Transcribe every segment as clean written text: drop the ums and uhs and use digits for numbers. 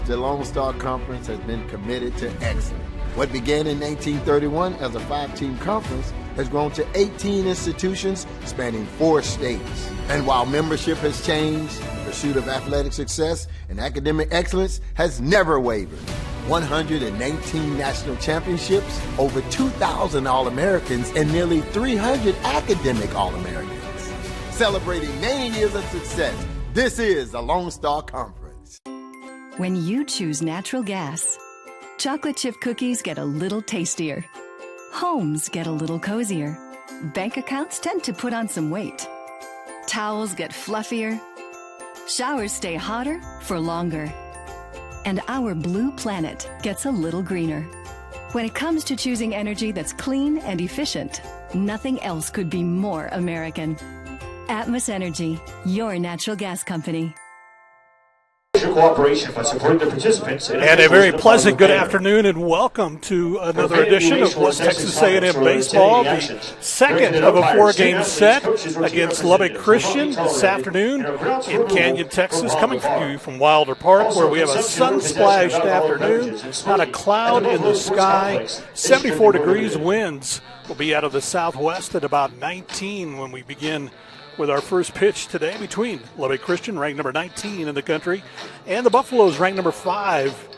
the Lone Star Conference has been committed to excellence. What began in 1931 as a 5-team conference has grown to 18 institutions spanning 4 states. And while membership has changed, the pursuit of athletic success and academic excellence has never wavered. 119 national championships, over 2,000 All-Americans, and nearly 300 academic All-Americans. Celebrating 90 years of success, this is the Lone Star Conference. When you choose natural gas, chocolate chip cookies get a little tastier. Homes get a little cozier. Bank accounts tend to put on some weight. Towels get fluffier. Showers stay hotter for longer. And our blue planet gets a little greener. When it comes to choosing energy that's clean and efficient, nothing else could be more American. Atmos Energy, your natural gas company. Cooperation by supporting the participants. And a very pleasant good afternoon and welcome to another edition of West Texas A&M Baseball, the second of a 4-game set against Lubbock Christian this afternoon in Canyon, Texas, coming from you from Wilder Park, where we have a sun-splashed afternoon, not a cloud in the sky, 74 degrees, winds will be out of the southwest at about 19 when we begin with our first pitch today between Lubbock Christian, ranked number 19 in the country, and the Buffaloes, ranked number 5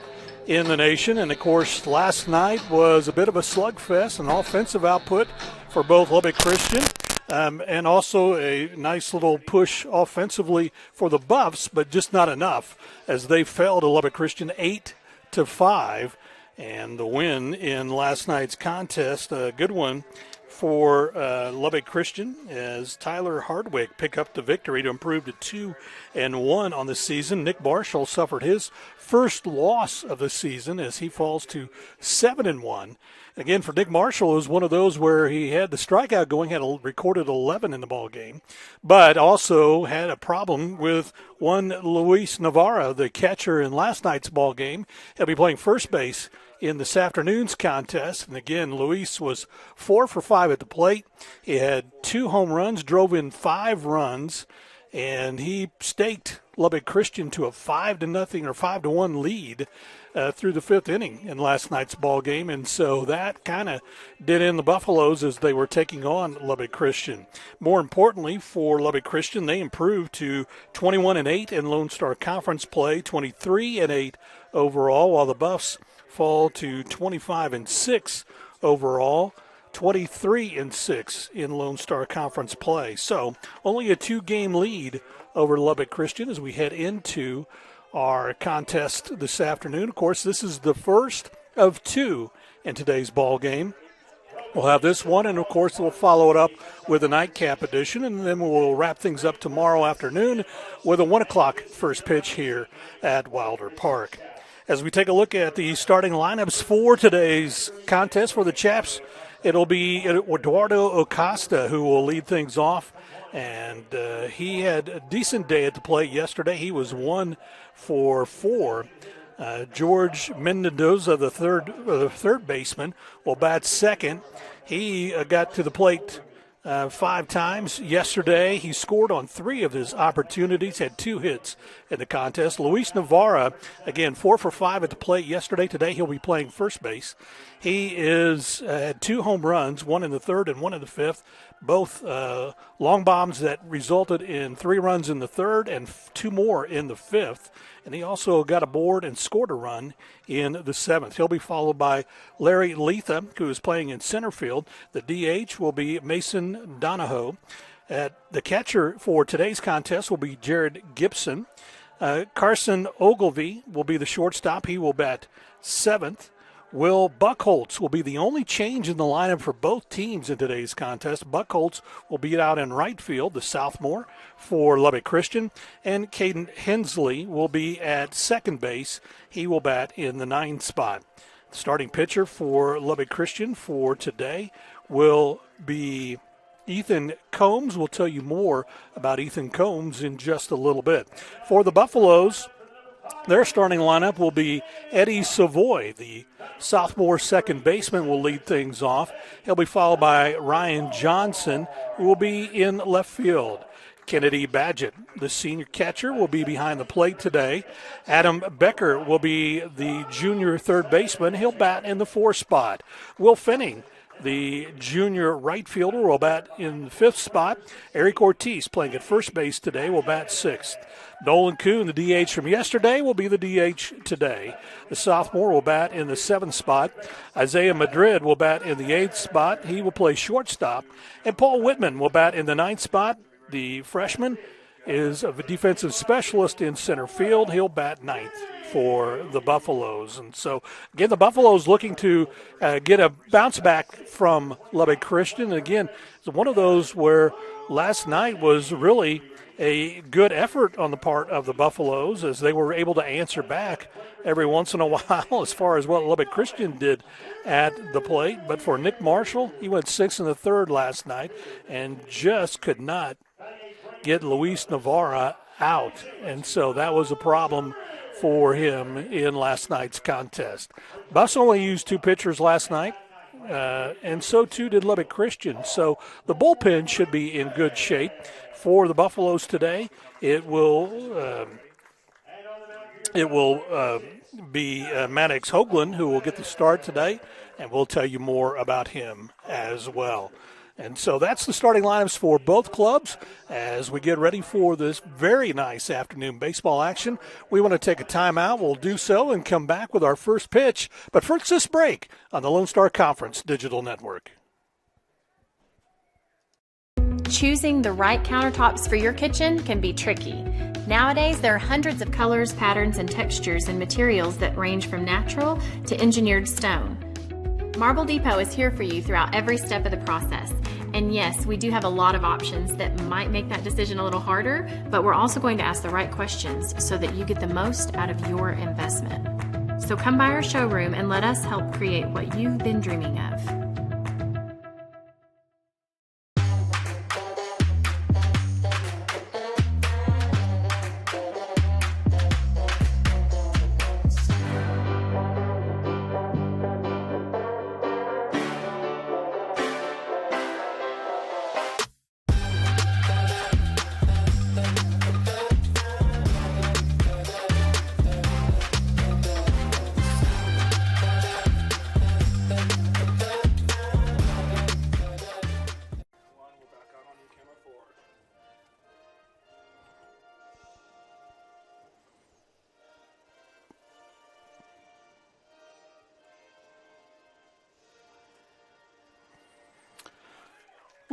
in the nation. And, of course, last night was a bit of a slugfest, an offensive output for both Lubbock Christian, and also a nice little push offensively for the Buffs, but just not enough as they fell to Lubbock Christian 8-5. And the win in last night's contest, a good one for Lubbock Christian, as Tyler Hardwick picked up the victory to improve to 2-1 on the season. Nick Marshall suffered his first loss of the season as he falls to 7-1. Again, for Nick Marshall, it was one of those where he had the strikeout going, had recorded 11 in the ball game, but also had a problem with one Luis Navarra, the catcher in last night's ball game. He'll be playing first base in this afternoon's contest. And again, Luis was 4 for 5 at the plate. He had 2 home runs, drove in 5 runs, and he staked Lubbock Christian to a 5-0 or 5-1 lead through the 5th inning in last night's ball game. And so that kind of did in the Buffaloes as they were taking on Lubbock Christian. More importantly for Lubbock Christian, they improved to 21-8 in Lone Star Conference play, 23-8 overall, while the Buffs fall to 25-6 overall, 23-6 in Lone Star Conference play. So only a 2-game lead over Lubbock Christian as we head into our contest this afternoon. Of course, this is the first of 2 in today's ball game. We'll have this one, and of course we'll follow it up with a nightcap edition, and then we'll wrap things up tomorrow afternoon with a 1 o'clock first pitch here at Wilder Park. As we take a look at the starting lineups for today's contest for the Chaps, it'll be Eduardo Acosta who will lead things off. And he had a decent day at the plate yesterday. He was 1 for 4. George Mendoza, the third baseman, will bat second. He got to the plate 5 times yesterday. He scored on 3 of his opportunities, had 2 hits in the contest. Luis Navarra, again, 4 for 5 at the plate yesterday. Today he'll be playing first base. He had 2 home runs, 1 in the 3rd and 1 in the 5th, both long bombs that resulted in 3 runs in the 3rd and 2 more in the 5th. And he also got aboard and scored a run in the 7th. He'll be followed by Larry Letha, who is playing in center field. The DH will be Mason Donahoe. The catcher for today's contest will be Jared Gibson. Carson Ogilvie will be the shortstop. He will bat 7th. Will Buckholtz will be the only change in the lineup for both teams in today's contest. Buckholtz will be out in right field, the sophomore, for Lubbock Christian. And Caden Hensley will be at second base. He will bat in the 9th spot. The starting pitcher for Lubbock Christian for today will be Ethan Combs. We'll tell you more about Ethan Combs in just a little bit. For the Buffaloes, their starting lineup will be Eddie Savoy, the sophomore second baseman, will lead things off. He'll be followed by Ryan Johnson, who will be in left field. Kennedy Badgett, the senior catcher, will be behind the plate today. Adam Becker will be the junior third baseman. He'll bat in the 4 spot. Will Finning, the junior right fielder, will bat in the 5th spot. Eric Ortiz, playing at first base today, will bat 6th. Nolan Kuhn, the DH from yesterday, will be the DH today. The sophomore will bat in the 7th spot. Isaiah Madrid will bat in the 8th spot. He will play shortstop. And Paul Whitman will bat in the 9th spot. The freshman is a defensive specialist in center field. He'll bat 9th for the Buffaloes. And so, again, the Buffaloes looking to get a bounce back from Lubbock Christian. And again, it's one of those where last night was really a good effort on the part of the Buffaloes as they were able to answer back every once in a while as far as what Lubbock Christian did at the plate. But for Nick Marshall, he went 6 in the 3rd last night and just could not get Luis Navarra out. And so that was a problem for him in last night's contest. Buffs only used 2 pitchers last night, and so too did Lubbock Christian. So the bullpen should be in good shape for the Buffaloes today. It will be Maddox Hoagland who will get the start today, and we'll tell you more about him as well. And so that's the starting lineups for both clubs as we get ready for this very nice afternoon baseball action. We want to take a timeout. We'll do so and come back with our first pitch. But first, this break on the Lone Star Conference Digital Network. Choosing the right countertops for your kitchen can be tricky. Nowadays, there are hundreds of colors, patterns, and textures and materials that range from natural to engineered stone. Marble Depot is here for you throughout every step of the process. And yes, we do have a lot of options that might make that decision a little harder, but we're also going to ask the right questions so that you get the most out of your investment. So come by our showroom and let us help create what you've been dreaming of.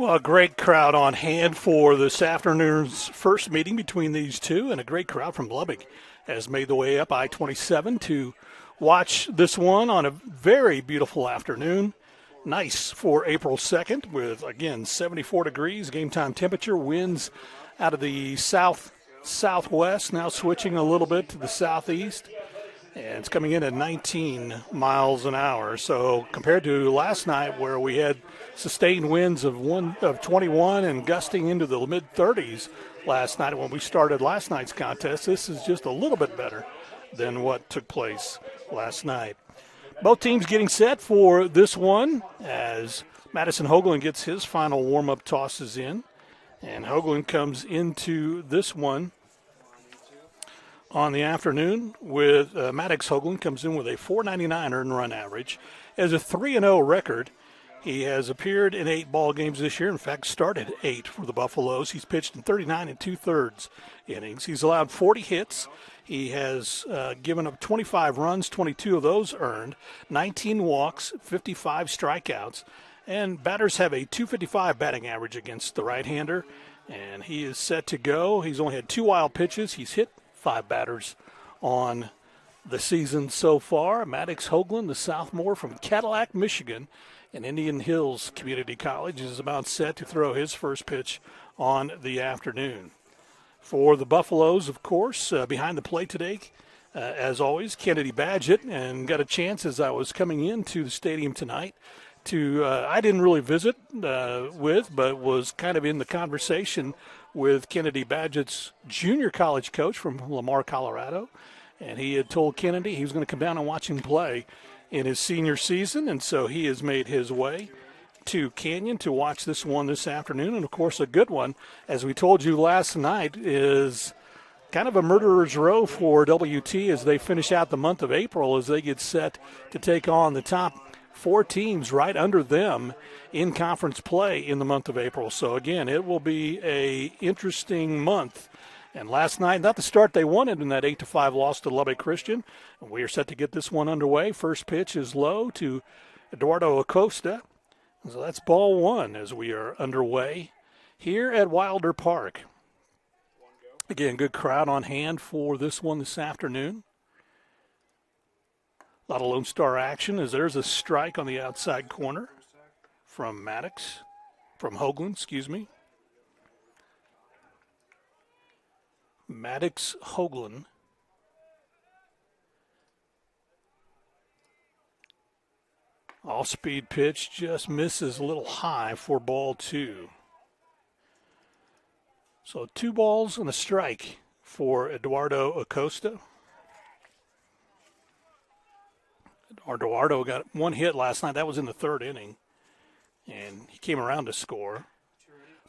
Well, a great crowd on hand for this afternoon's first meeting between these two, and a great crowd from Lubbock has made the way up I-27 to watch this one on a very beautiful afternoon. Nice for April 2nd with, again, 74 degrees, game time temperature, winds out of the southwest, now switching a little bit to the southeast. And it's coming in at 19 miles an hour. So compared to last night where we had sustained winds of 21 and gusting into the mid-30s last night when we started last night's contest, this is just a little bit better than what took place last night. Both teams getting set for this one as Madison Hoagland gets his final warm-up tosses in. And Hoagland comes into this one on the afternoon with Maddox Hoagland comes in with a .499 earned run average. Has a 3-0 record. He has appeared in 8 ball games this year. In fact, started 8 for the Buffaloes. He's pitched in 39 2/3 innings. He's allowed 40 hits. He has given up 25 runs, 22 of those earned, 19 walks, 55 strikeouts. And batters have a .255 batting average against the right-hander. And he is set to go. He's only had 2 wild pitches. He's hit 5 batters on the season so far. Maddox Hoagland, the sophomore from Cadillac, Michigan, and Indian Hills Community College, is about set to throw his first pitch on the afternoon. For the Buffaloes, of course, behind the plate today, as always, Kennedy Badgett, and got a chance as I was coming into the stadium tonight to, I didn't really visit with, but was kind of in the conversation with Kennedy Badgett's junior college coach from Lamar, Colorado. And he had told Kennedy he was going to come down and watch him play in his senior season, and so he has made his way to Canyon to watch this one this afternoon. And, of course, a good one, as we told you last night, is kind of a murderer's row for WT as they finish out the month of April, as they get set to take on the top 4 teams right under them in conference play in the month of April. So, again, it will be a interesting month. And last night, not the start they wanted in that 8-5 loss to Lubbock Christian. We are set to get this one underway. First pitch is low to Eduardo Acosta. So that's ball 1 as we are underway here at Wilder Park. Again, good crowd on hand for this one this afternoon. A lot of Lone Star action as there's a strike on the outside corner from Hoagland, excuse me. Maddox Hoagland. Off-speed pitch just misses a little high for ball 2. So 2 balls and a strike for Eduardo Acosta. Eduardo got 1 hit last night. That was in the 3rd inning. And he came around to score.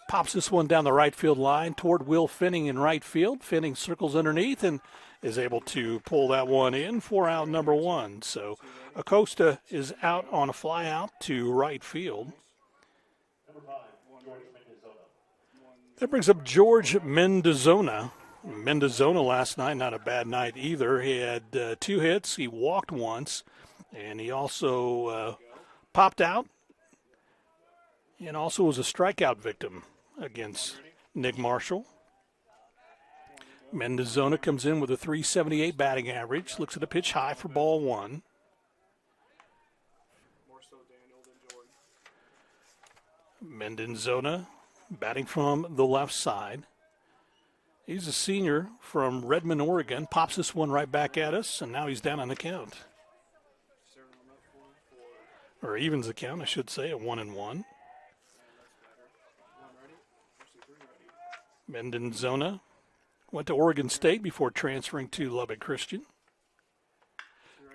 Pops this one down the right field line toward Will Finning in right field. Finning circles underneath and is able to pull that one in for out number 1. So Acosta is out on a fly out to right field. That brings up George Mendozona. Mendozona last night, not a bad night either. He had 2 hits. He walked once, and he also popped out and also was a strikeout victim against Nick Marshall. Mendozona comes in with a .378 batting average. Looks at a pitch high for ball 1. Mendozona batting from the left side. He's a senior from Redmond, Oregon. Pops this one right back at us, and now he's down on the count. Or evens the count, I should say, at 1-1. Mendozona went to Oregon State before transferring to Lubbock Christian.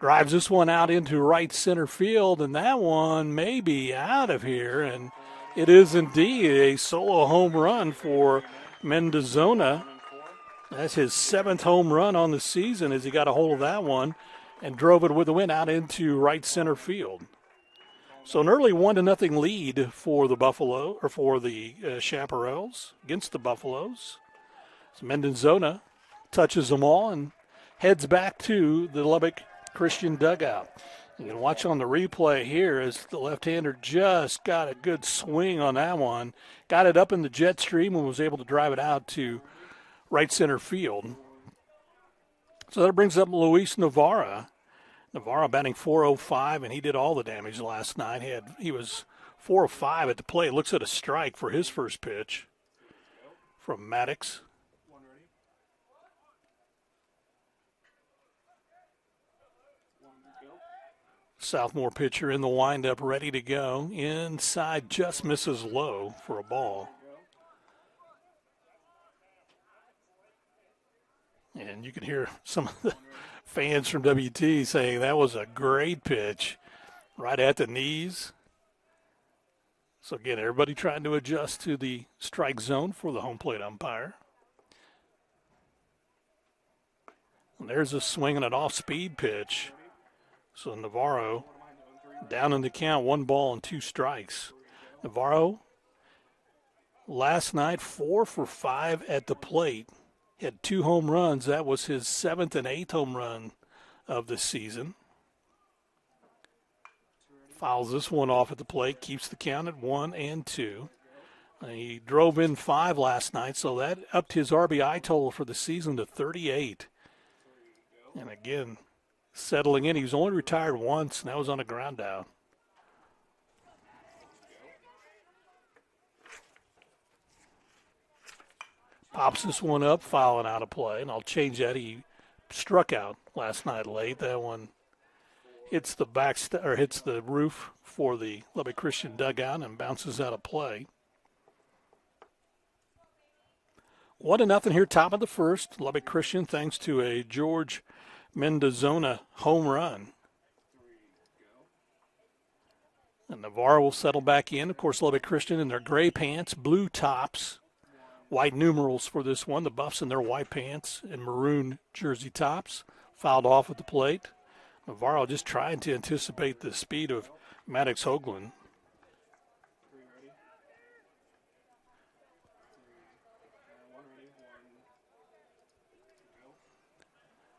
Drives this one out into right center field, and that one may be out of here. And it is indeed a solo home run for Mendozona. That's his 7th home run on the season as he got a hold of that one and drove it with the wind out into right center field. So an early 1-0 lead for the Chaparrals against the Buffaloes. So Mendozona touches them all and heads back to the Lubbock Christian dugout. You can watch on the replay here as the left-hander just got a good swing on that one. Got it up in the jet stream and was able to drive it out to right center field. So that brings up Luis Navarra. Navarra batting .405, and he did all the damage last night. He was 4 of 5 at the plate. Looks at a strike for his first pitch from Maddox. Southmore pitcher in the windup, ready to go. Inside, just misses low for a ball. And you can hear some of the fans from WT saying that was a great pitch right at the knees. So, again, everybody trying to adjust to the strike zone for the home plate umpire. And there's a swing and an off-speed pitch. So Navarro down in the count, 1 ball and 2 strikes. Navarro last night 4 for 5 at the plate. Had 2 home runs. That was his 7th and 8th home run of the season. Fouls this one off at the plate, keeps the count at 1-2. He drove in 5 last night, so that upped his RBI total for the season to 38. And again, settling in. He was only retired once, and that was on a ground out. Pops this one up, fouling out of play, and I'll change that. He struck out last night late. That one hits the hits the roof for the Lubbock Christian dugout and bounces out of play. 1-0 here, top of the first. Lubbock Christian, thanks to a George Mendozona home run. And Navarro will settle back in. Of course, Lubbock Christian in their gray pants, blue tops, white numerals for this one. The Buffs in their white pants and maroon jersey tops. Fouled off at the plate. Navarro just trying to anticipate the speed of Maddox Hoagland.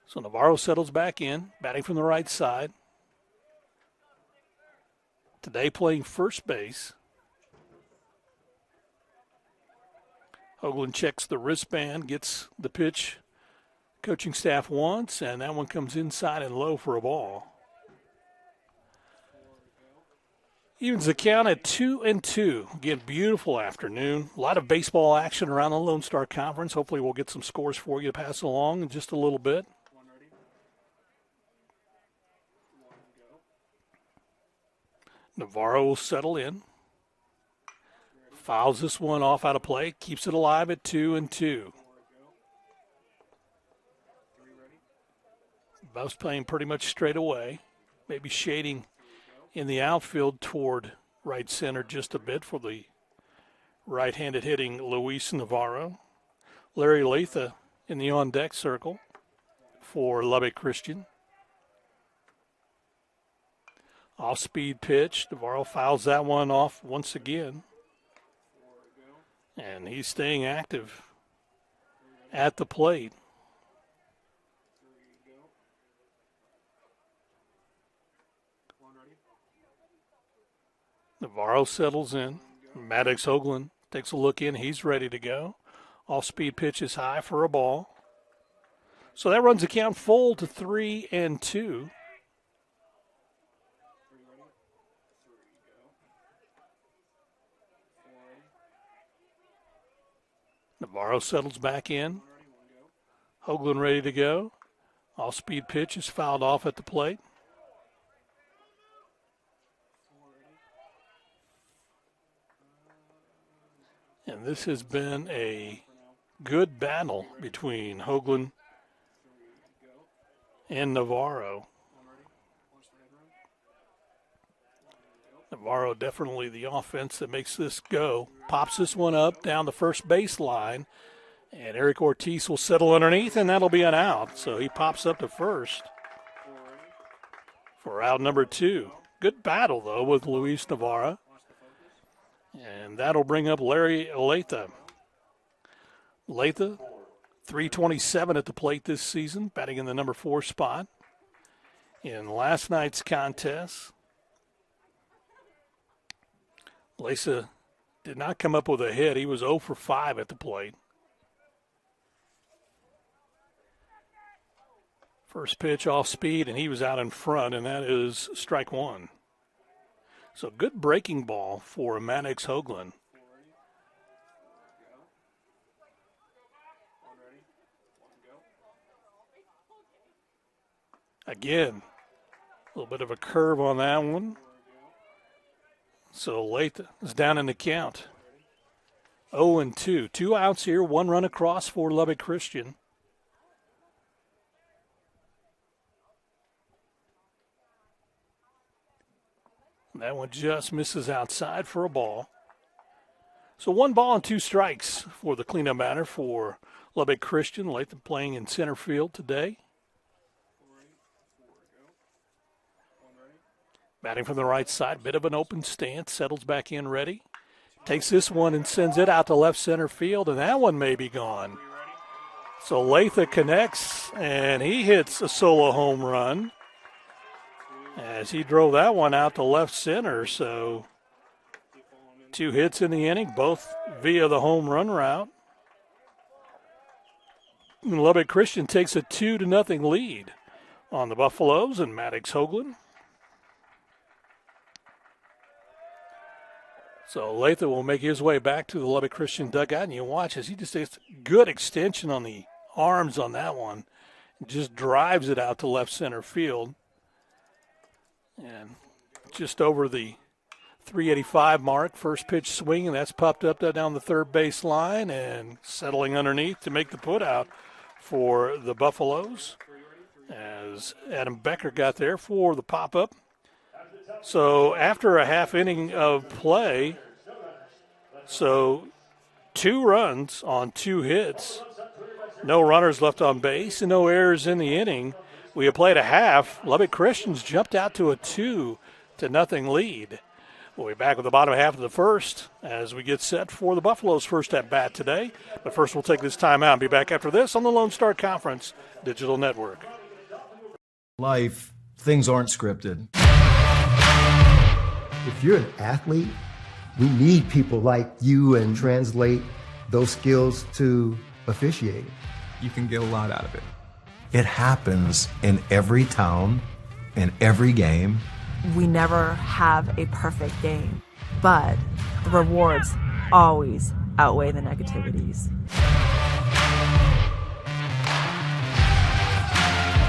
So Navarro settles back in, batting from the right side. Today playing first base. Hoagland checks the wristband, gets the pitch coaching staff wants, and that one comes inside and low for a ball. Evens the count at 2-2. Again, beautiful afternoon. A lot of baseball action around the Lone Star Conference. Hopefully we'll get some scores for you to pass along in just a little bit. Navarro will settle in. Fouls this one off out of play. Keeps it alive at 2-2. Buffs playing pretty much straight away. Maybe shading in the outfield toward right center just a bit for the right-handed hitting Luis Navarro. Larry Latha in the on-deck circle for Lubbock Christian. Off-speed pitch. Navarro fouls that one off once again. And he's staying active at the plate. Navarro settles in. Maddox Hoagland takes a look in. He's ready to go. Off-speed pitch is high for a ball. So that runs the count full to 3-2. Navarro settles back in. Hoagland ready to go. Off-speed pitch is fouled off at the plate. And this has been a good battle between Hoagland and Navarro. Navarro definitely the offense that makes this go. Pops this one up down the first baseline, and Eric Ortiz will settle underneath, and that'll be an out. So he pops up to first for out number 2. Good battle, though, with Luis Navarro. And that'll bring up Larry Latha. Latha, 327 at the plate this season, batting in the number 4 spot. In last night's contest, Latha did not come up with a hit. He was 0 for 5 at the plate. First pitch off speed, and he was out in front, and that is strike 1. So good breaking ball for Maddox Hoagland. Again, a little bit of a curve on that one. So Latha is down in the count. 0-2. 2 outs here, 1 run across for Lubbock Christian. That one just misses outside for a ball. So 1 ball and 2 strikes for the cleanup batter for Lubbock Christian. Latha playing in center field today. Batting from the right side, bit of an open stance, settles back in ready. Takes this one and sends it out to left center field, and that one may be gone. So Latha connects, and he hits a solo home run as he drove that one out to left center. So 2 hits in the inning, both via the home run route. And Lubbock Christian takes a 2-0 lead on the Buffaloes and Maddox Hoagland. So Latha will make his way back to the Lubbock Christian dugout, and you watch as he just takes good extension on the arms on that one. Just drives it out to left center field. And just over the 385 mark, first pitch swing, and that's popped up down the third base line and settling underneath to make the put out for the Buffaloes as Adam Becker got there for the pop-up. So after a half inning of play, so 2 runs on 2 hits, no runners left on base, and no errors in the inning. We have played a half. Lubbock Christians jumped out to a 2-0 lead. We'll be back with the bottom half of the first as we get set for the Buffaloes' first at bat today. But first, we'll take this time out and be back after this on the Lone Star Conference Digital Network. Life, things aren't scripted. If you're an athlete, we need people like you and translate those skills to officiating. You can get a lot out of it. It happens in every town, in every game. We never have a perfect game, but the rewards always outweigh the negativities.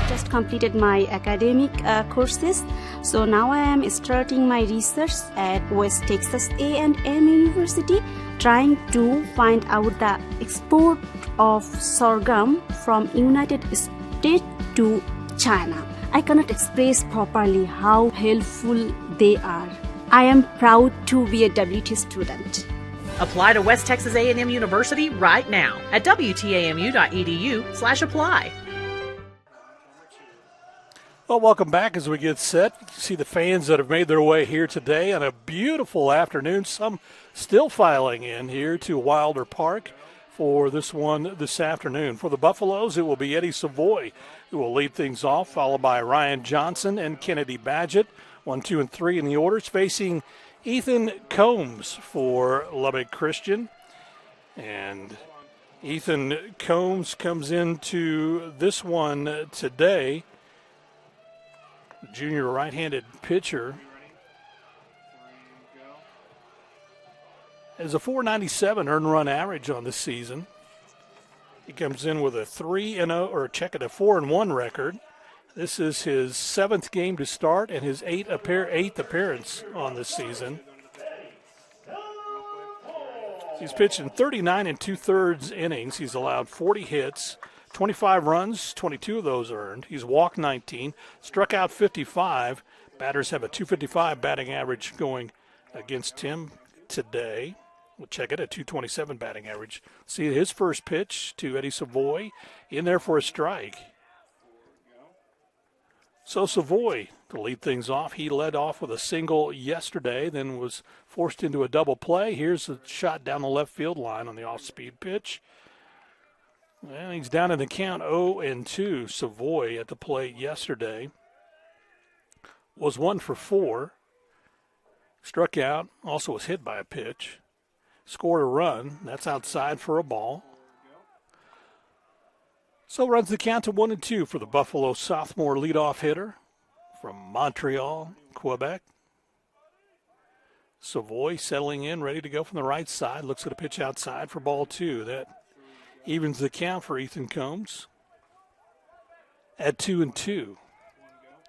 Just completed my academic courses, so now I am starting my research at West Texas A&M University, trying to find out the export of sorghum from United States to China. I cannot express properly how helpful they are. I am proud to be a WT student. Apply to West Texas A&M University right now at wtamu.edu/apply. Well, welcome back as we get set. You see the fans that have made their way here today on a beautiful afternoon. Some still filing in here to Wilder Park for this one this afternoon. For the Buffaloes, it will be Eddie Savoy who will lead things off, followed by Ryan Johnson and Kennedy Badgett. 1, 2, and 3 in the orders, facing Ethan Combs for Lubbock Christian. And Ethan Combs comes into this one today. The junior right-handed pitcher has a .497 earned run average on this season. He comes in with a 3-0 or a 4-1 record. This is his 7th game to start and his 8th appearance on this season. He's pitched in 39 2/3 innings. He's allowed 40 hits, 25 runs, 22 of those earned. He's walked 19, struck out 55. Batters have a .255 batting average going against him today. We'll check it at .227 batting average. See his first pitch to Eddie Savoy in there for a strike. So Savoy to lead things off. He led off with a single yesterday, then was forced into a double play. Here's a shot down the left field line on the off-speed pitch. Well, he's down in the count 0-2. Savoy at the plate yesterday was 1 for 4. Struck out, also was hit by a pitch. Scored a run. That's outside for a ball. So runs the count to 1-2 for the Buffalo sophomore leadoff hitter from Montreal, Quebec. Savoy settling in, ready to go from the right side. Looks at a pitch outside for ball 2. That evens the count for Ethan Combs at 2-2.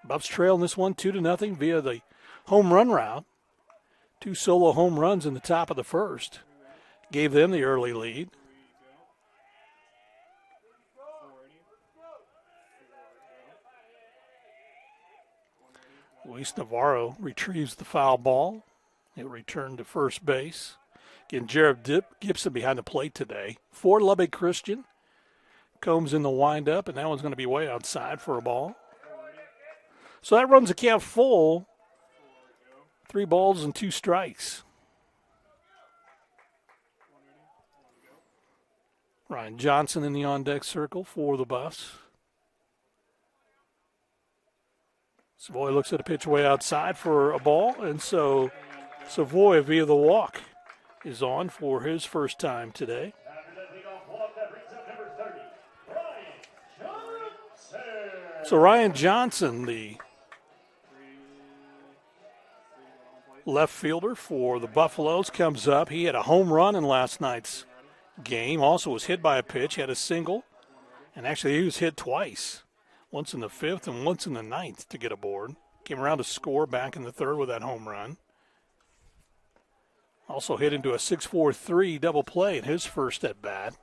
Buffs trail in this one 2-0 via the home run route. 2 solo home runs in the top of the first gave them the early lead. Luis Navarro retrieves the foul ball. He'll return to first base. Again, Jared Gibson behind the plate today for Lubbock Christian. Combs in the windup, and that one's going to be way outside for a ball. So that runs the count full. 3 balls and 2 strikes. Ryan Johnson in the on-deck circle for the Buffs. Savoy looks at a pitch way outside for a ball, and so Savoy via the walk is on for his first time today. So Ryan Johnson, the left fielder for the Buffaloes, comes up. He had a home run in last night's game. Also was hit by a pitch, had a single, and actually he was hit twice. Once in the 5th and once in the 9th to get aboard. Came around to score back in the 3rd with that home run. Also hit into a 6-4-3 double play in his first at bat.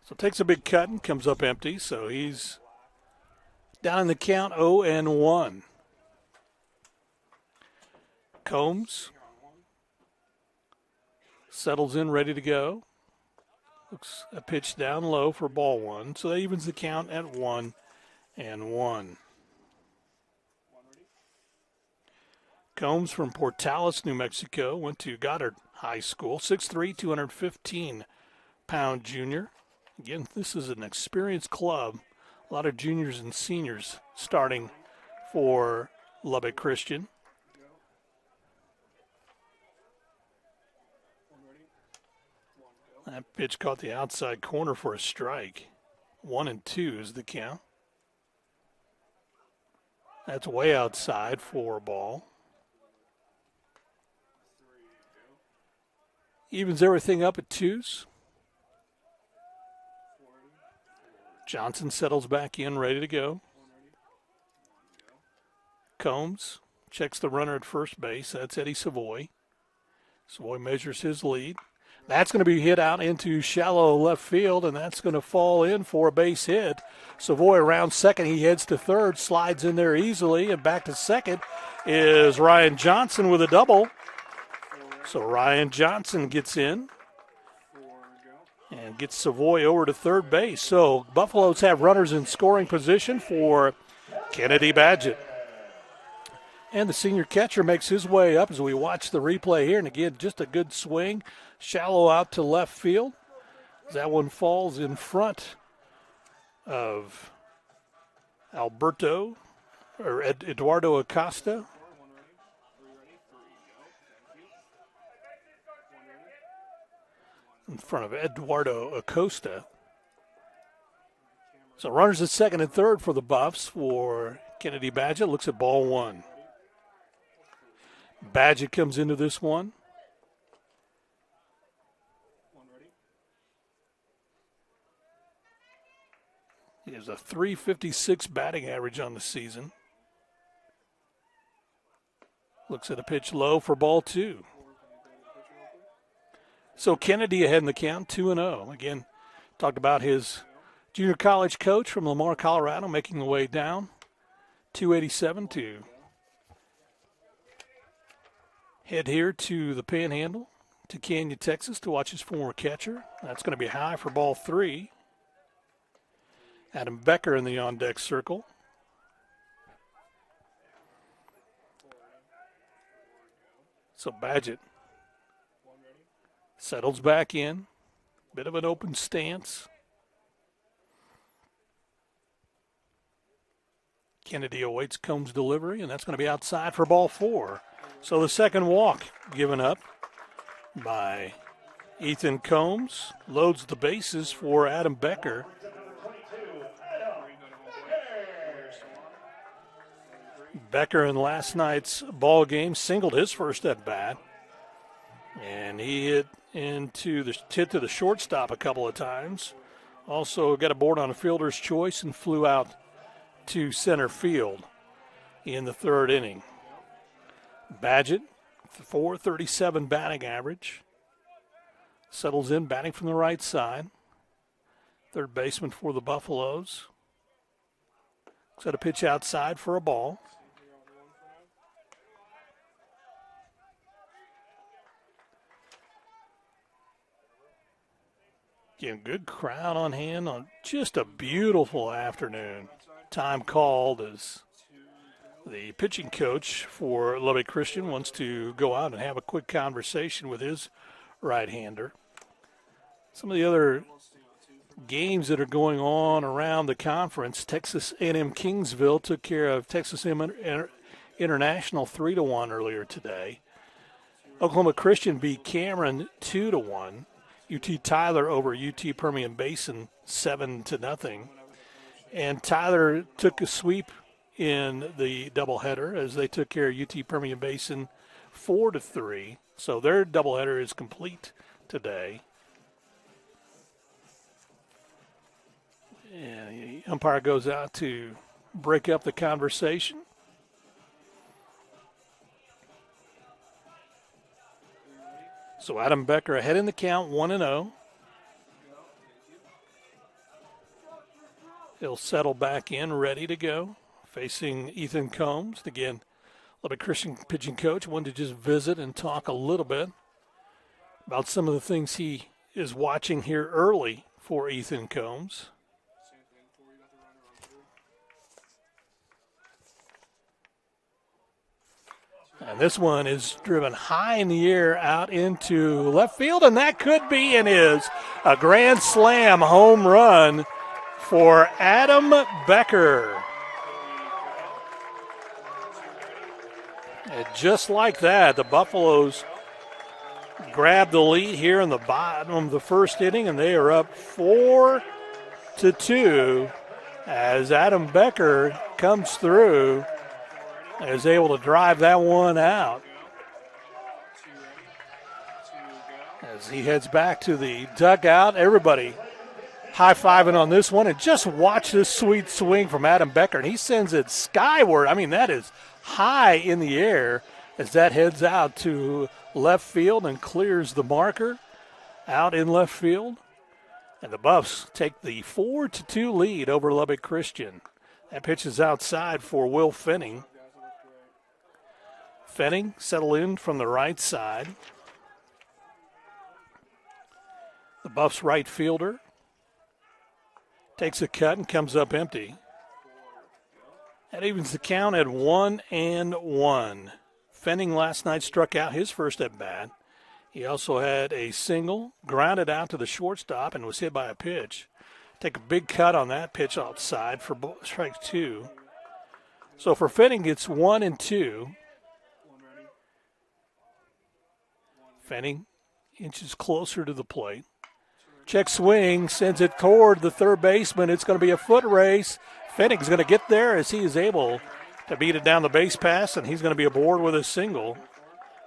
So takes a big cut and comes up empty. So he's down in the count 0-1. Combs settles in, ready to go. Looks a pitch down low for ball one. So that evens the count at 1-1. Combs from Portales, New Mexico, went to Goddard High School, 6'3", 215-pound junior. Again, this is an experienced club. A lot of juniors and seniors starting for Lubbock Christian. That pitch caught the outside corner for a strike. 1-2 is the count. That's way outside for a ball. Evens everything up at 2s. Johnson settles back in, ready to go. Combs checks the runner at first base. That's Eddie Savoy. Savoy measures his lead. That's going to be hit out into shallow left field, and that's going to fall in for a base hit. Savoy around second. He heads to third, slides in there easily, and back to second is Ryan Johnson with a double. So Ryan Johnson gets in and gets Savoy over to third base. So Buffaloes have runners in scoring position for Kennedy Badgett. And the senior catcher makes his way up as we watch the replay here. And again, just a good swing. Shallow out to left field. That one falls in front of Eduardo Acosta. In front of Eduardo Acosta. So runners at second and third for the Buffs for Kennedy Badgett. Looks at ball one. Badgett comes into this one. He has a .356 batting average on the season. Looks at a pitch low for ball two. So Kennedy ahead in the count, 2-0. Again, talked about his junior college coach from Lamar, Colorado, making the way down. 287 to head here to the Panhandle, to Canyon, Texas, to watch his former catcher. That's going to be high for ball three. Adam Becker in the on-deck circle. So Badgett settles back in. Bit of an open stance. Kennedy awaits Combs' delivery, and that's going to be outside for ball four. So the second walk given up by Ethan Combs loads the bases for Adam Becker. Becker in last night's ball game singled his first at bat, and he hit to the shortstop a couple of times. Also got a board on a fielder's choice and flew out to center field in the third inning. Badgett, .437 batting average, settles in, batting from the right side. Third baseman for the Buffaloes. Set a pitch outside for a ball. Again, good crowd on hand on just a beautiful afternoon. Time called as the pitching coach for Lubbock Christian wants to go out and have a quick conversation with his right-hander. Some of the other games that are going on around the conference, Texas A&M Kingsville took care of Texas A&M International 3-1 earlier today. Oklahoma Christian beat Cameron 2-1. UT Tyler over UT Permian Basin 7-0. And Tyler took a sweep in the doubleheader as they took care of UT Permian Basin 4-3. So their doubleheader is complete today. And the umpire goes out to break up the conversation. So Adam Becker ahead in the count, 1-0. He'll settle back in, ready to go, facing Ethan Combs. Again, Lubbock Christian pitching coach. Wanted to just visit and talk a little bit about some of the things he is watching here early for Ethan Combs. And this one is driven high in the air out into left field, and that could be and is a grand slam home run for Adam Becker. And just like that, the Buffaloes grab the lead here in the bottom of the first inning, and they are up 4-2 as Adam Becker comes through and is able to drive that one out as he heads back to the dugout. Everybody high-fiving on this one, and just watch this sweet swing from Adam Becker, and he sends it skyward. I mean, that is high in the air as that heads out to left field and clears the marker out in left field. And the Buffs take the 4-2 lead over Lubbock Christian. That pitch is outside for Will Fenning. Fenning settle in from the right side. The Buffs right fielder takes a cut and comes up empty. That evens the count at 1-1. Fenning last night struck out his first at bat. He also had a single, grounded out to the shortstop, and was hit by a pitch. Take a big cut on that pitch outside for strike two. So for Fenning, it's 1-2. Fenning inches closer to the plate. Check swing, sends it toward the third baseman. It's going to be a foot race. Fenning's going to get there as he is able to beat it down the base pass, and he's going to be aboard with a single.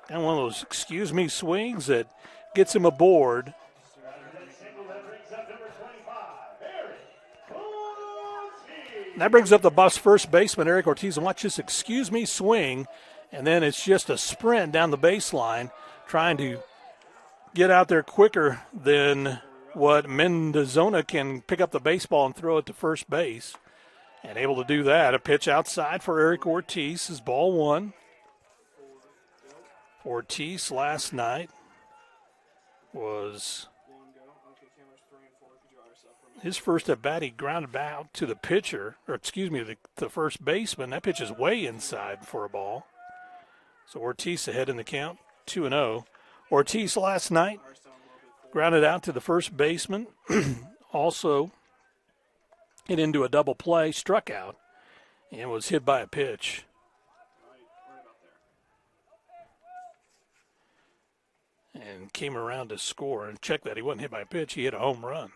And one of those excuse me swings that gets him aboard. And that brings up the Buffs' first baseman, Eric Ortiz. And watch this excuse me swing, and then it's just a sprint down the baseline, trying to get out there quicker than what Mendozona can pick up the baseball and throw it to first base. And able to do that. A pitch outside for Eric Ortiz is ball one. Ortiz last night was his first at bat. He grounded out to the pitcher, or excuse me, the first baseman. That pitch is way inside for a ball. So Ortiz ahead in the count, 2-0. Ortiz last night grounded out to the first baseman. Also hit into a double play, struck out, and was hit by a pitch. And came around to score. And check that, he wasn't hit by a pitch, he hit a home run.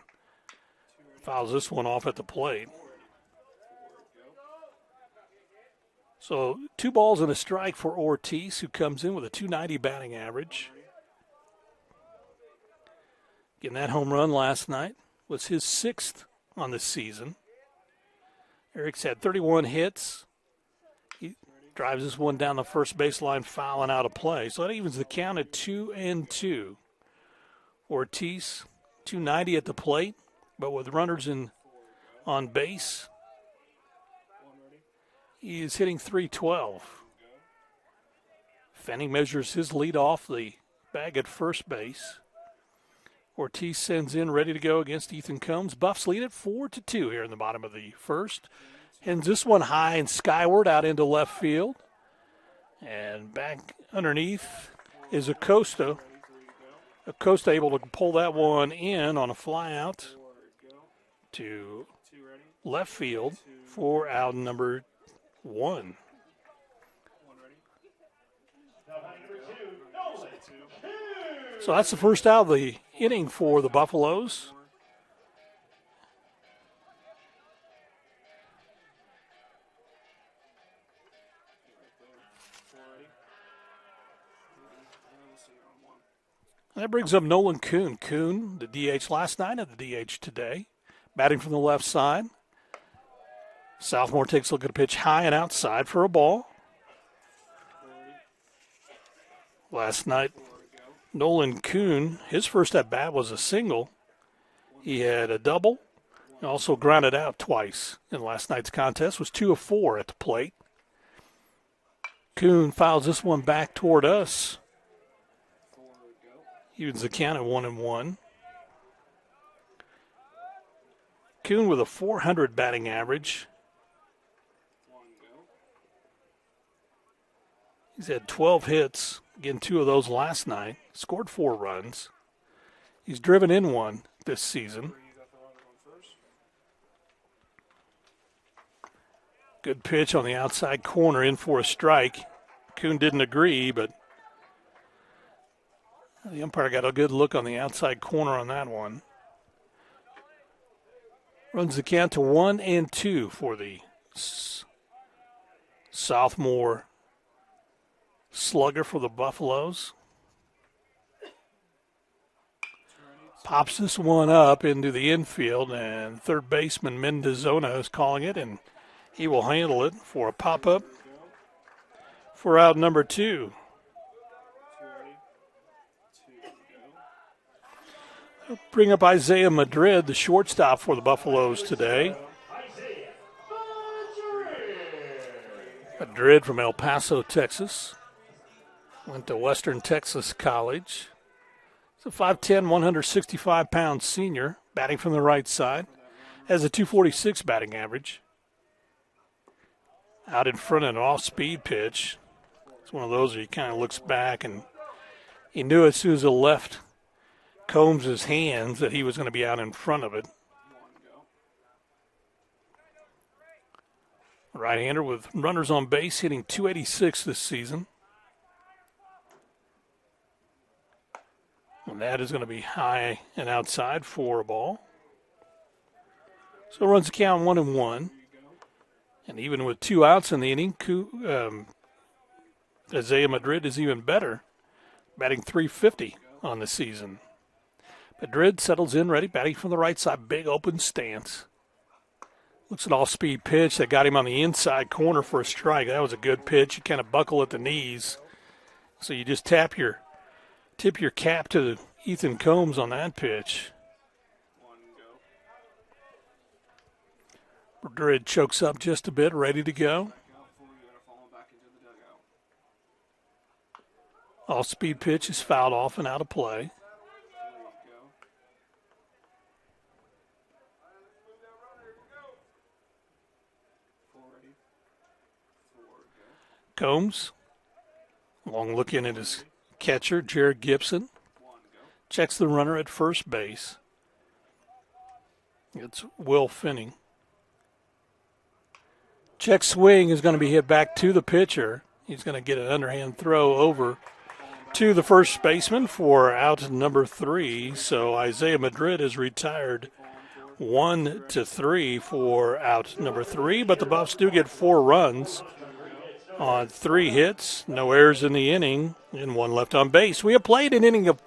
Fouls this one off at the plate. So 2 balls and a strike for Ortiz, who comes in with a .290 batting average. Getting that home run last night was his 6th on the season. Eric's had 31 hits. He drives this one down the first baseline, fouling out of play. So that evens the count at 2-2. Ortiz, .290 at the plate, but with runners on base, he is hitting .312. Fenning measures his lead off the bag at first base. Ortiz sends in ready to go against Ethan Combs. Buffs lead at 4-2 here in the bottom of the first. Hends this one high and skyward out into left field. And back underneath is Acosta. Acosta able to pull that one in on a fly out to left field for out number 1. So that's the first out of the inning for the Buffaloes. That brings up Nolan Kuhn. Kuhn, the DH last night and the DH today. Batting from the left side. Southmore takes a look at a pitch high and outside for a ball. Last night, Nolan Kuhn, his first at-bat was a single. He had a double and also grounded out twice in last night's contest. Was 2 of 4 at the plate. Kuhn fouls this one back toward us. Evens the count at 1-1. Kuhn with a .400 batting average. He's had 12 hits, again 2 of those last night, scored 4 runs. He's driven in 1 this season. Good pitch on the outside corner, in for a strike. Kuhn didn't agree, but the umpire got a good look on the outside corner on that one. Runs the count to 1-2 for the sophomore slugger for the Buffaloes. Pops this one up into the infield, and third baseman Mendozona is calling it, and he will handle it for a pop-up for out number 2. Bring up Isaiah Madrid, the shortstop for the Buffaloes today. Madrid from El Paso, Texas. Went to Western Texas College. He's a 5'10", 165-pound senior, batting from the right side. Has a .246 batting average. Out in front of an off-speed pitch. It's one of those where he kind of looks back, and he knew as soon as the left combs his hands that he was going to be out in front of it. Right-hander with runners on base, hitting .286 this season. And that is going to be high and outside for a ball. So runs the count 1-1. And even with 2 outs in the inning, Isaiah Madrid is even better, batting .350 on the season. Madrid settles in ready, batting from the right side, big open stance. Looks at off-speed pitch that got him on the inside corner for a strike. That was a good pitch. You kind of buckle at the knees. So you just tip your cap to Ethan Combs on that pitch. Madrid chokes up just a bit, ready to go. Off-speed pitch is fouled off and out of play. Combs, long look in at his catcher, Jared Gibson. Checks the runner at first base. It's Will Finning. Check swing is going to be hit back to the pitcher. He's going to get an underhand throw over to the first baseman for out number 3. So Isaiah Madrid is retired 1-3 for out number 3. But the Buffs do get 4 runs on 3 hits, no errors in the inning, and 1 left on base. We have played an inning of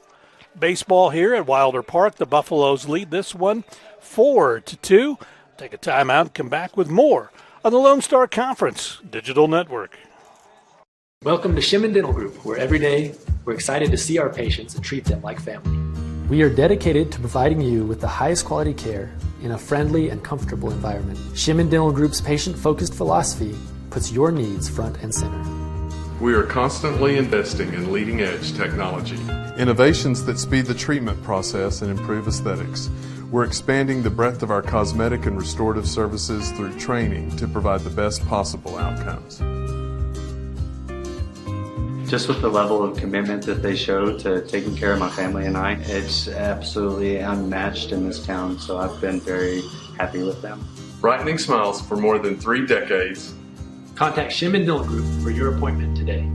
baseball here at Wilder Park. The Buffaloes lead this one 4-2. Take a timeout and come back with more on the Lone Star Conference Digital Network. Welcome to Shimon Dental Group, where every day we're excited to see our patients and treat them like family. We are dedicated to providing you with the highest quality care in a friendly and comfortable environment. Shimon Dental Group's patient-focused philosophy puts your needs front and center. We are constantly investing in leading-edge technology. Innovations that speed the treatment process and improve aesthetics. We're expanding the breadth of our cosmetic and restorative services through training to provide the best possible outcomes. Just with the level of commitment that they show to taking care of my family and I, it's absolutely unmatched in this town, so I've been very happy with them. Brightening smiles for more than 3 decades. Contact Shimon Dental Group for your appointment today.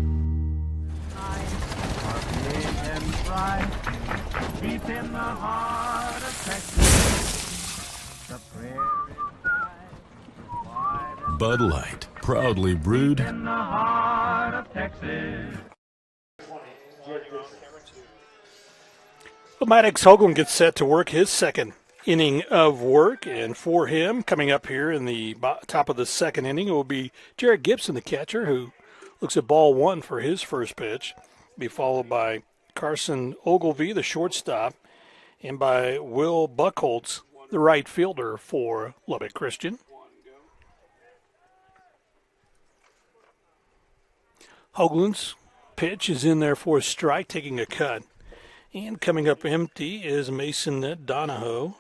Bud Light, proudly brewed in the heart of Texas. Well, Maddox Hoagland gets set to work his second inning of work, and for him, coming up here in the top of the second inning, it will be Jared Gibson, the catcher, who looks at ball 1 for his first pitch. Be followed by Carson Ogilvie, the shortstop, and by Will Buckholtz, the right fielder for Lubbock Christian. Hoagland's pitch is in there for a strike, taking a cut. And coming up empty is Mason Donahoe.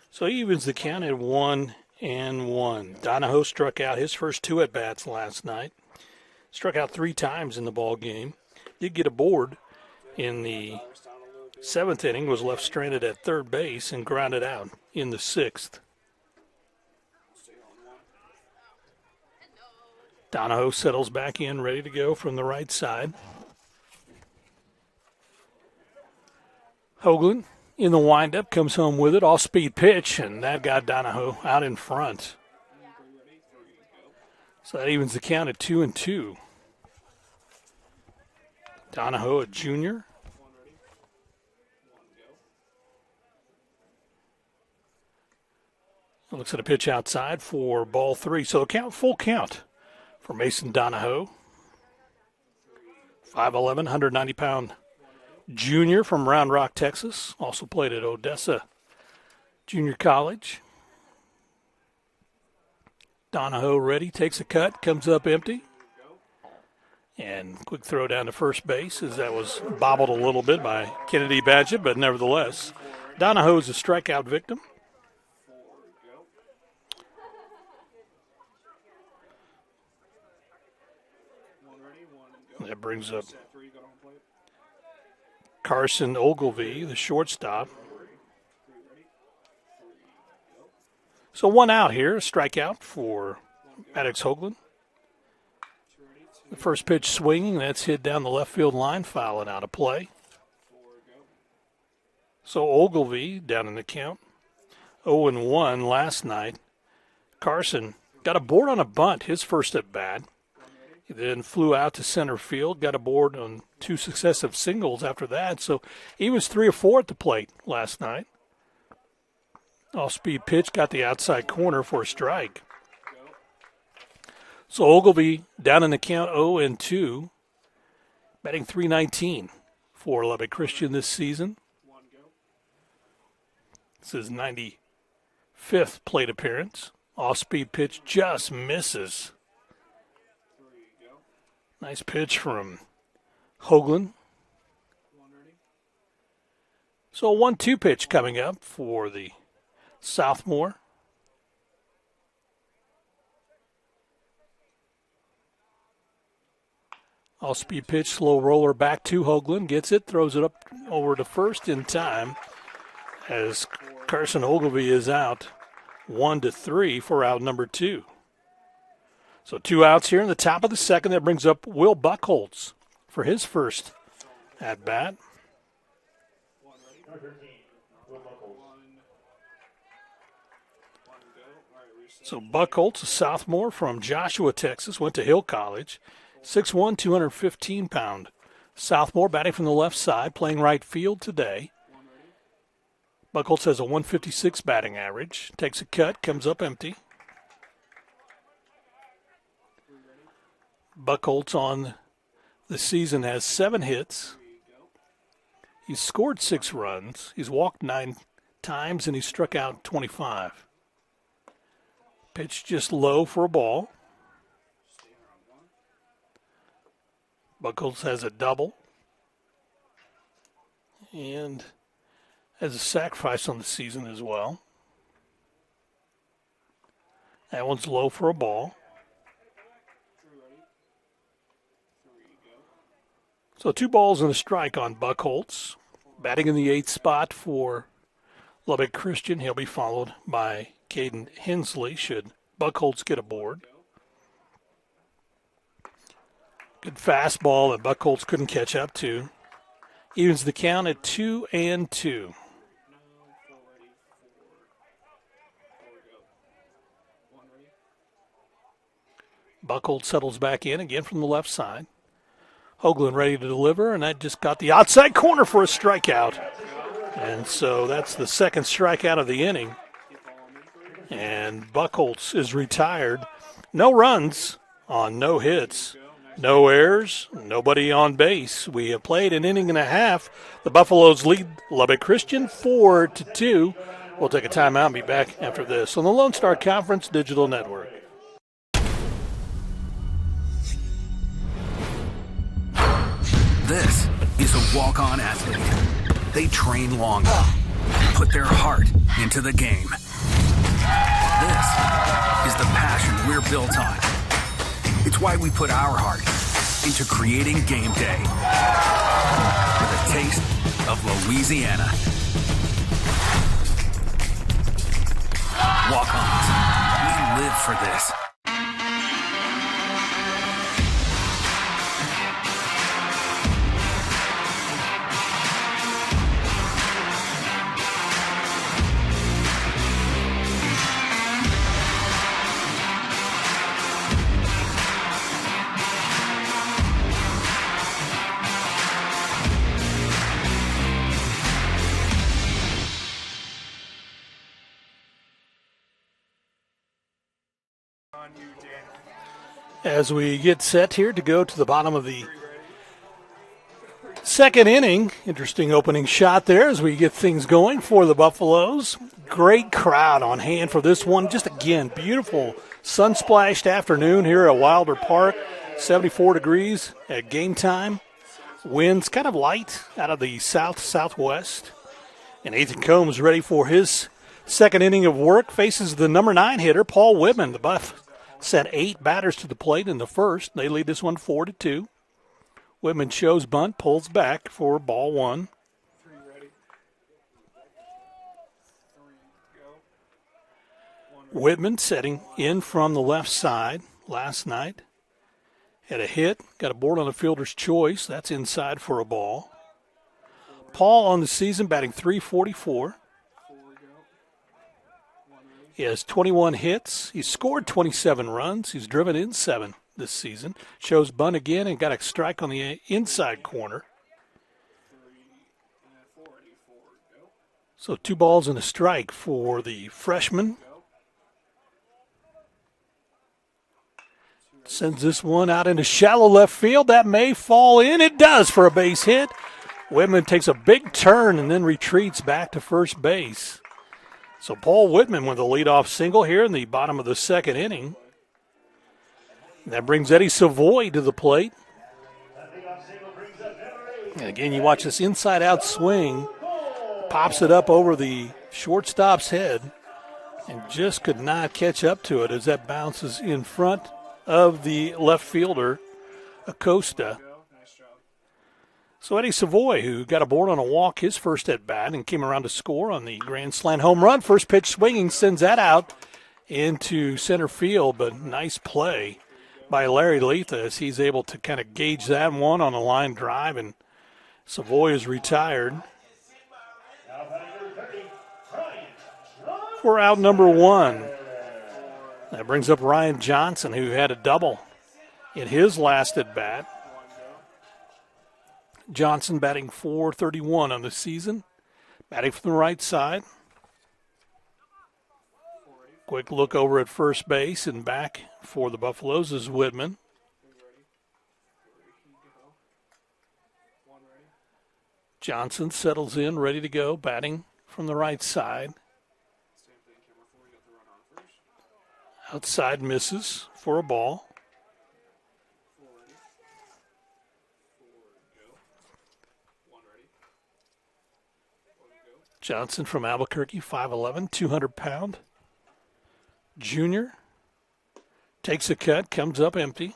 So he evens the count at 1-1. Donahoe struck out his first 2 at-bats last night. Struck out 3 times in the ball game. Did get a board in the 7th inning, was left stranded at third base and grounded out in the 6th. Donahoe settles back in, ready to go from the right side. Hoagland in the windup, comes home with it, off-speed pitch, and that got Donahoe out in front. So that evens the count at 2-2. Donahoe, a junior. Looks at a pitch outside for ball 3. So full count for Mason Donahoe. 5'11", 190-pound junior from Round Rock, Texas. Also played at Odessa Junior College. Donahoe ready, takes a cut, comes up empty. And quick throw down to first base as that was bobbled a little bit by Kennedy Badgett, but nevertheless, Donahoe's a strikeout victim. That brings up Carson Ogilvie, the shortstop. So 1 out here, a strikeout for Maddox Hoagland. The first pitch swinging, that's hit down the left field line, fouling out of play. So Ogilvie down in the count. 0-1 last night. Carson got a board on a bunt, his first at bat. He then flew out to center field, got a board on 2 successive singles after that. So he was 3 or 4 at the plate last night. Off-speed pitch, got the outside corner for a strike. So Ogilvie down in the count 0-2, batting .319 for Lubbock Christian this season. This is 95th plate appearance. Off-speed pitch just misses. Nice pitch from Hoagland. So a 1-2 pitch coming up for the sophomore. Off-speed pitch, slow roller back to Hoagland. Gets it, throws it up over to first in time as Carson Ogilvie is out 1-3 for out number 2. So 2 outs here in the top of the second. That brings up Will Buckholz for his first at-bat. So Buckholz, a sophomore from Joshua, Texas, went to Hill College. 6'1", 215-pound sophomore, batting from the left side, playing right field today. Buckholz has a 156 batting average. Takes a cut, comes up empty. Buckholz on the season has 7 hits. He's scored 6 runs. He's walked 9 times, and he's struck out 25. Pitch just low for a ball. Buckholz has a double and has a sacrifice on the season as well. That one's low for a ball. So 2 balls and a strike on Buckholz. Batting in the 8th spot for Lubbock Christian. He'll be followed by Caden Hensley should Buckholz get aboard. Good fastball that Buckholz couldn't catch up to. Evens the count at 2-2. Buckholz settles back in again from the left side. Hoagland ready to deliver, and that just got the outside corner for a strikeout. And so that's the second strikeout of the inning. And Buckholz is retired. No runs on no hits. No errors, nobody on base. We have played an inning and a half. The Buffaloes lead Lubbock Christian 4-2. We'll take a timeout and be back after this on the Lone Star Conference Digital Network. This is a walk-on athlete. They train longer, put their heart into the game. This is the passion we're built on. It's why we put our heart into creating game day with a taste of Louisiana. Walk-ons. We live for this. As we get set here to go to the bottom of the second inning, interesting opening shot there as we get things going for the Buffaloes. Great crowd on hand for this one. Just again, beautiful sun-splashed afternoon here at Wilder Park. 74 degrees at game time. Winds kind of light out of the south-southwest. And Ethan Combs ready for his second inning of work. Faces the number 9 hitter, Paul Whitman. The Buff sent 8 batters to the plate in the first. They lead this one 4-2. Whitman shows bunt, pulls back for ball 1. Whitman setting in from the left side last night. Had a hit, got a board on the fielder's choice. That's inside for a ball. Paul on the season batting .344. He has 21 hits. He's scored 27 runs. He's driven in 7 this season. Shows bunt again and got a strike on the inside corner. So 2 balls and a strike for the freshman. Sends this one out into shallow left field. That may fall in. It does for a base hit. Whitman takes a big turn and then retreats back to first base. So Paul Whitman with a leadoff single here in the bottom of the second inning. That brings Eddie Savoy to the plate. And again, you watch this inside-out swing. Pops it up over the shortstop's head and just could not catch up to it as that bounces in front of the left fielder, Acosta. So Eddie Savoy, who got aboard on a walk his first at-bat and came around to score on the grand slam home run. First pitch swinging, sends that out into center field, but nice play by Larry Letha as he's able to kind of gauge that one on a line drive, and Savoy is retired for out number 1. That brings up Ryan Johnson, who had a double in his last at-bat. Johnson batting .431 on the season. Batting from the right side. Quick look over at first base and back for the Buffaloes is Whitman. Johnson settles in, ready to go, batting from the right side. Outside misses for a ball. Johnson from Albuquerque, 5'11", 200-pound. Junior takes a cut, comes up empty.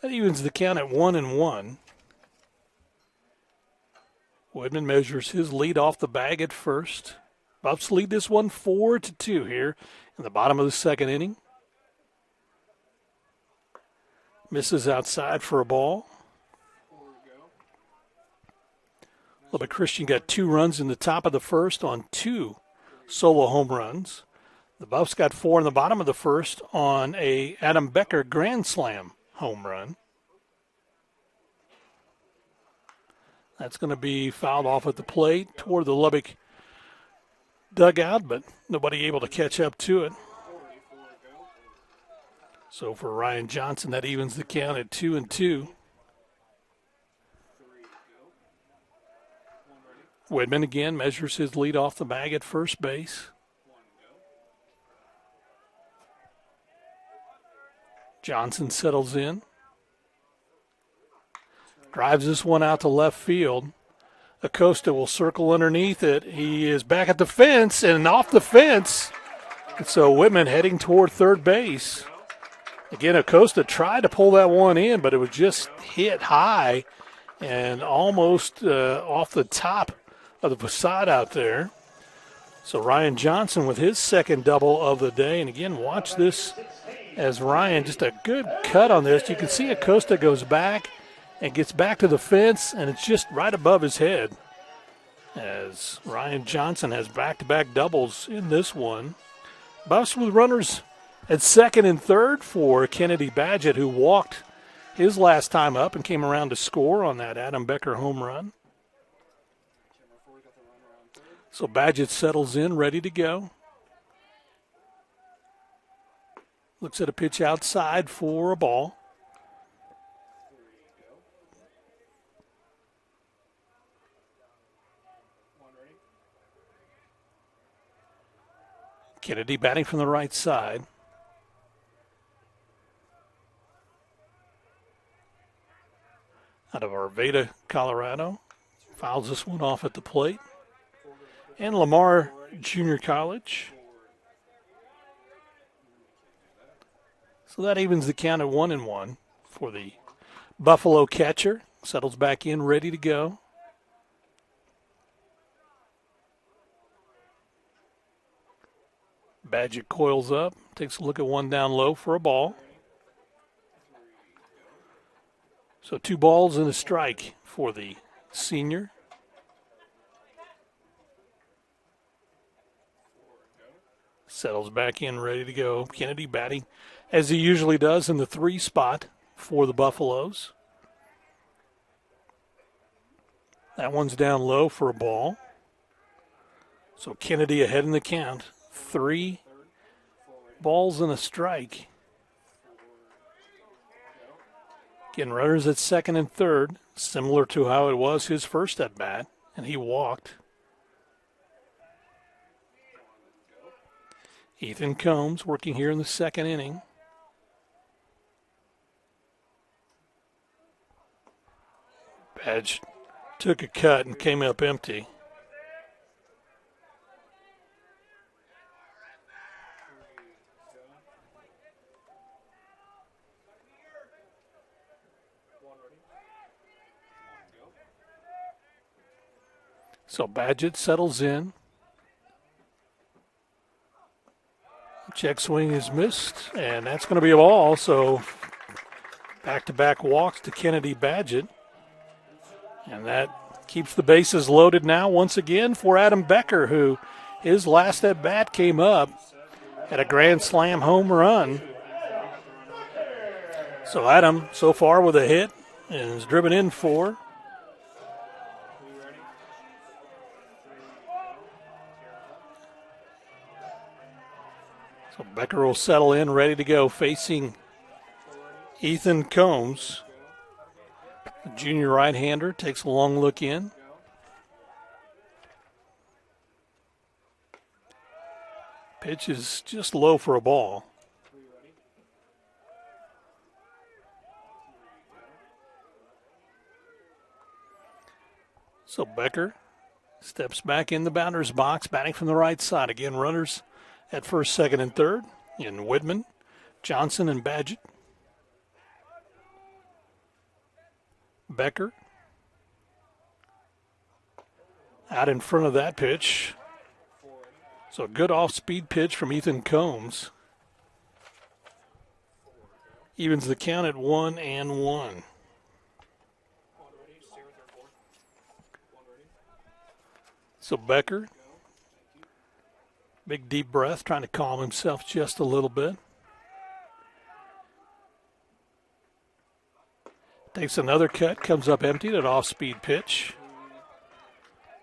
That evens the count at 1-1. Whitman measures his lead off the bag at first. Buffs lead this one 4-2 here in the bottom of the second inning. Misses outside for a ball. Lubbock Christian got 2 runs in the top of the first on 2 solo home runs. The Buffs got 4 in the bottom of the first on a Adam Becker grand slam home run. That's going to be fouled off at the plate toward the Lubbock dugout, but nobody able to catch up to it. So for Ryan Johnson, that evens the count at 2-2. Whitman again measures his lead off the bag at first base. Johnson settles in. Drives this one out to left field. Acosta will circle underneath it. He is back at the fence and off the fence. And so Whitman heading toward third base. Again, Acosta tried to pull that one in, but it was just hit high and almost off the top of the facade out there. So Ryan Johnson with his second double of the day. And again, watch this as Ryan, just a good cut on this. You can see Acosta goes back and gets back to the fence, and it's just right above his head as Ryan Johnson has back-to-back doubles in this one. Buffs with runners at second and third for Kennedy Badgett, who walked his last time up and came around to score on that Adam Becker home run. So Badgett settles in, ready to go. Looks at a pitch outside for a ball. Kennedy batting from the right side. Out of Arvada, Colorado. Fouls this one off at the plate. And Lamar Junior College. So that evens the count at 1-1 for the Buffalo catcher. Settles back in, ready to go. Badgett coils up, takes a look at one down low for a ball. So 2 balls and a strike for the senior. Settles back in, ready to go. Kennedy batting as he usually does in the 3 spot for the Buffaloes. That one's down low for a ball. So Kennedy ahead in the count. 3 balls and a strike. Again, runners at second and third, similar to how it was his first at bat, and he walked. Ethan Combs working here in the second inning. Badge took a cut and came up empty. So Badgett settles in. Check swing is missed, and that's going to be a ball. So back-to-back walks to Kennedy Badgett. And that keeps the bases loaded now once again for Adam Becker, who his last at-bat came up at a grand slam home run. So Adam, so far with a hit, and is driven in 4. So Becker will settle in, ready to go, facing Ethan Combs. The junior right-hander takes a long look in. Pitch is just low for a ball. So Becker steps back in the batter's box, batting from the right side. Again, runners at first, second, and third in Whitman, Johnson, and Badgett. Becker out in front of that pitch. So a good off-speed pitch from Ethan Combs. Evens the count at 1-1. So Becker, big deep breath, trying to calm himself just a little bit. Takes another cut, comes up empty, that off-speed pitch.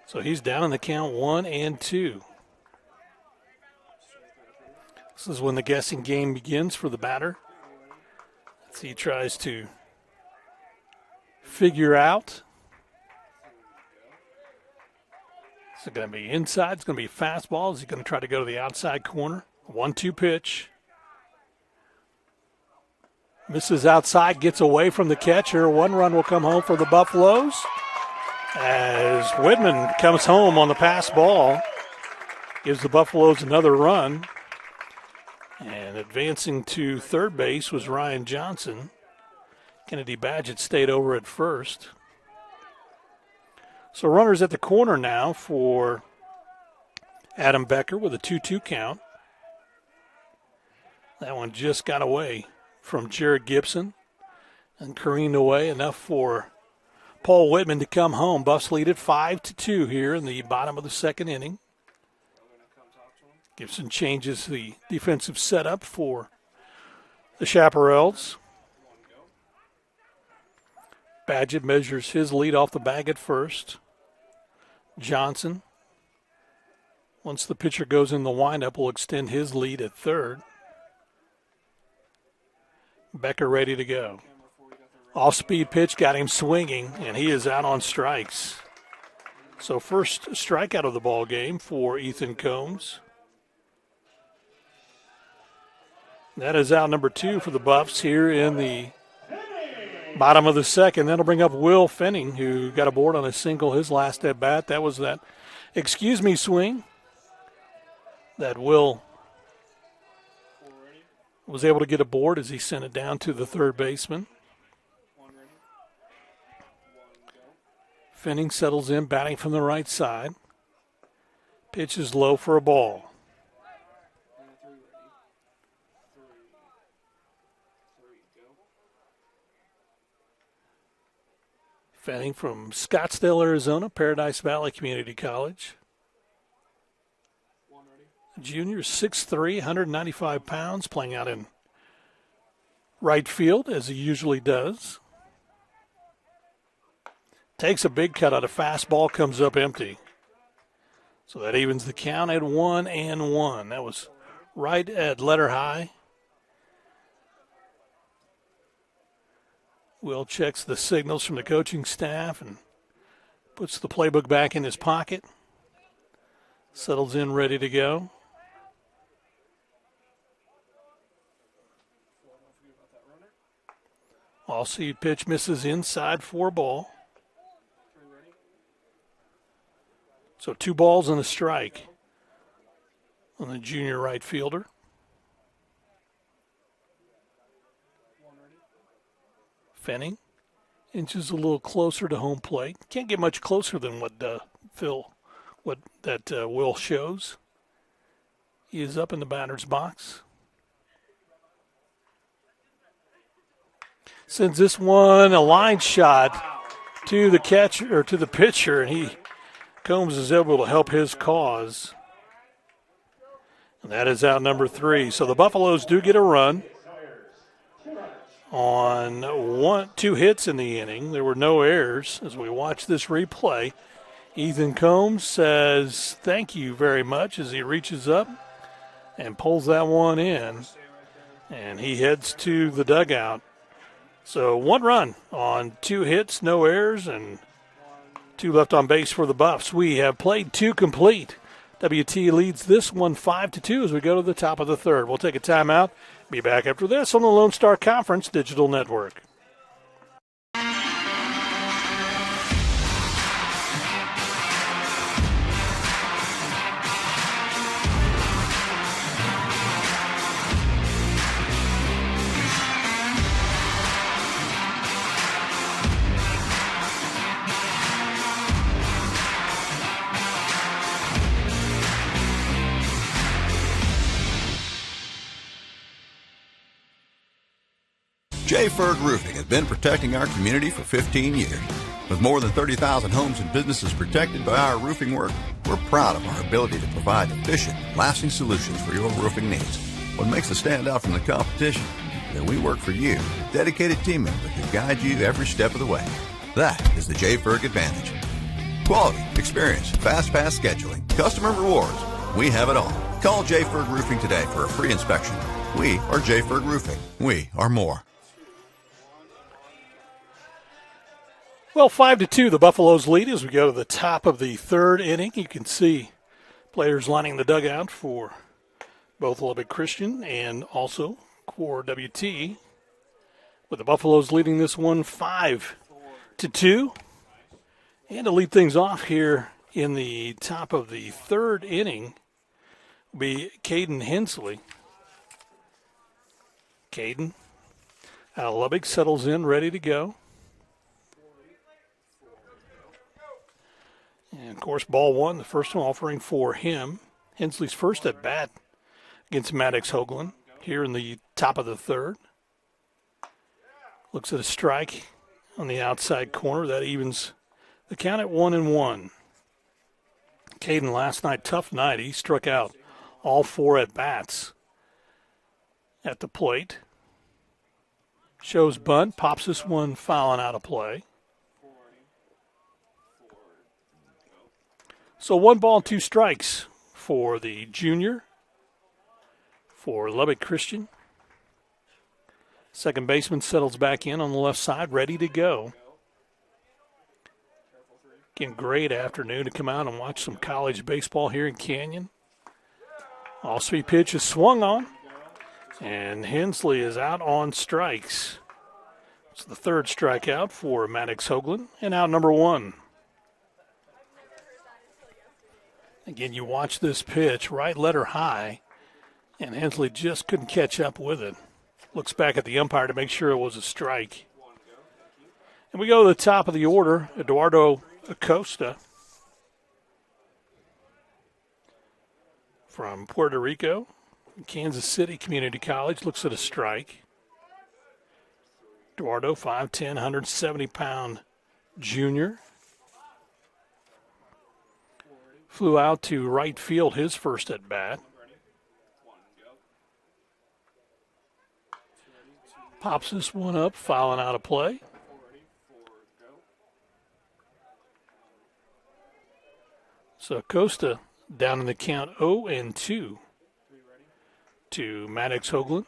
So he's down in the count 1-2. This is when the guessing game begins for the batter. As he tries to figure out. Is it going to be inside? It's going to be fastball. Is he going to try to go to the outside corner? 1-2 pitch. Misses outside, gets away from the catcher. 1 run will come home for the Buffaloes as Whitman comes home on the pass ball. Gives the Buffaloes another run. And advancing to third base was Ryan Johnson. Kennedy Badgett stayed over at first. So runners at the corner now for Adam Becker with a 2-2 count. That one just got away from Jared Gibson and careened away, enough for Paul Whitman to come home. Buffs lead at 5-2 here in the bottom of the second inning. Gibson changes the defensive setup for the Chaparrals. Badgett measures his lead off the bag at first. Johnson, once the pitcher goes in the windup, will extend his lead at third. Becker ready to go. Off-speed pitch got him swinging, and he is out on strikes. So first strikeout of the ball game for Ethan Combs. That is out number 2 for the Buffs here in the bottom of the second. That'll bring up Will Fenning, who got aboard on a single his last at bat. That was that excuse me swing that Will was able to get aboard as he sent it down to the third baseman. Fenning settles in, batting from the right side. Pitch is low for a ball. Fenning from Scottsdale, Arizona, Paradise Valley Community College. Junior, 6'3", 195 pounds, playing out in right field as he usually does. Takes a big cut out of fastball, comes up empty. So that evens the count at 1-1. That was right at letter high. Will checks the signals from the coaching staff and puts the playbook back in his pocket. Settles in, ready to go. All-seed pitch misses inside for a ball. So 2 balls and a strike on the junior right fielder. Fenning inches a little closer to home plate. Can't get much closer than what Will shows. He is up in the batter's box. Sends this one a line shot to the catcher or to the pitcher, and Combs is able to help his cause. And that is out number 3. So the Buffaloes do get a run on 2 hits in the inning. There were no errors as we watch this replay. Ethan Combs says thank you very much as he reaches up and pulls that one in. And he heads to the dugout. So 1 run on 2 hits, no errors, and 2 left on base for the Buffs. We have played 2 complete. WT leads this one 5-2 as we go to the top of the third. We'll take a timeout. Be back after this on the Lone Star Conference Digital Network. J. Ferg Roofing has been protecting our community for 15 years. With more than 30,000 homes and businesses protected by our roofing work, we're proud of our ability to provide efficient, lasting solutions for your roofing needs. What makes us stand out from the competition is that we work for you, dedicated team members who guide you every step of the way. That is the J. Ferg advantage. Quality, experience, fast pass scheduling, customer rewards. We have it all. Call J. Ferg Roofing today for a free inspection. We are J. Ferg Roofing. We are more. Well, 5-2, the Buffaloes lead as we go to the top of the third inning. You can see players lining the dugout for both Lubbock Christian and also for WT. with the Buffaloes leading this one 5-2. And to lead things off here in the top of the third inning will be Caden Hensley. Caden out of Lubbock settles in, ready to go. And, of course, ball one, the first one offering for him. Hensley's first at bat against Maddox Hoagland here in the top of the third. Looks at a strike on the outside corner. That evens the count at 1-1. Caden last night, tough night. He struck out all 4 at-bats at the plate. Shows bunt, pops this one fouling out of play. So 1 ball, 2 strikes for the junior for Lubbock Christian. Second baseman settles back in on the left side, ready to go. Again, great afternoon to come out and watch some college baseball here in Canyon. All 3 pitches swung on, and Hensley is out on strikes. It's the third strikeout for Maddox Hoagland, and out number 1. Again, you watch this pitch, right letter high, and Hensley just couldn't catch up with it. Looks back at the umpire to make sure it was a strike. And we go to the top of the order, Eduardo Acosta from Puerto Rico, Kansas City Community College, looks at a strike. Eduardo, 5'10", 170-pound junior. Flew out to right field his first at bat. Pops this one up, fouling out of play. So Acosta down in the count 0-2 to Maddox Hoagland.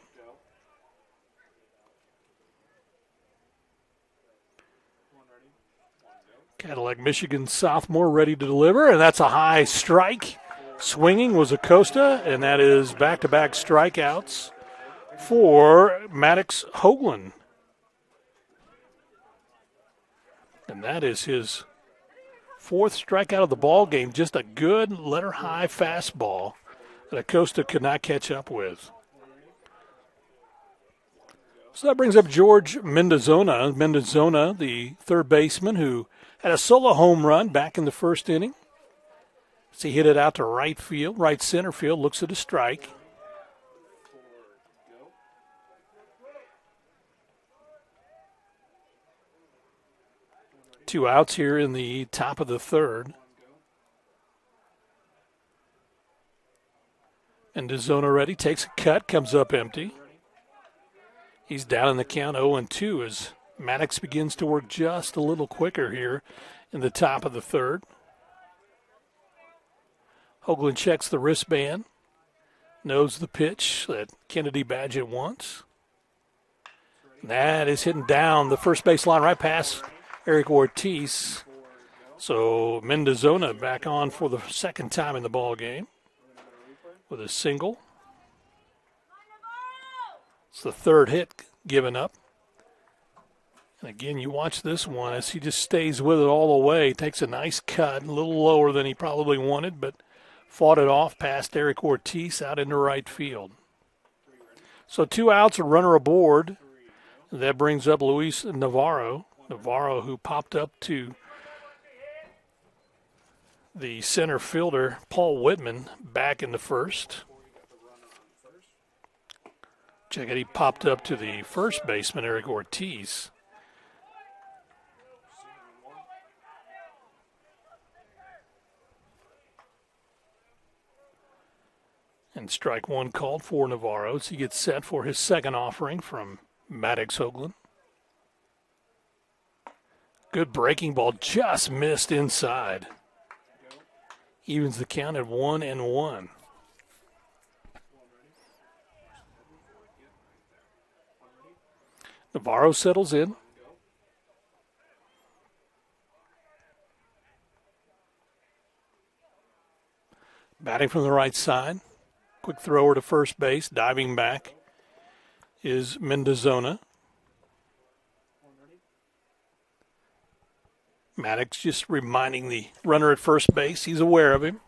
Cadillac, Michigan sophomore ready to deliver, and that's a high strike. Swinging was Acosta, and that is back-to-back strikeouts for Maddox Hoagland. And that is his 4th strikeout of the ball game. Just a good letter-high fastball that Acosta could not catch up with. So that brings up George Mendozona. Mendozona, the third baseman who had a solo home run back in the first inning. So he hit it out to right field, right center field, looks at a strike. Two outs here in the top of the third. And Mendozona ready, takes a cut, comes up empty. He's down in the count 0-2 as Maddox begins to work just a little quicker here in the top of the third. Hoagland checks the wristband, knows the pitch that Kennedy Badgett wants. That is hitting down the first base line right past Eric Ortiz. So Mendozona back on for the second time in the ball game with a single. It's the third hit given up. And again, you watch this one as he just stays with it all the way. Takes a nice cut, a little lower than he probably wanted, but fought it off past Eric Ortiz out into right field. So 2 outs, a runner aboard. That brings up Luis Navarro. Navarro, who popped up to the center fielder, Paul Whitman, back in the first. Check it, he popped up to the first baseman, Eric Ortiz. And strike 1 called for Navarro as he gets set for his second offering from Maddox Hoagland. Good breaking ball, just missed inside. Evens the count at 1-1. Navarro settles in. Batting from the right side. Quick thrower to first base, diving back is Mendozona. Maddox just reminding the runner at first base he's aware of him.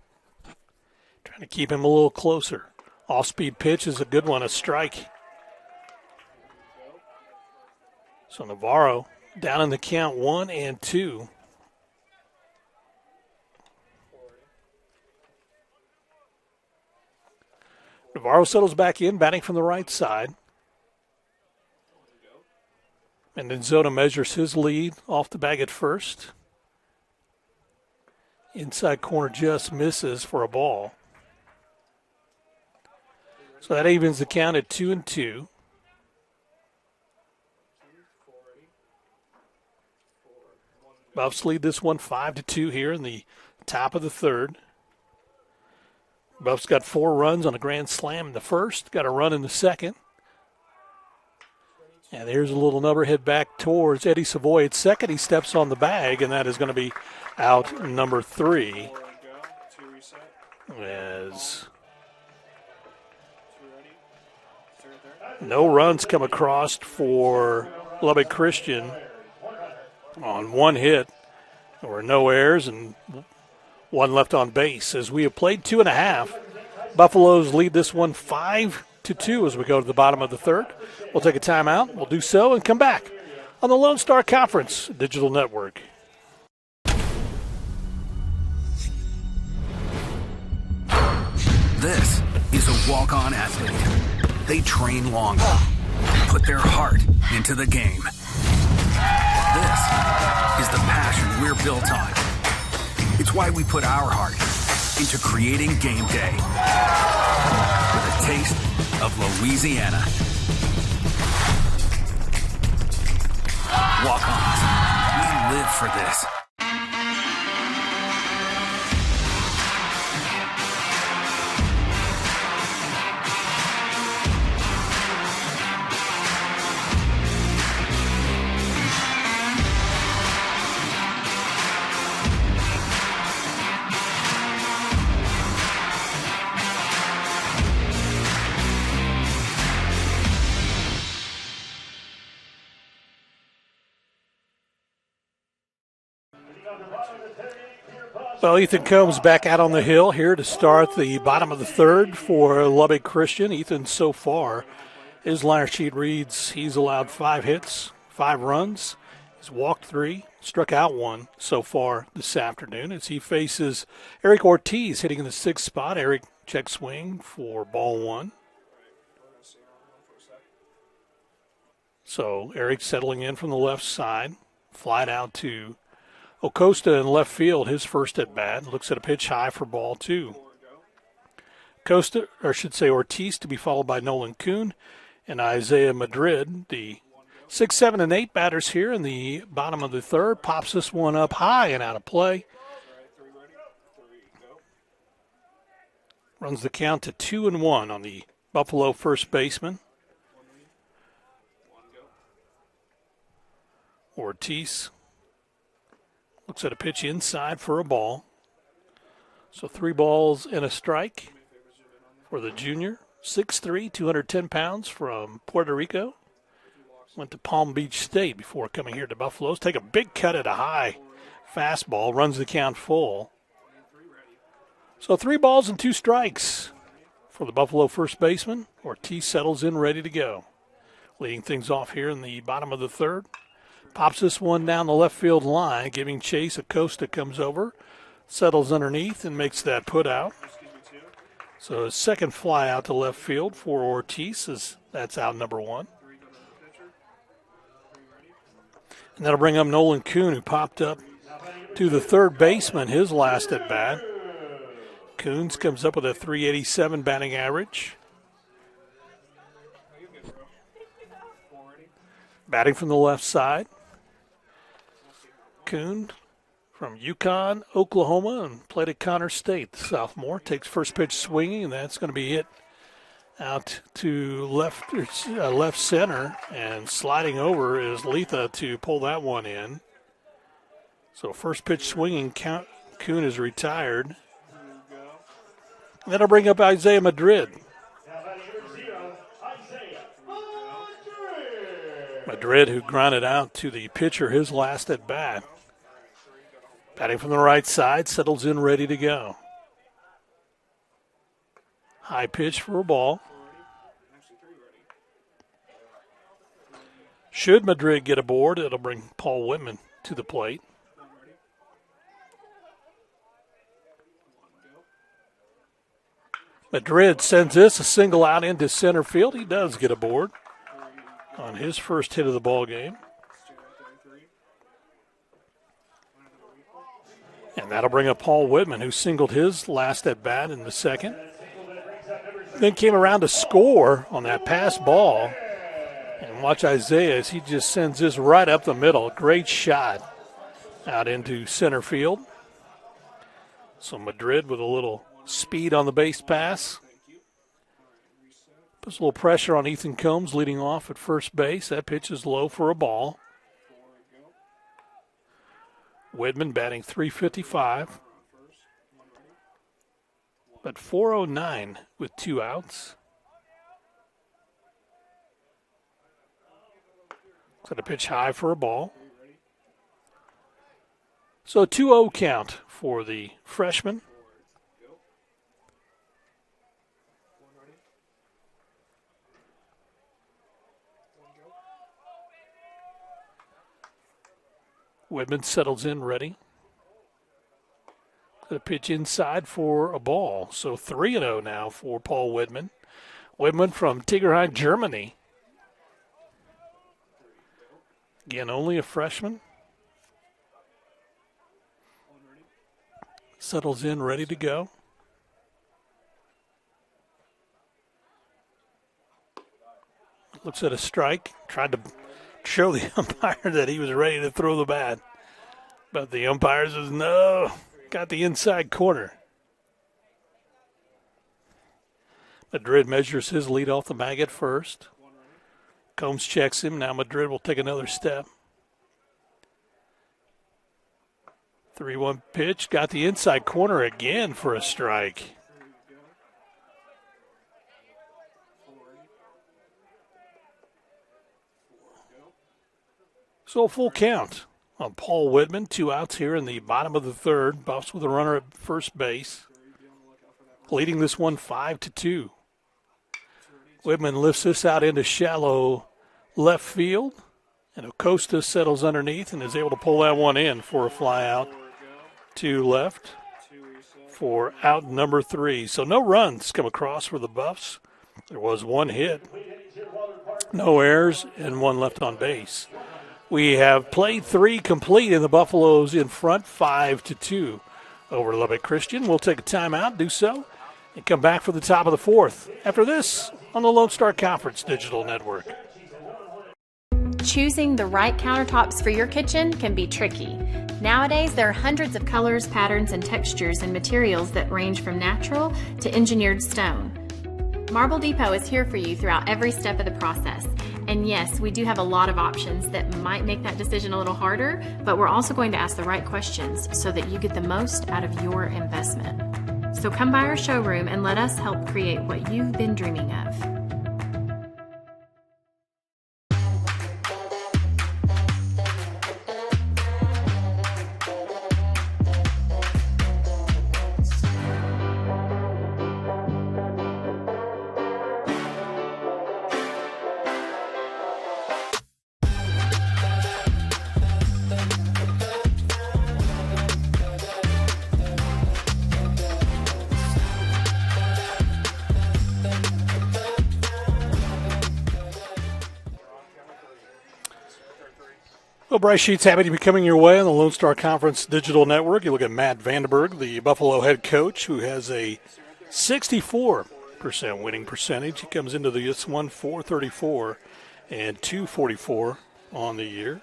Trying to keep him a little closer. Off-speed pitch is a good one, a strike. So Navarro down in the count 1-2. Navarro settles back in, batting from the right side. And then Zota measures his lead off the bag at first. Inside corner just misses for a ball. So that evens the count at 2-2. Buffs lead this one 5-2 here in the top of the third. Buffs got 4 runs on a grand slam in the first, got a run in the second. And here's a little number hit back towards Eddie Savoy at second. He steps on the bag, and that is going to be out number 3. As no runs come across for Lubbock Christian on 1 hit. There were no errors and 1 left on base. As we have played 2.5, Buffaloes lead this one 5-2 as we go to the bottom of the third. We'll take a timeout. We'll do so and come back on the Lone Star Conference Digital Network. This is a walk-on athlete. They train longer, put their heart into the game. This is the passion we're built on. It's why we put our heart into creating game day with a taste of Louisiana. Walk-ons, we live for this. Well, Ethan Combs back out on the hill here to start the bottom of the third for Lubbock Christian. Ethan, so far, his liner sheet reads he's allowed 5 hits, 5 runs. He's walked 3, struck out 1 so far this afternoon as he faces Eric Ortiz hitting in the 6th spot. Eric check swing for ball 1. So Eric settling in from the left side, flied out to Acosta in left field, his first at bat, looks at a pitch high for ball 2. Costa, or I should say Ortiz, to be followed by Nolan Kuhn and Isaiah Madrid. The 6, 7, and 8 batters here in the bottom of the third. Pops this one up high and out of play. Runs the count to 2-1 on the Buffalo first baseman. Ortiz looks at a pitch inside for a ball. So 3 balls and a strike for the junior. 6'3", 210 pounds from Puerto Rico. Went to Palm Beach State before coming here to Buffaloes. Take a big cut at a high fastball. Runs the count full. So 3 balls and 2 strikes for the Buffalo first baseman. Ortiz settles in ready to go. Leading things off here in the bottom of the third. Pops this one down the left field line, giving chase. Acosta comes over, settles underneath, and makes that put out. So his second fly out to left field for Ortiz, that's out number 1. And that'll bring up Nolan Kuhn, who popped up to the third baseman, his last at bat. Coons comes up with a .387 batting average. Batting from the left side. Kuhn from Yukon, Oklahoma, and played at Connor State. The sophomore takes first pitch swinging, and that's going to be hit out to left center, and sliding over is Letha to pull that one in. So first pitch swinging, Kuhn is retired. And that'll bring up Isaiah Madrid. Madrid, who grounded out to the pitcher his last at bat. Batting from the right side, settles in ready to go. High pitch for a ball. Should Madrid get aboard, it'll bring Paul Whitman to the plate. Madrid sends this a single out into center field. He does get aboard on his first hit of the ball game. And that'll bring up Paul Whitman, who singled his last at bat in the second. Then came around to score on that pass ball. And watch Isaiah as he just sends this right up the middle. Great shot out into center field. So Madrid with a little speed on the base pass. Puts a little pressure on Ethan Combs leading off at first base. That pitch is low for a ball. Whitman batting .355. But .409 with 2 outs. Set a pitch high for a ball. So 2-0 count for the freshman. Whitman settles in ready. The pitch inside for a ball. So 3-0 now for Paul Whitman. Whitman from Tigerheim, Germany. Again, only a freshman. Settles in ready to go. Looks at a strike. Tried to show the umpire that he was ready to throw the bat. But the umpire says, no, got the inside corner. Madrid measures his lead off the bag at first. Combs checks him. Now Madrid will take another step. 3-1 pitch. Got the inside corner again for a strike. So a full count on Paul Whitman. 2 outs here in the bottom of the third. Buffs with a runner at first base. Leading this one 5-2. Whitman lifts this out into shallow left field. And Acosta settles underneath and is able to pull that one in for a fly out to left for out number 3. So no runs come across for the Buffs. There was 1 hit, no errors, and 1 left on base. We have played 3 complete, and the Buffaloes in front 5-2 over Lubbock Christian. We'll take a timeout, do so, and come back for the top of the 4th. After this, on the Lone Star Conference Digital Network. Choosing the right countertops for your kitchen can be tricky. Nowadays, there are hundreds of colors, patterns, and textures and materials that range from natural to engineered stone. Marble Depot is here for you throughout every step of the process. And yes, we do have a lot of options that might make that decision a little harder, but we're also going to ask the right questions so that you get the most out of your investment. So come by our showroom and let us help create what you've been dreaming of. Well, Bryce Sheets, happy to be coming your way on the Lone Star Conference Digital Network. You look at Matt Vandenberg, the Buffalo head coach, who has a 64% winning percentage. He comes into this one .434 and .244 on the year.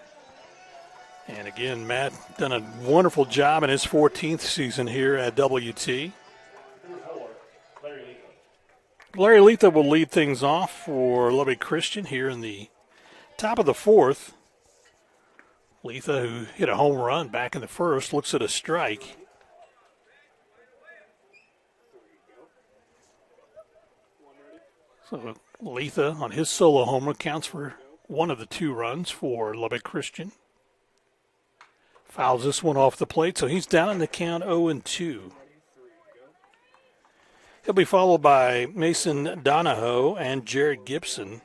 And again, Matt done a wonderful job in his 14th season here at WT. Larry Letha will lead things off for Lubbock Christian here in the top of the 4th. Letha, who hit a home run back in the first, looks at a strike. So Letha on his solo homer counts for one of the 2 runs for Lubbock Christian. Fouls this one off the plate, so he's down in the count 0-2. He'll be followed by Mason Donahoe and Jared Gibson.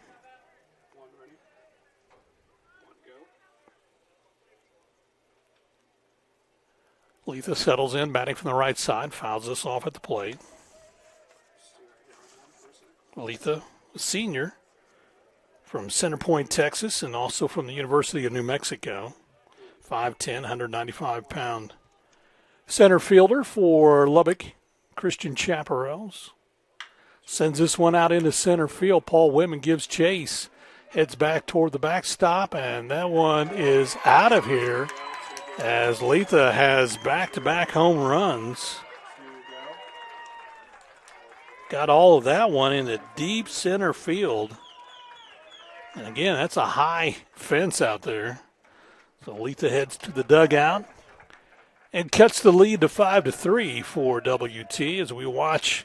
Letha settles in, batting from the right side, fouls this off at the plate. Letha, a senior from Center Point, Texas, and also from the University of New Mexico. 5'10", 195-pound center fielder for Lubbock Christian Chaparrals. Sends this one out into center field. Paul Whitman gives chase. Heads back toward the backstop, and that one is out of here as Letha has back-to-back home runs. Got all of that one in the deep center field. And again, that's a high fence out there. So Letha heads to the dugout and cuts the lead to 5-3 for WT as we watch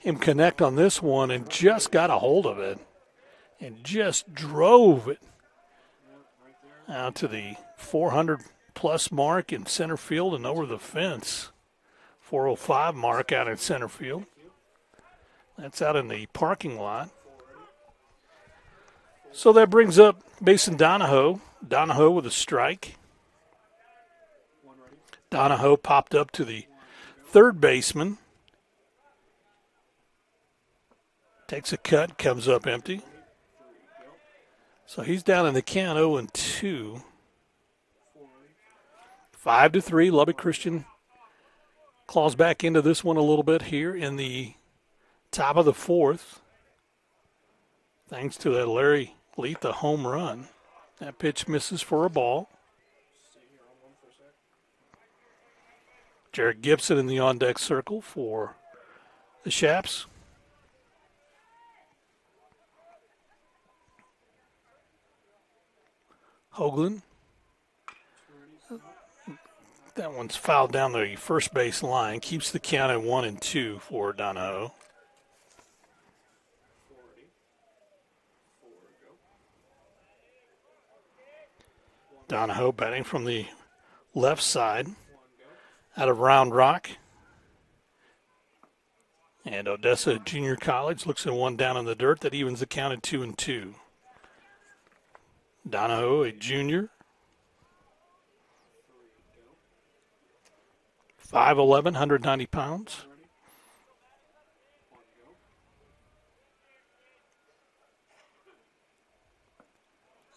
him connect on this one and just got a hold of it and just drove it out to the 400-plus mark in center field and over the fence. 405 mark out in center field. That's out in the parking lot. So that brings up Mason Donahoe. Donahoe with a strike. Donahoe popped up to the third baseman. Takes a cut, comes up empty. So he's down in the count 0-2. 5-3, Lubbock Christian claws back into this one a little bit here in the top of the fourth. Thanks to that Larry Letha home run. That pitch misses for a ball. Jared Gibson in the on-deck circle for the Shaps. Hoagland. That one's fouled down the first base line. Keeps the count at 1-2 for Donahoe. Donahoe batting from the left side out of Round Rock. And Odessa Junior College looks at one down in the dirt. That evens the count at 2-2. Donahoe, a junior. 5'11", 190 pounds.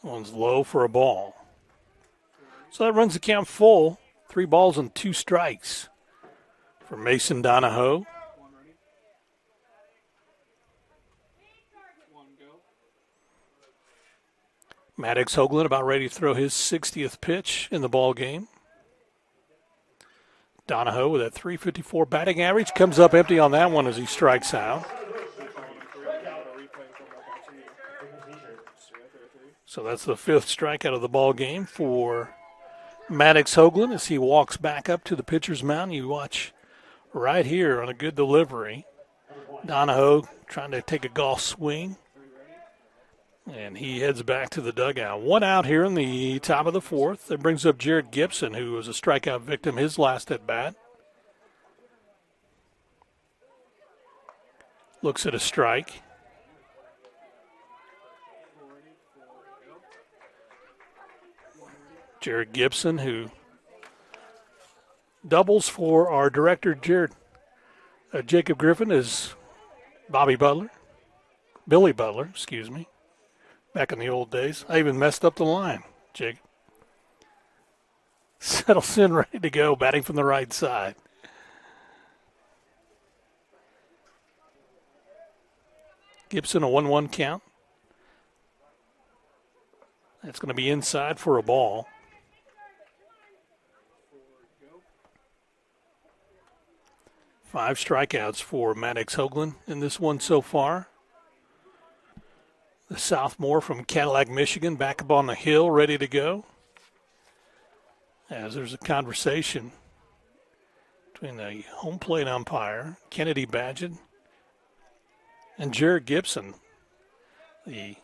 One's low for a ball. So that runs the count full. 3 balls and 2 strikes for Mason Donahoe. Maddox Hoagland about ready to throw his 60th pitch in the ball game. Donahoe with a .354 batting average comes up empty on that one as he strikes out. So that's the 5th strikeout of the ball game for Maddox Hoagland as he walks back up to the pitcher's mound. You watch right here on a good delivery. Donahoe trying to take a golf swing. And he heads back to the dugout. 1 out here in the top of the 4th. That brings up Jared Gibson, who was a strikeout victim his last at bat. Looks at a strike. Jared Gibson, who doubles for our director, Jacob Griffin, is Billy Butler, excuse me. Back in the old days. I even messed up the line, Jake. Settles in, ready to go, batting from the right side. Gibson, a 1-1 count. That's going to be inside for a ball. Five strikeouts for Maddox Hoagland in this one so far. The sophomore from Cadillac, Michigan, back up on the hill, ready to go. As there's a conversation between the home plate umpire, Kennedy Badgett, and Jared Gibson, the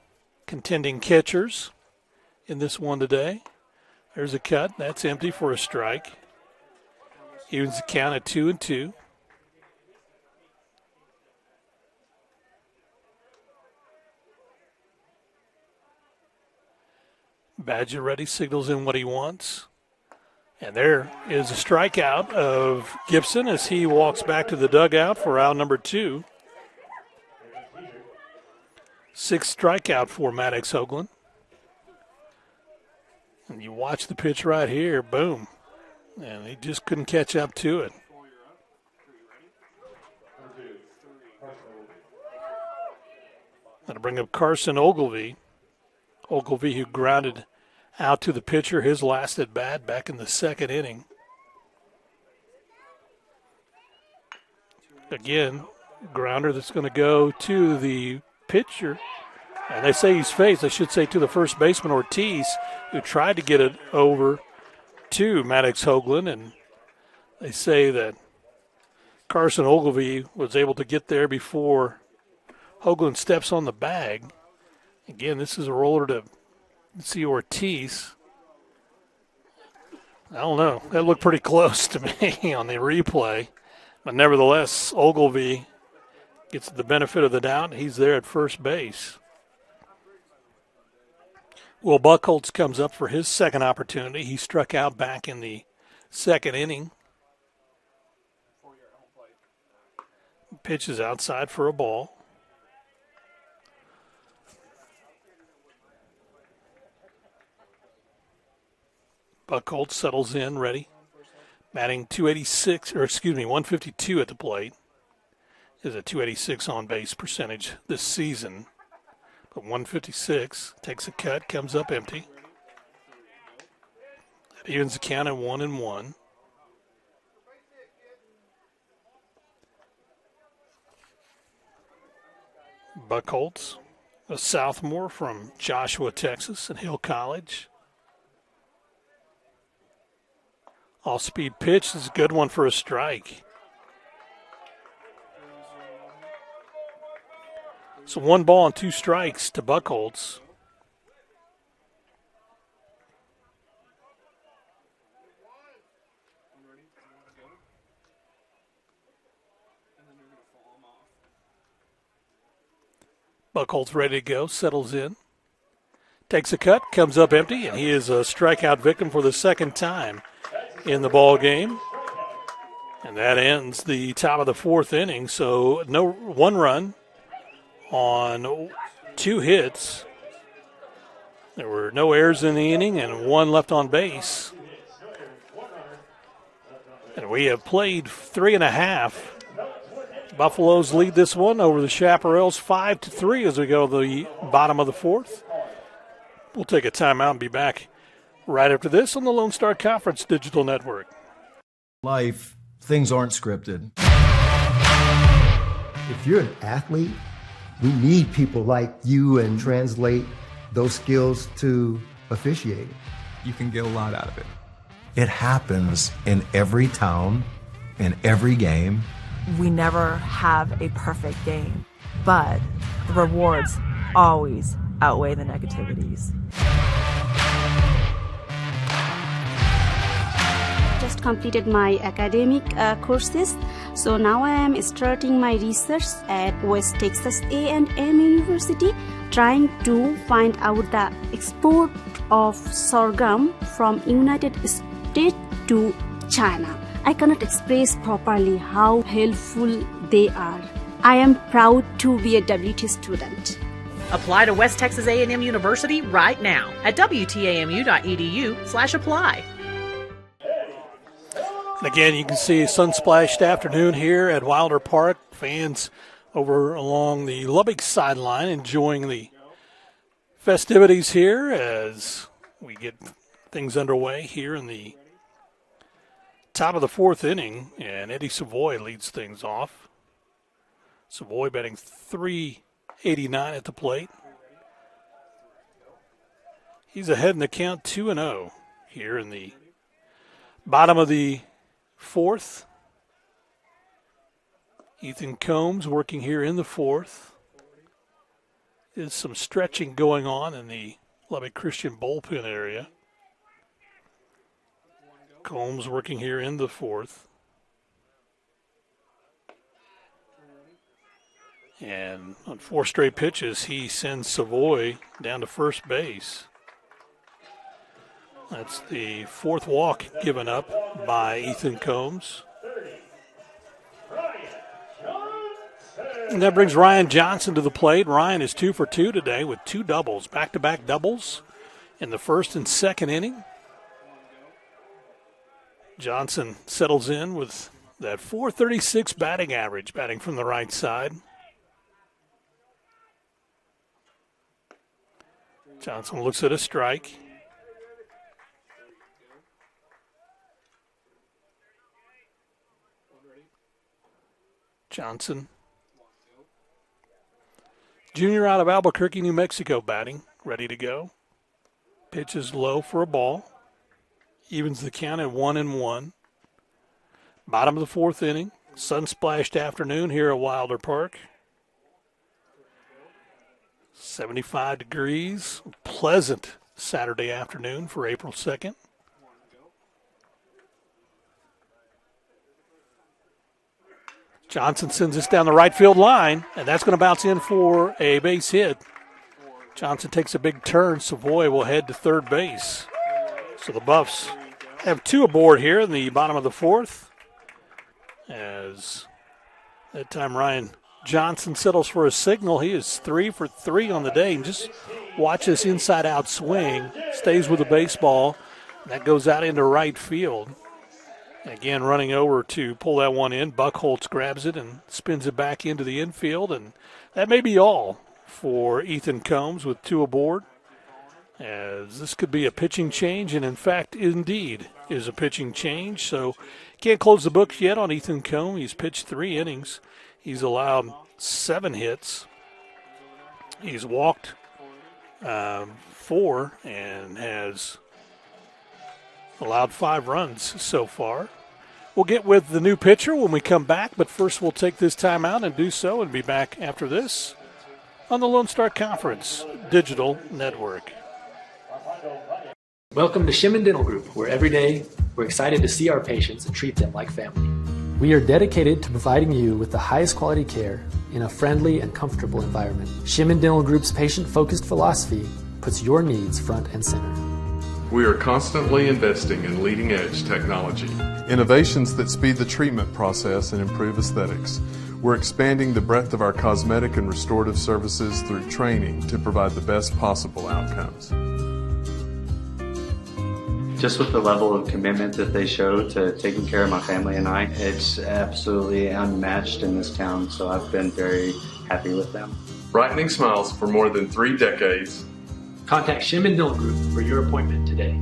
contending catchers in this one today. There's a cut. That's empty for a strike. Evens the count at 2-2. Badger ready, signals in what he wants. And there is a strikeout of Gibson as he walks back to the dugout for out number 2. 6th strikeout for Maddox Hoagland. And you watch the pitch right here, boom. And he just couldn't catch up to it. That'll bring up Carson Ogilvie. Ogilvie, who grounded out to the pitcher his last at bat back in the 2nd inning. Again, grounder that's going to go to the pitcher. And they say he's faced, I should say, to the first baseman Ortiz, who tried to get it over to Maddox Hoagland. And they say that Carson Ogilvie was able to get there before Hoagland steps on the bag. Again, this is a roller to see Ortiz. I don't know. That looked pretty close to me on the replay. But nevertheless, Ogilvie gets the benefit of the doubt. He's there at first base. Will Buchholz comes up for his second opportunity. He struck out back in the 2nd inning. Pitch is outside for a ball. Buchholz settles in, ready. Batting 152 at the plate. Is a 286 on base percentage this season. But 156, takes a cut, comes up empty. That evens the count at 1-1. Buchholz, a sophomore from Joshua, Texas, and Hill College. All-speed pitch is a good one for a strike. So 1 ball and 2 strikes to Buchholz. Buchholz ready to go, settles in. Takes a cut, comes up empty, and he is a strikeout victim for the 2nd time in the ball game. And that ends the top of the 4th inning. So no 1 run on 2 hits. There were no errors in the inning and 1 left on base. And we have played 3.5. Buffaloes lead this one over the Chaparrals 5-3 as we go to the bottom of the 4th. We'll take a timeout and be back right after this on the Lone Star Conference Digital Network. Life, things aren't scripted. If you're an athlete, we need people like you and translate those skills to officiating. You can get a lot out of it. It happens in every town, in every game. We never have a perfect game, but the rewards always outweigh the negativities. Just completed my academic courses, so now I am starting my research at West Texas A&M University, trying to find out the export of sorghum from United States to China. I cannot express properly how helpful they are. I am proud to be a WT student. Apply to West Texas A&M University right now at wtamu.edu/apply. And again, you can see a sun-splashed afternoon here at Wilder Park. Fans over along the Lubbock sideline enjoying the festivities here as we get things underway here in the top of the 4th inning. And Eddie Savoy leads things off. Savoy batting .389 at the plate. He's ahead in the count 2-0 here in the bottom of the 4th. Ethan Combs working here in the 4th. There's some stretching going on in the Lubbock Christian bullpen area. Combs working here in the fourth. And on 4 straight pitches, he sends Savoy down to first base. That's the 4th walk given up by Ethan Combs. And that brings Ryan Johnson to the plate. Ryan is 2 for 2 today with 2 doubles, back-to-back doubles in the first and second inning. Johnson settles in with that .436 batting average, batting from the right side. Johnson looks at a strike. Johnson, junior out of Albuquerque, New Mexico, batting, ready to go. Pitch is low for a ball. Evens the count at 1-1. Bottom of the 4th inning. Sun-splashed afternoon here at Wilder Park. 75 degrees. Pleasant Saturday afternoon for April 2nd. Johnson sends this down the right field line, and that's going to bounce in for a base hit. Johnson takes a big turn. Savoy will head to third base. So the Buffs have 2 aboard here in the bottom of the 4th. As that time Ryan Johnson settles for a signal. He is 3 for 3 on the day. And just watch this inside-out swing. Stays with the baseball. That goes out into right field. Again, running over to pull that one in. Buckholz grabs it and spins it back into the infield. And that may be all for Ethan Combs with 2 aboard. As this could be a pitching change, and in fact, indeed, is a pitching change. So can't close the books yet on Ethan Combs. He's pitched 3 innings. He's allowed 7 hits. He's walked 4 and has allowed 5 runs so far. We'll get with the new pitcher when we come back, but first we'll take this time out and do so and be back after this on the Lone Star Conference Digital Network. Welcome to Shimon Dental Group, where every day we're excited to see our patients and treat them like family. We are dedicated to providing you with the highest quality care in a friendly and comfortable environment. Shimon Dental Group's patient-focused philosophy puts your needs front and center. We are constantly investing in leading-edge technology, innovations that speed the treatment process and improve aesthetics. We're expanding the breadth of our cosmetic and restorative services through training to provide the best possible outcomes. Just with the level of commitment that they show to taking care of my family and I, it's absolutely unmatched in this town, so I've been very happy with them. Brightening smiles for more than 3 decades. Contact Shimon Dental Group for your appointment today.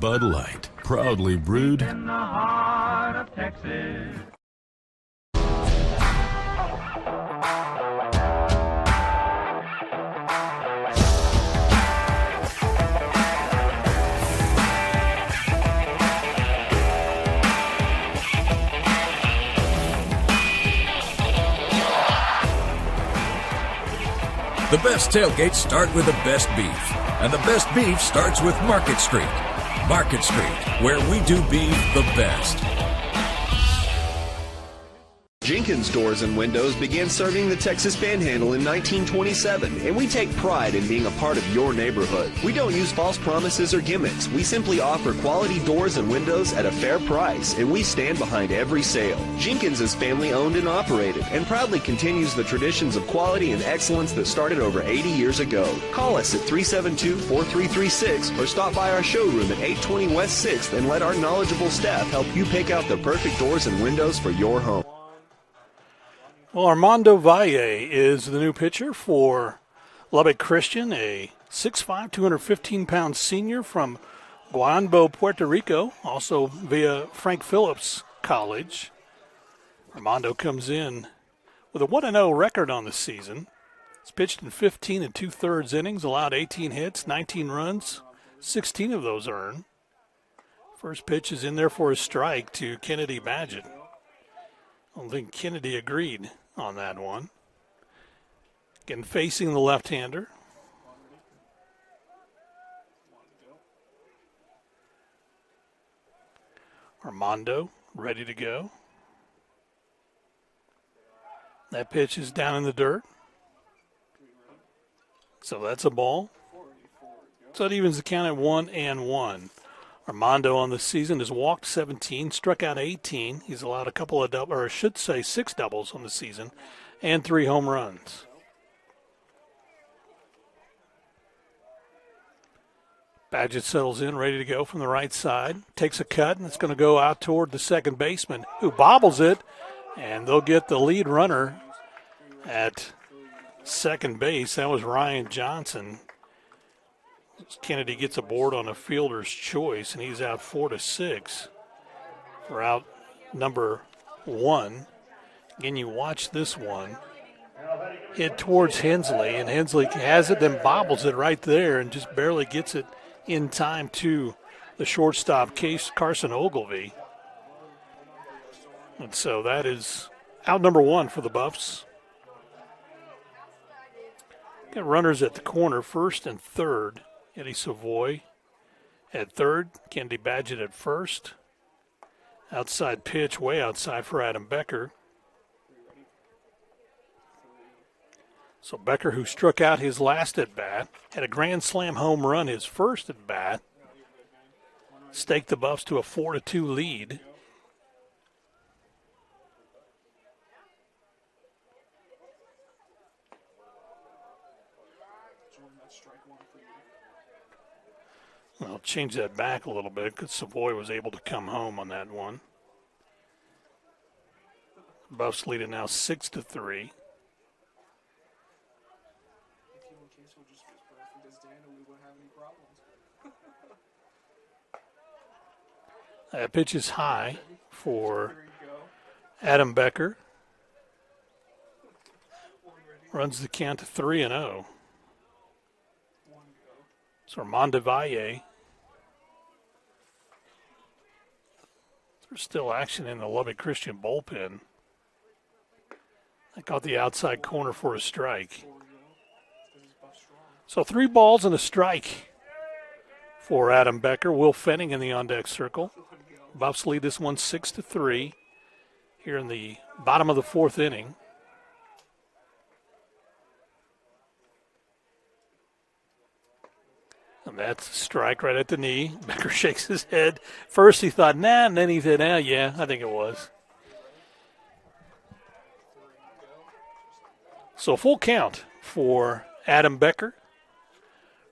Bud Light, proudly brewed in the heart of Texas. The best tailgates start with the best beef, and the best beef starts with Market Street. Market Street, where we do beef the best. Jenkins Doors and Windows began serving the Texas Panhandle in 1927, and we take pride in being a part of your neighborhood. We don't use false promises or gimmicks. We simply offer quality doors and windows at a fair price, and we stand behind every sale. Jenkins is family owned and operated, and proudly continues the traditions of quality and excellence that started over 80 years ago. Call us at 372-4336 or stop by our showroom at 820 West 6th and let our knowledgeable staff help you pick out the perfect doors and windows for your home. Well, Armando Valle is the new pitcher for Lubbock Christian, a 6'5", 215-pound senior from Guaynabo, Puerto Rico, also via Frank Phillips College. Armando comes in with a 1-0 record on the season. He's pitched in 15 2/3 innings, allowed 18 hits, 19 runs, 16 of those earned. First pitch is in there for a strike to Kennedy Badgett. I don't think Kennedy agreed on that one. Again, facing the left-hander. Armando ready to go. That pitch is down in the dirt. So that's a ball. So it evens the count at 1-1. Armando on the season has walked 17, struck out 18. He's allowed a couple of doubles, or I should say 6 doubles on the season, and 3 home runs. Badgett settles in, ready to go from the right side. Takes a cut, and it's going to go out toward the second baseman, who bobbles it, and they'll get the lead runner at second base. That was Ryan Johnson. Kennedy gets aboard on a fielder's choice, and he's out 4-6 for out number 1. Again, you watch this one. Hit towards Hensley, and Hensley has it, then bobbles it right there and just barely gets it in time to the shortstop, Carson Ogilvy. And so that is out number 1 for the Buffs. Got runners at the corner, first and third. Eddie Savoy at third. Kennedy Badgett at first. Outside pitch, way outside for Adam Becker. So Becker, who struck out his last at-bat, had a grand slam home run his first at-bat, staked the Buffs to a 4-2 lead. I'll change that back a little bit because Savoy was able to come home on that one. Buffs lead it now 6-3. That pitch is high for Adam Becker. Runs the count to 3-0. So Armando Valle. There's still action in the Lubbock Christian bullpen. I caught the outside corner for a strike. So 3 balls and a strike for Adam Becker. Will Fenning in the on-deck circle. Buffs lead this one 6-3 here in the bottom of the 4th inning. And that's a strike right at the knee. Becker shakes his head. First he thought, nah, and then he said, yeah, I think it was. So full count for Adam Becker.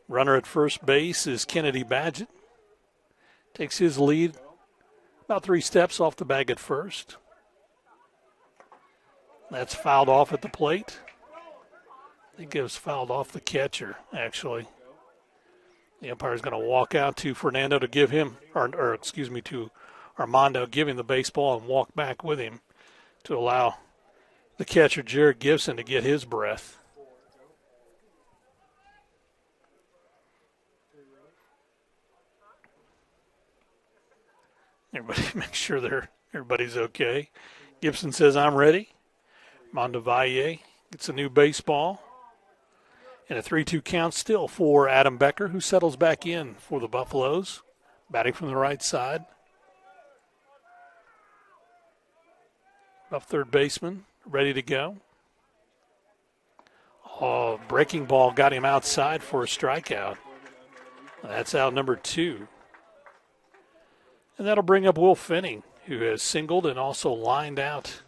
Runner at first base is Kennedy Badgett. Takes his lead about 3 steps off the bag at first. That's fouled off at the plate. I think it was fouled off the catcher, actually. The umpire's going to walk out to Fernando to give him, to Armando, give him the baseball and walk back with him to allow the catcher, Jared Gibson, to get his breath. Everybody make sure everybody's okay. Gibson says, I'm ready. Armando Valle gets a new baseball. And a 3-2 count still for Adam Becker, who settles back in for the Buffaloes, batting from the right side. Up third baseman, ready to go. Oh, breaking ball got him outside for a strikeout. That's out number 2. And that'll bring up Will Fenning, who has singled and also lined out.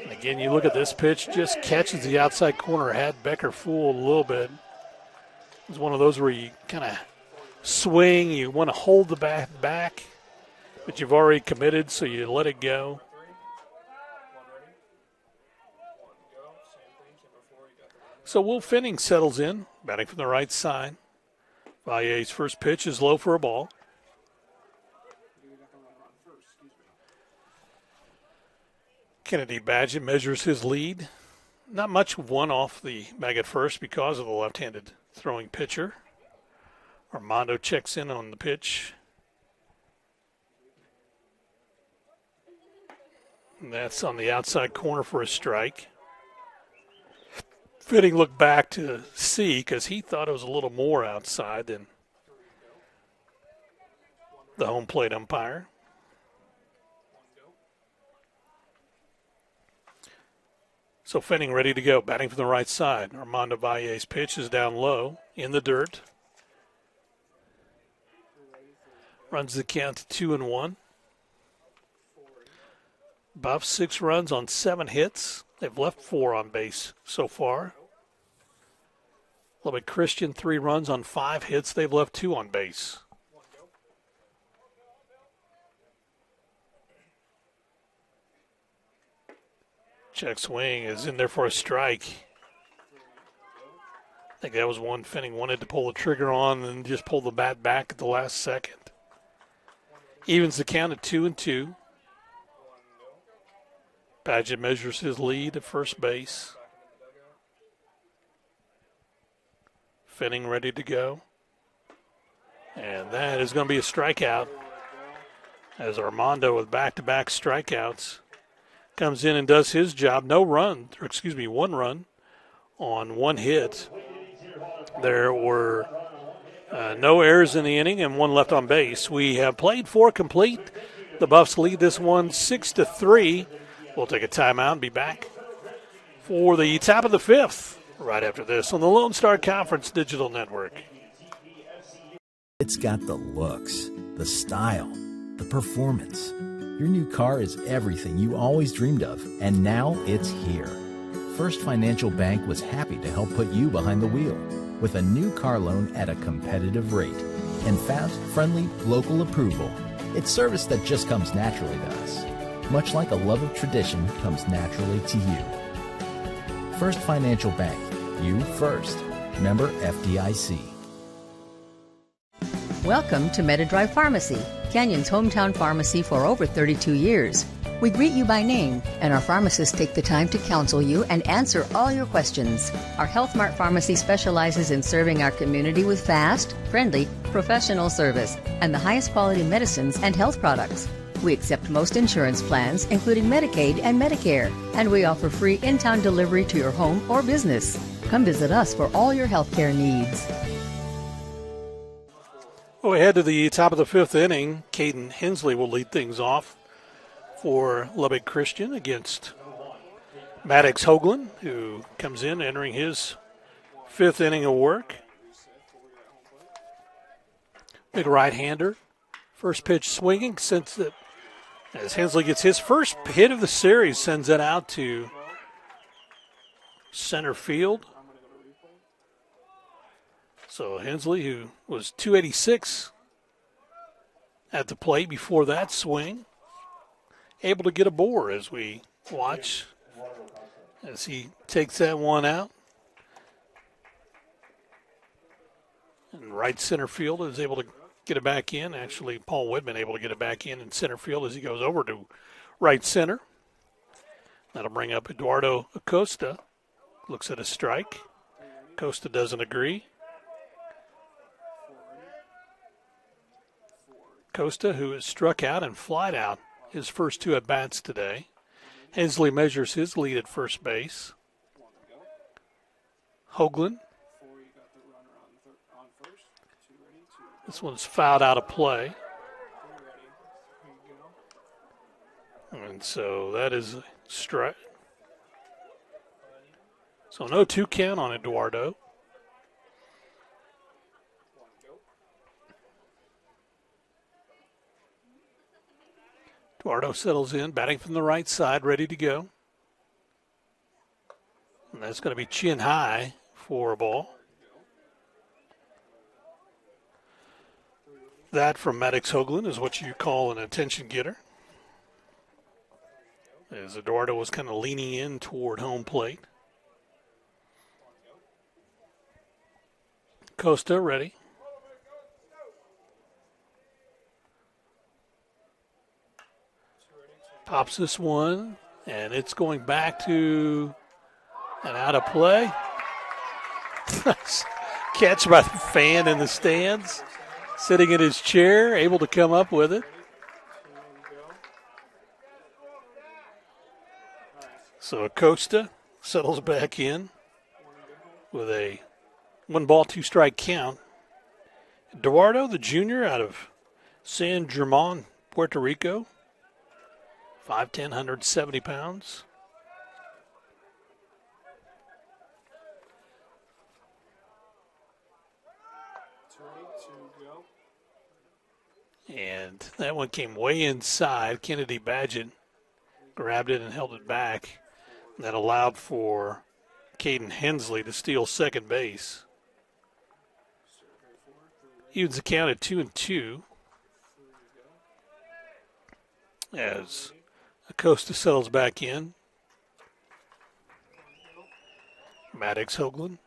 And again, you look at this pitch, just catches the outside corner, had Becker fooled a little bit. It was one of those where you kind of swing, you want to hold the bat back, but you've already committed, so you let it go. So Will Fenning settles in, batting from the right side. Valle's first pitch is low for a ball. Kennedy Badgett measures his lead. Not much one off the bag at first because of the left-handed throwing pitcher. Armando checks in on the pitch. And that's on the outside corner for a strike. Fitting looked back to see because he thought it was a little more outside than the home plate umpire. So Fitting ready to go, batting from the right side. Armando Valle's pitch is down low in the dirt. Runs the count to 2-1. Buffs 6 runs on 7 hits. They've left 4 on base so far. Lubbock Christian 3 runs on 5 hits. They've left 2 on base. Check swing is in there for a strike. I think that was one Fitting wanted to pull the trigger on and just pull the bat back at the last second. Evens the count at 2-2. Padgett measures his lead at first base. Fitting ready to go. And that is going to be a strikeout as Armando with back-to-back strikeouts comes in and does his job. One run on 1 hit. There were no errors in the inning and 1 left on base. We have played 4 complete. The Buffs lead this one 6-3. We'll take a timeout and be back for the top of the 5th right after this on the Lone Star Conference Digital Network. It's got the looks, the style, the performance. Your new car is everything you always dreamed of, and now it's here. First Financial Bank was happy to help put you behind the wheel with a new car loan at a competitive rate and fast, friendly, local approval. It's service that just comes naturally to us, much like a love of tradition comes naturally to you. First Financial Bank, you first. Member FDIC. Welcome to MetaDrive Pharmacy, Canyon's hometown pharmacy for over 32 years. We greet you by name, and our pharmacists take the time to counsel you and answer all your questions. Our Health Mart Pharmacy specializes in serving our community with fast, friendly, professional service and the highest quality medicines and health products. We accept most insurance plans, including Medicaid and Medicare, and we offer free in-town delivery to your home or business. Come visit us for all your healthcare needs. Well, we head to the top of the 5th inning. Caden Hensley will lead things off for Lubbock Christian against Maddox Hoagland, who comes in entering his 5th inning of work. Big right-hander. First pitch swinging, since it, as Hensley gets his first hit of the series, sends it out to center field. So Hensley, who was 286 at the plate before that swing, able to get a bore as we watch as he takes that one out. And right center field is able to get it back in. Actually, Paul Whitman able to get it back in center field as he goes over to right center. That'll bring up Eduardo Acosta. Looks at a strike. Acosta doesn't agree. Acosta, who has struck out and flied out his first 2 at-bats today. Hensley measures his lead at first base. Hoagland. This one's fouled out of play. And so that is a strike. So no 2 count on Eduardo. Eduardo settles in, batting from the right side, ready to go. And that's going to be chin high for a ball. That from Maddox Hoagland is what you call an attention getter. As Eduardo was kind of leaning in toward home plate. Costa ready. Pops this one, and it's going back to and out of play. Catch by the fan in the stands. Sitting in his chair, able to come up with it. So Acosta settles back in with a 1-ball, 2-strike count. Eduardo, the junior, out of San Germán, Puerto Rico, 5'10", 170 pounds. And that one came way inside. Kennedy Badgett grabbed it and held it back. That allowed for Caden Hensley to steal second base. Evens the count at 2-2 as Acosta settles back in. Maddox Hoagland.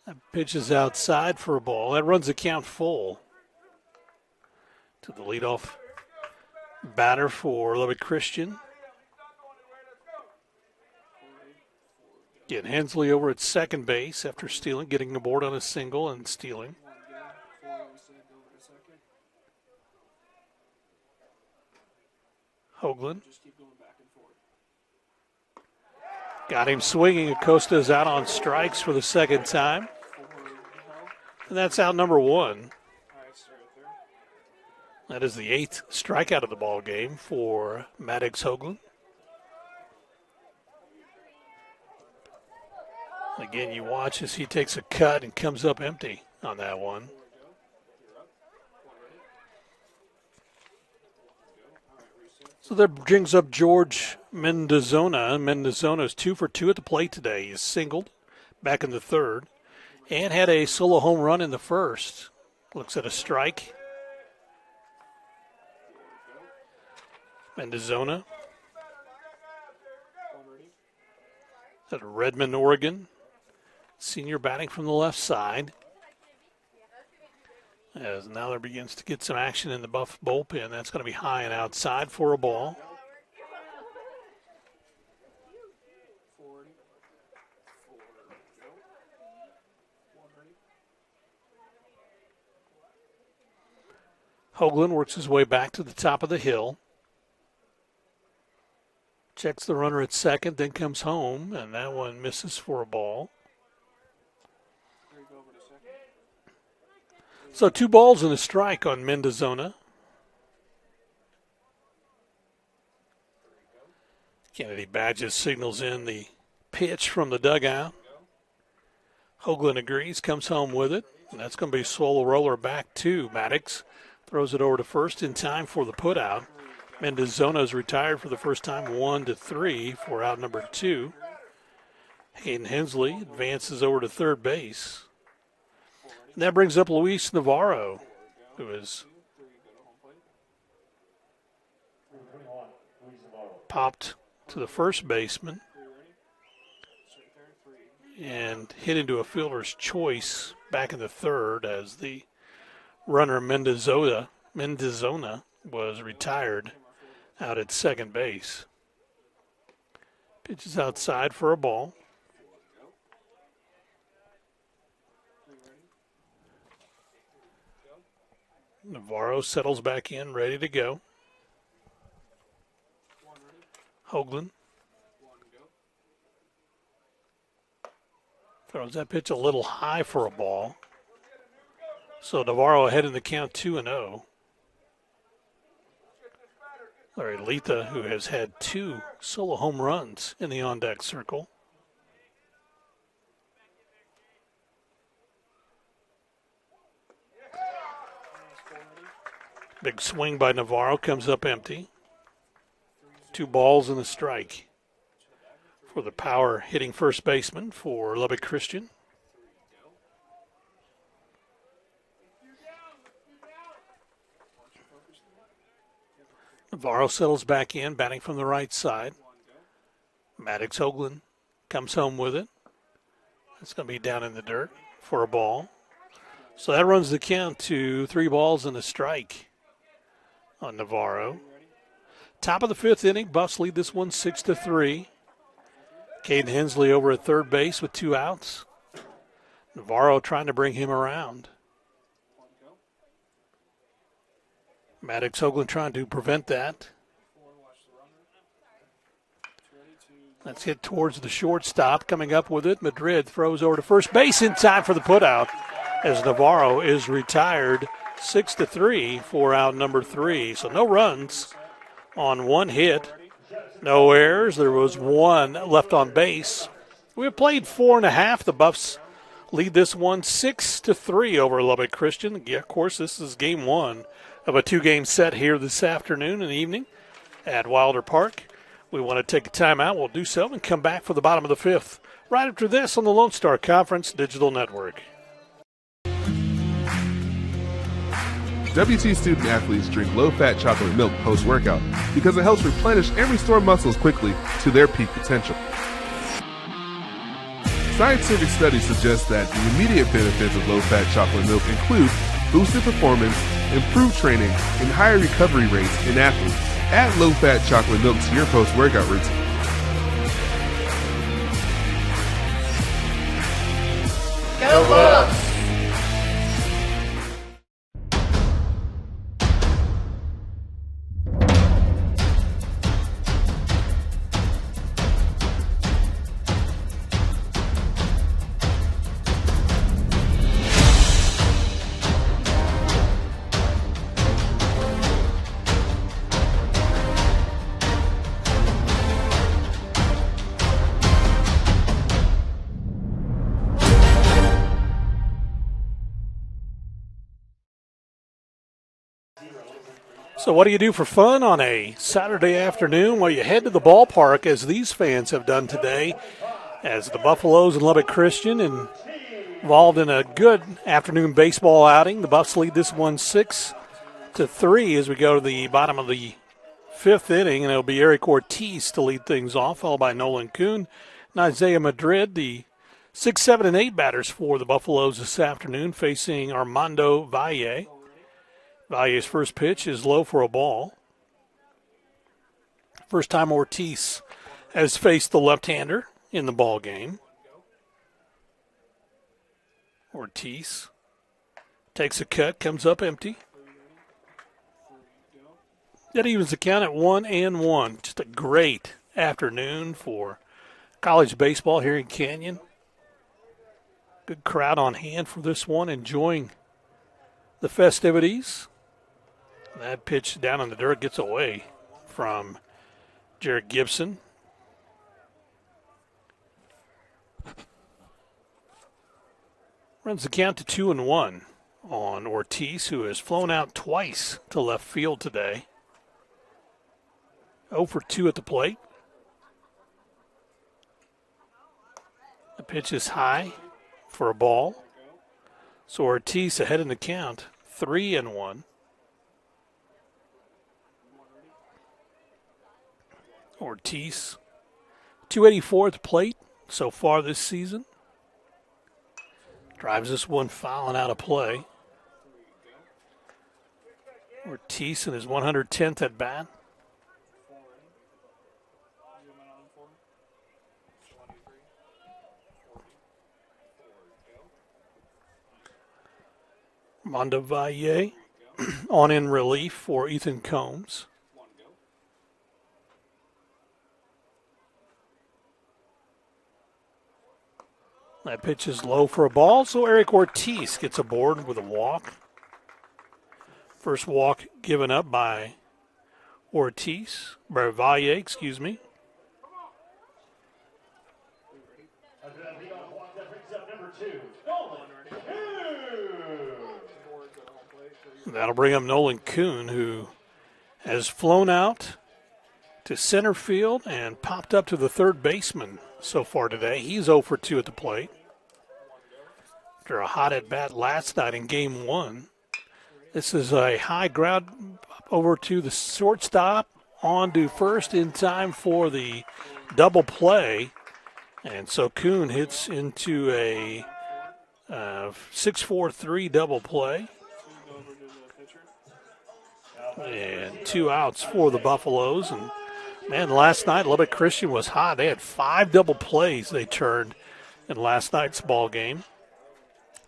That pitch is outside for a ball. That runs the count full to the leadoff batter for Lubbock Christian. Get Hensley over at second base after stealing, getting the board on a single and stealing. Hoagland. Got him swinging. Acosta is out on strikes for the second time. And that's out number 1. That is the 8th strikeout of the ball game for Maddox Hoagland. Again, you watch as he takes a cut and comes up empty on that one. So that brings up George Mendozona. Mendozona is 2 for 2 at the plate today. He's singled back in the third and had a solo home run in the first. Looks at a strike. Mendozona at Redmond, Oregon. Senior batting from the left side. As now there begins to get some action in the Buff bullpen. That's going to be high and outside for a ball. Hoagland works his way back to the top of the hill. Checks the runner at second, then comes home, and that one misses for a ball. So 2 balls and a strike on Mendozona. Kennedy Badgett signals in the pitch from the dugout. Hoagland agrees, comes home with it, and that's going to be solo roller back to Maddox. Throws it over to first in time for the putout. Mendozona is retired for the first time, 1-3 for out number 2. Hayden Hensley advances over to third base. And that brings up Luis Navarro, who is popped to the first baseman and hit into a fielder's choice back in the third as the runner Mendozona was retired out at second base. Pitches outside for a ball. Navarro settles back in, ready to go. Hoagland throws that pitch a little high for a ball. So Navarro ahead in the count 2-0. Larry Letha, who has had 2 solo home runs in the on-deck circle. Big swing by Navarro, comes up empty. 2 balls and a strike for the power hitting first baseman for Lubbock Christian. Navarro settles back in, batting from the right side. Maddox Hoagland comes home with it. It's going to be down in the dirt for a ball. So that runs the count to 3 balls and a strike on Navarro. Top of the 5th inning, Buffs lead this one 6-3. Caden Hensley over at third base with 2 outs. Navarro trying to bring him around. Maddox Hoagland trying to prevent that. That's hit towards the shortstop. Coming up with it, Madrid throws over to first base in time for the putout as Navarro is retired. 6-3 for out number 3. So no runs on one hit. No errors. There was one left on base. We have played 4.5. The Buffs lead this one 6-3 over Lubbock Christian. Yeah, of course, this is game 1 of a 2-game set here this afternoon and evening at Wilder Park. We want to take a timeout. We'll do so and come back for the bottom of the 5th right after this on the Lone Star Conference Digital Network. WT student athletes drink low-fat chocolate milk post-workout because it helps replenish and restore muscles quickly to their peak potential. Scientific studies suggest that the immediate benefits of low-fat chocolate milk include boosted performance, improved training, and higher recovery rates in athletes. Add low-fat chocolate milk to your post-workout routine. Go Bucks! So what do you do for fun on a Saturday afternoon? Well, you head to the ballpark, as these fans have done today, as the Buffaloes and Lubbock Christian involved in a good afternoon baseball outing. The Buffs lead this one 6-3 as we go to the bottom of the 5th inning, and it'll be Eric Ortiz to lead things off, followed by Nolan Kuhn and Isaiah Madrid, the 6, 7, and 8 batters for the Buffaloes this afternoon, facing Armando Valle. Valle's first pitch is low for a ball. First time Ortiz has faced the left-hander in the ball game. Ortiz takes a cut, comes up empty. That evens the count at 1-1. Just a great afternoon for college baseball here in Canyon. Good crowd on hand for this one, enjoying the festivities. That pitch down in the dirt gets away from Jared Gibson. Runs the count to 2-1 on Ortiz, who has flown out twice to left field today. 0 for 2 at the plate. The pitch is high for a ball. So Ortiz ahead in the count, 3-1. Ortiz, 284 at the plate so far this season. Drives this one fouling out of play. Ortiz in his 110th at bat. Armando Valle on in relief for Ethan Combs. That pitch is low for a ball, so Eric Ortiz gets aboard with a walk. First walk given up by Valle, excuse me. That'll bring up Nolan Kuhn, who has flown out to center field and popped up to the third baseman so far today. He's 0 for 2 at the plate. After a hot at bat last night in game 1. This is a high ground over to the shortstop, on to first in time for the double play. And so Kuhn hits into a 6-4-3 double play. And 2 outs for the Buffaloes. And man, last night Lubbock Christian was hot. They had 5 double plays they turned in last night's ball game.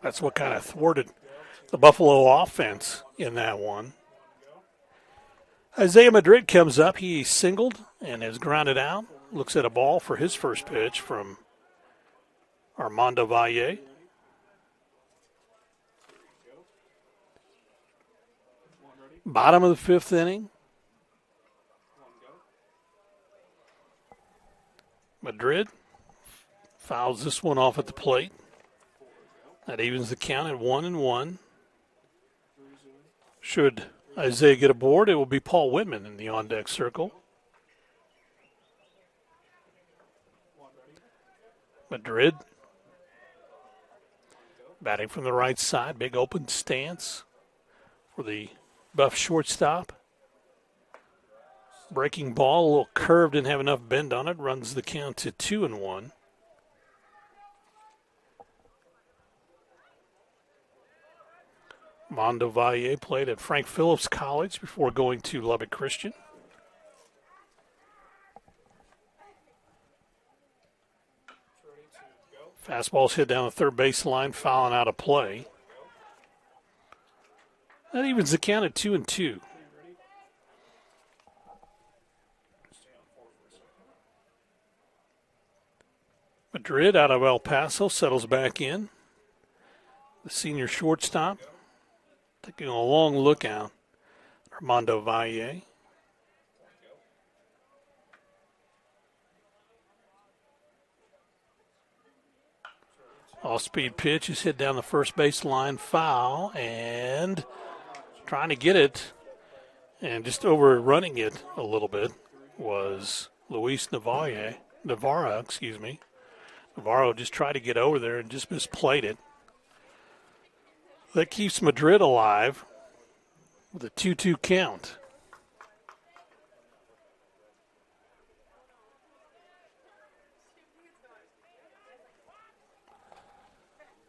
That's what kind of thwarted the Buffalo offense in that one. Isaiah Madrid comes up. He singled and has grounded out. looks at a ball for his first pitch from Armando Valle. Bottom of the fifth inning. Madrid fouls this one off at the plate. That evens the count at 1-1. Should Isaiah get aboard, it will be Paul Whitman in the on-deck circle. Madrid batting from the right side, big open stance for the Buff shortstop. Breaking ball, a little curved, didn't have enough bend on it, runs the count to 2-1. Mondo Valle played at Frank Phillips College before going to Lubbock Christian. Fastball's hit down the third baseline, fouling out of play. That evens the count at 2-2. Madrid out of El Paso settles back in. The senior shortstop taking a long look out. Armando Valle. Off-speed pitch is hit down the first baseline, foul, and trying to get it and just overrunning it a little bit was Luis Navarro. Navarro just tried to get over there and just misplayed it. That keeps Madrid alive with a 2-2 count.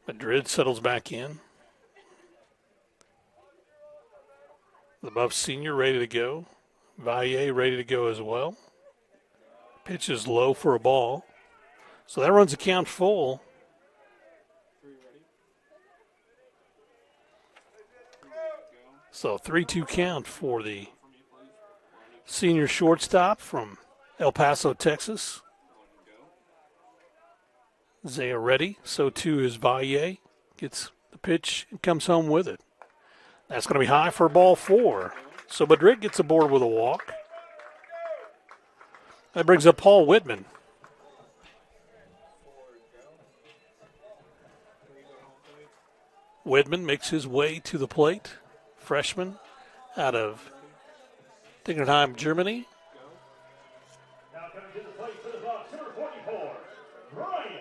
Madrid settles back in. The Buff senior ready to go. Valle ready to go as well. Pitch is low for a ball. So that runs the count full. So 3-2 count for the senior shortstop from El Paso, Texas. Zaya ready, so too is Valle. Gets the pitch and comes home with it. That's going to be high for ball 4. So Madrid gets aboard with a walk. That brings up Paul Whitman. Whitman makes his way to the plate. Freshman out of Dingenheim, Germany. Now coming to the plate for the Bucks, number 44, Brian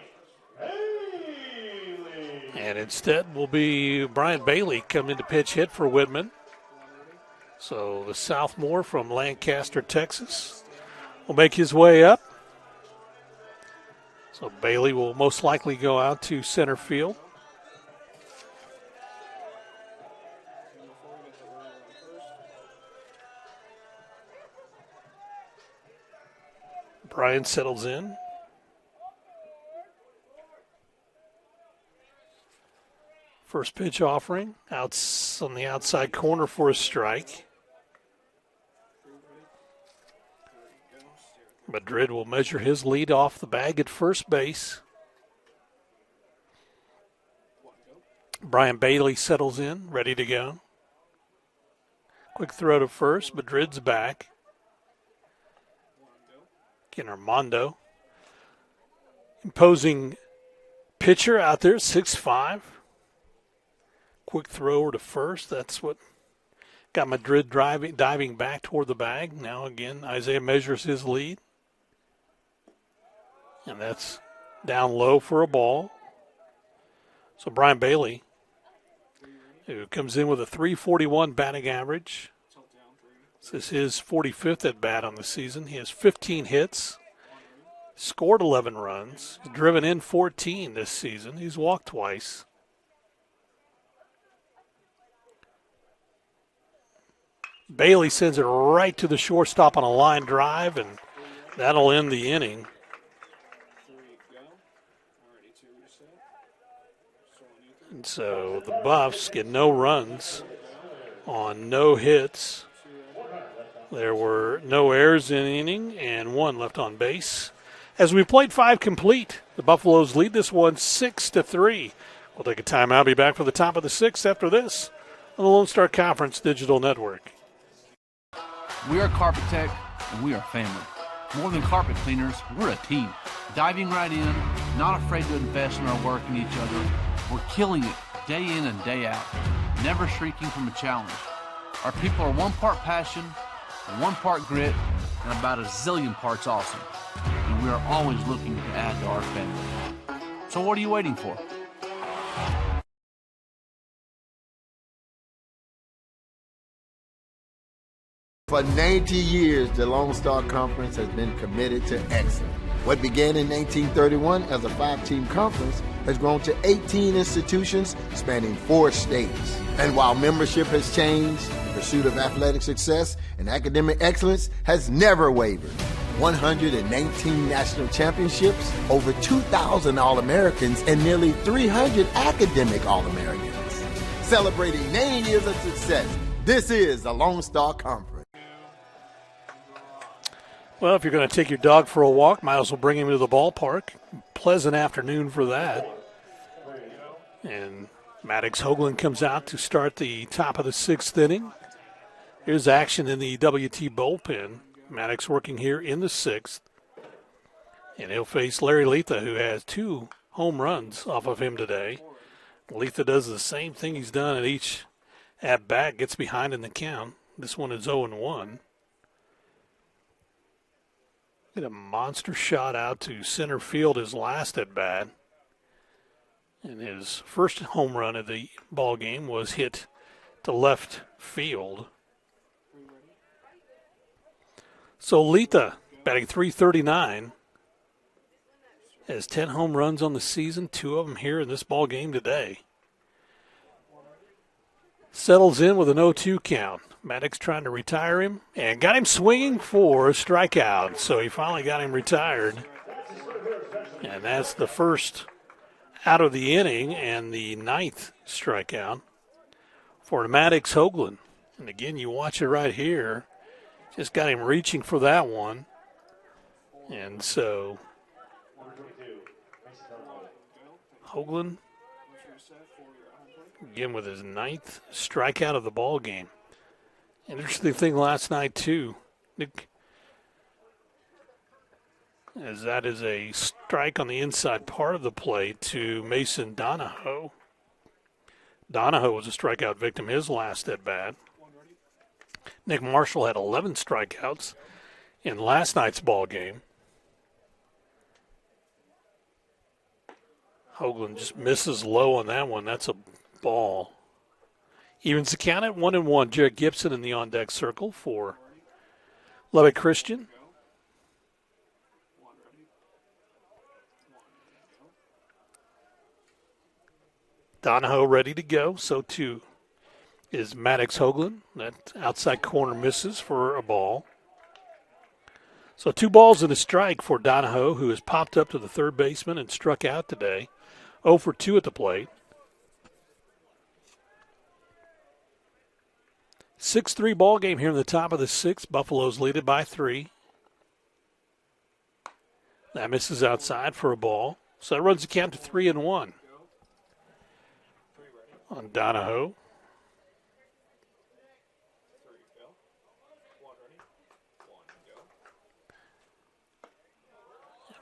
Bailey. And instead will be Brian Bailey coming to pitch hit for Whitman. So the sophomore from Lancaster, Texas, will make his way up. So Bailey will most likely go out to center field. Brian settles in. First pitch offering, out on the outside corner for a strike. Madrid will measure his lead off the bag at first base. Brian Bailey settles in, ready to go. Quick throw to first. Madrid's back. Again, Armando. Imposing pitcher out there, 6'5". Quick thrower to first. That's what got Madrid diving back toward the bag. Now again, Isaiah measures his lead. And that's down low for a ball. So Brian Bailey, who comes in with a .341 batting average. This is his 45th at bat on the season. He has 15 hits, scored 11 runs, driven in 14 this season. He's walked twice. Bailey sends it right to the shortstop on a line drive, and that'll end the inning. And so the Buffs get no runs on no hits. There were no errors in the inning and one left on base. As we played 5 complete, the Buffaloes lead this one 6-3. We'll take a timeout. Be back for the top of the 6th after this on the Lone Star Conference Digital Network. We are Carpet Tech, and we are family. More than carpet cleaners, we're a team. Diving right in, not afraid to invest in our work and each other. We're killing it day in and day out, never shrinking from a challenge. Our people are 1 part passion, 1 part grit, and about a zillion parts awesome. And we are always looking to add to our family. So what are you waiting for? For 90 years, the Lone Star Conference has been committed to excellence. What began in 1931 as a 5-team conference has grown to 18 institutions spanning 4 states. And while membership has changed, the pursuit of athletic success and academic excellence has never wavered. 119 national championships, over 2,000 All-Americans, and nearly 300 academic All-Americans. Celebrating 90 years of success, this is the Lone Star Conference. Well, if you're going to take your dog for a walk, might as well bring him to the ballpark. Pleasant afternoon for that. And Maddox Hoagland comes out to start the top of the 6th inning. Here's action in the WT bullpen. Maddox working here in the 6th. And he'll face Larry Letha, who has 2 home runs off of him today. Letha does the same thing he's done at each at-bat, gets behind in the count. This one is 0-1. Hit a monster shot out to center field his last at-bat. And his first home run of the ball game was hit to left field. So Letha, batting .339, has 10 home runs on the season, 2 of them here in this ball game today. Settles in with an 0-2 count. Maddox trying to retire him and got him swinging for a strikeout. So he finally got him retired. And that's the first out of the inning and the 9th strikeout for Maddox Hoagland. And again, you watch it right here. Just got him reaching for that one. And so Hoagland, again with his 9th strikeout of the ball game. Interesting thing last night, too, Nick, as that is a strike on the inside part of the plate to Mason Donahoe. Donahoe was a strikeout victim his last at-bat. Nick Marshall had 11 strikeouts in last night's ball game. Hoagland just misses low on that one. That's a ball. Evens the count at 1-1. Jared Gibson in the on-deck circle for Lubbock Christian. Donahoe ready to go. So too is Maddox Hoagland. That outside corner misses for a ball. So 2 balls and a strike for Donahoe, who has popped up to the third baseman and struck out today. 0 for 2 at the plate. 6-3 ball game here in the top of the 6th. Buffaloes lead it by 3. That misses outside for a ball. So that runs the count to 3-1 on Donahoe.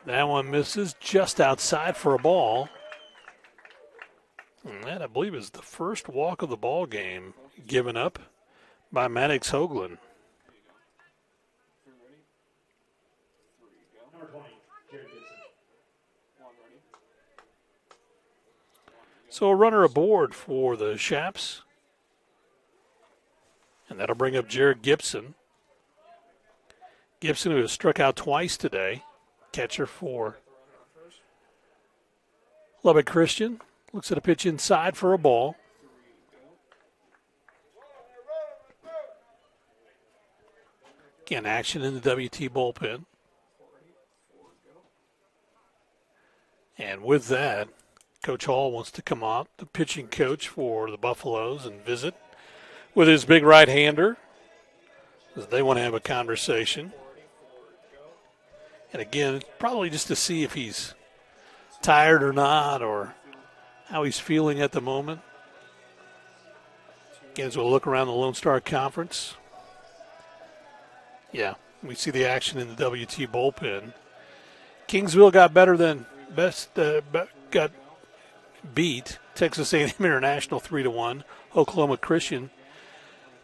That one misses just outside for a ball. And that, I believe, is the first walk of the ball game given up by Maddox Hoagland. So a runner aboard for the Shaps. And that'll bring up Jared Gibson. Gibson, who has struck out twice today. Catcher for Lubbock Christian. Looks at a pitch inside for a ball. Again, action in the WT bullpen. And with that, Coach Hall wants to come out, the pitching coach for the Buffaloes, and visit with his big right-hander. because they want to have a conversation. And again, probably just to see if he's tired or not, or how he's feeling at the moment. Again, as we'll look around the Lone Star Conference. Yeah, we see the action in the WT bullpen. Kingsville got got beat Texas A&M International 3-1. Oklahoma Christian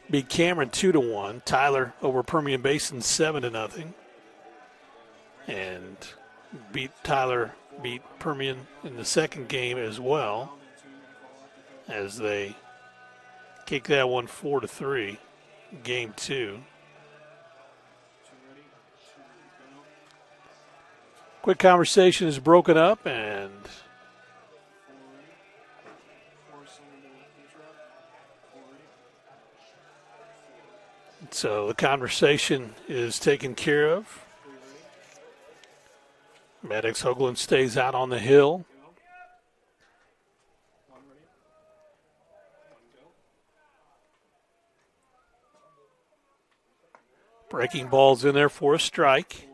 beat Cameron 2-1. Tyler over Permian Basin 7-0. And beat Permian in the second game as well, as they kicked that one 4-3, game 2. Quick conversation is broken up, and so the conversation is taken care of. Maddox Hoagland stays out on the hill. Breaking ball's in there for a strike.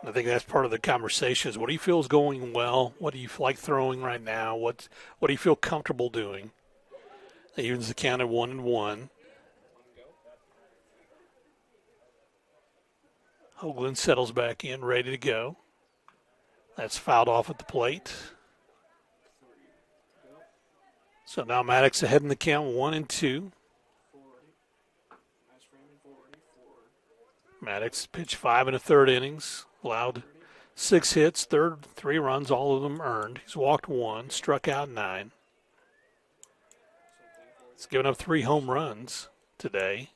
I think that's part of the conversation is what do you feel is going well? What do you like throwing right now? What do you feel comfortable doing? That evens the count at 1-1. Hoagland settles back in, ready to go. That's fouled off at the plate. So now Maddox ahead in the count, 1-2. Maddox pitched 5 1/3 innings, allowed 6 hits, 3 runs, all of them earned. He's walked 1, struck out 9. He's given up 3 home runs today.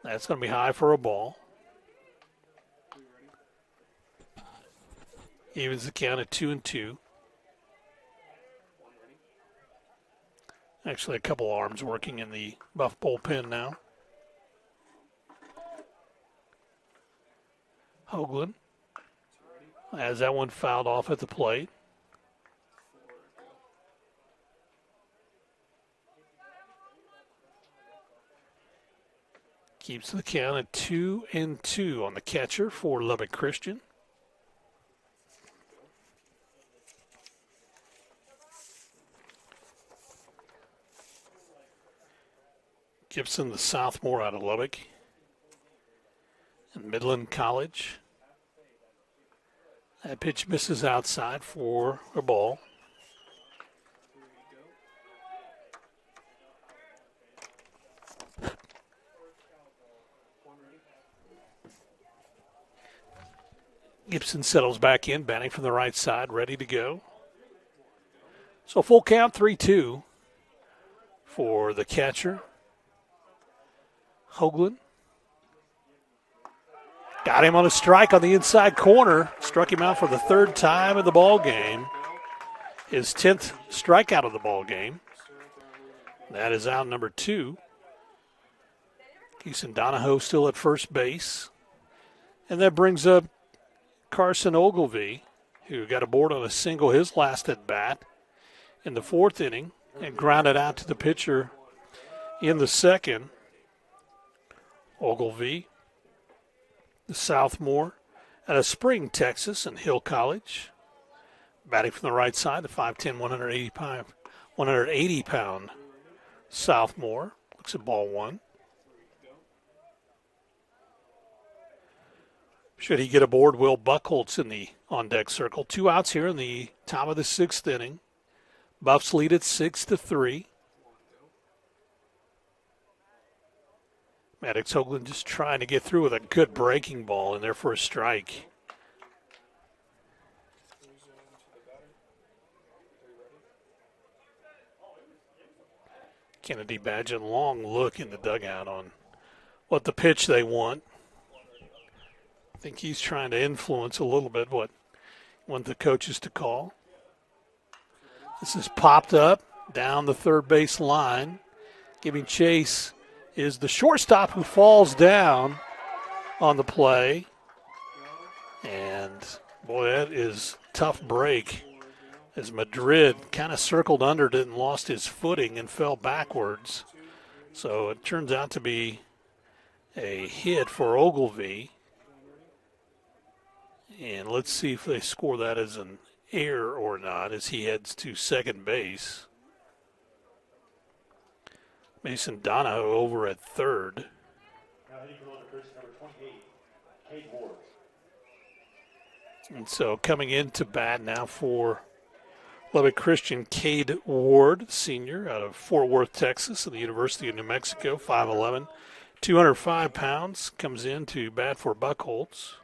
That's going to be high for a ball. Evens the count at 2-2. Actually, a couple arms working in the Buff bullpen now. Hoagland has that one fouled off at the plate. Keeps the count at 2-2 on the catcher for Lubbock Christian. Gibson, the sophomore out of Lubbock. And Midland College. That pitch misses outside for a ball. Gibson settles back in, batting from the right side, ready to go. So full count, 3-2 for the catcher. Hoagland. Got him on a strike on the inside corner. Struck him out for the 3rd time in the ball game. His 10th strikeout of the ball game. That is out number 2. Keeson Donahoe still at first base. And that brings up Carson Ogilvie, who got aboard on a single his last at bat in the 4th inning and grounded out to the pitcher in the 2nd. Ogilvie, the sophomore out of Spring, Texas, and Hill College. Batting from the right side, the 5'10", 180-pound sophomore. Looks at ball 1. Should he get aboard, Will Buchholz in the on-deck circle. 2 outs here in the top of the 6th inning. Buffs lead at 6-3. Maddox Hoagland just trying to get through with a good breaking ball in there for a strike. Kennedy Badgen, long look in the dugout on what the pitch they want. I think he's trying to influence a little bit what want the coaches to call. This is popped up down the 3rd base line. Giving chase is the shortstop, who falls down on the play. And, boy, that is tough break as Madrid kind of circled under it and lost his footing and fell backwards. So it turns out to be a hit for Ogilvy. And let's see if they score that as an error or not as he heads to second base. Mason Donahoe over at third. And so coming into bat now for Lubbock Christian, Cade Ward, senior out of Fort Worth, Texas, at the University of New Mexico, 5'11", 205 pounds, comes in to bat for Buckholz.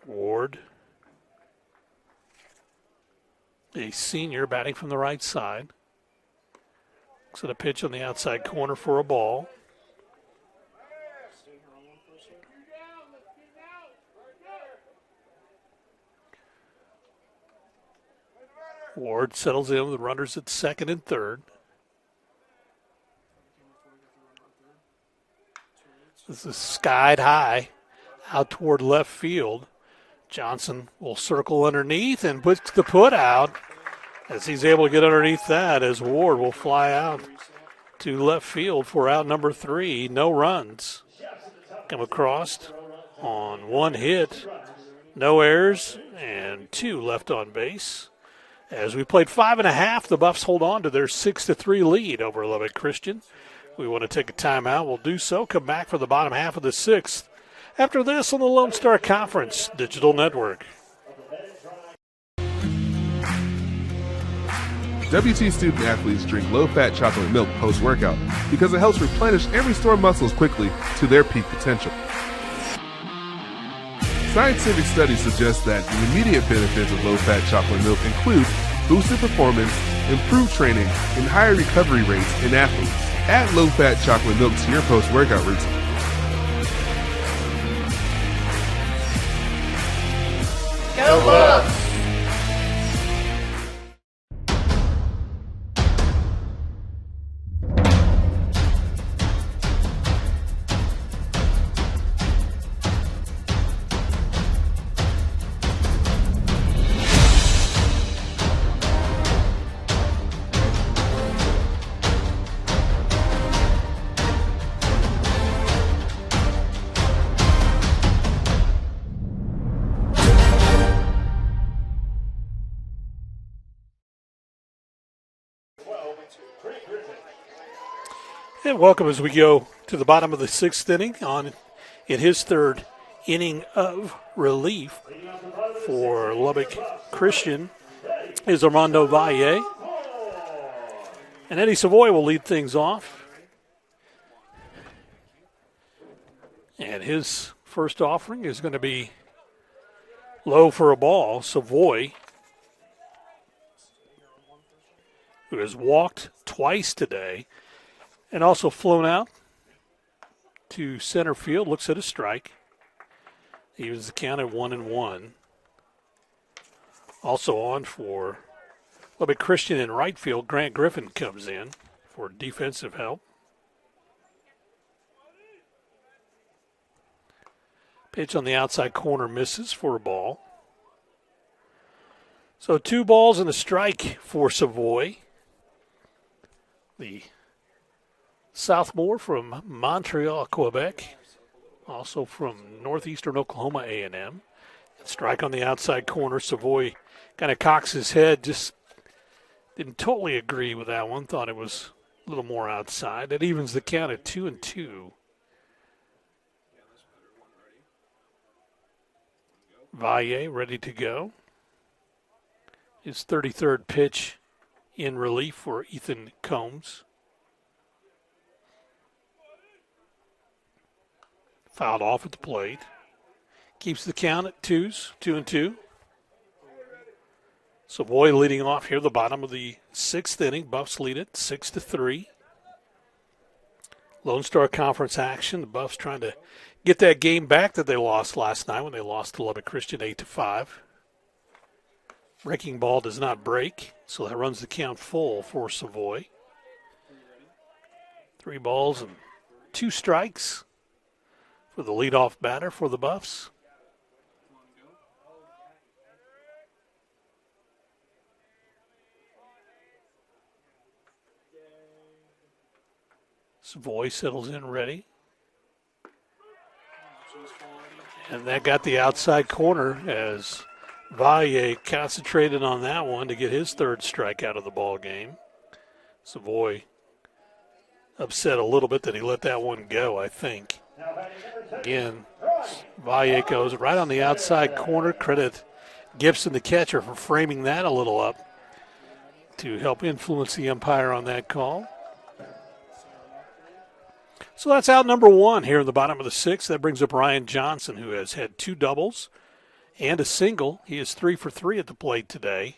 Ward, a senior, batting from the right side. Looks at a pitch on the outside corner for a ball. Ward settles in with runners at second and third. This is skied high out toward left field. Johnson will circle underneath and puts the put out as he's able to get underneath that as Ward will fly out to left field for out number 3. No runs. Come across on one hit. No errors and 2 left on base. As we played 5.5, the Buffs hold on to their 6-3 lead over Lubbock Christian. We want to take a timeout. We'll do so. Come back for the bottom half of the 6th. After this on the Lone Star Conference Digital Network. WT student athletes drink low-fat chocolate milk post-workout because it helps replenish and restore muscles quickly to their peak potential. Scientific studies suggest that the immediate benefits of low-fat chocolate milk include boosted performance, improved training, and higher recovery rates in athletes. Add low-fat chocolate milk to your post-workout routine. Go Bucks! And welcome as we go to the bottom of the 6th inning in his 3rd inning of relief for Lubbock Christian is Armando Valle. And Eddie Savoy will lead things off. And his first offering is going to be low for a ball. Savoy, who has walked twice today, and also flown out to center field, looks at a strike. He was the count at 1-1. Also on for Lubbock Christian in right field, Grant Griffin comes in for defensive help. Pitch on the outside corner misses for a ball. So 2 balls and a strike for Savoy. The sophomore from Montreal, Quebec, also from northeastern Oklahoma A&M. Strike on the outside corner. Savoy kind of cocks his head, just didn't totally agree with that one, thought it was a little more outside. That evens the count at 2-2. Valle ready to go. His 33rd pitch in relief for Ethan Combs. Fouled off at the plate. Keeps the count at 2-2. Savoy leading off here, the bottom of the 6th inning. Buffs lead it 6-3. Lone Star Conference action. The Buffs trying to get that game back that they lost last night when they lost to Lubbock Christian 8-5. Breaking ball does not break, so that runs the count full for Savoy. 3 balls and 2 strikes for the leadoff batter for the Buffs. Savoy settles in ready. And that got the outside corner as Valle concentrated on that one to get his third strikeout of the ball game. Savoy upset a little bit that he let that one go, I think. Again, Valle goes right on the outside corner. Credit Gibson, the catcher, for framing that a little up to help influence the umpire on that call. So that's out number one here in the bottom of the sixth. That brings up Ryan Johnson, who has had 2 doubles and a single. He is 3 for 3 at the plate today.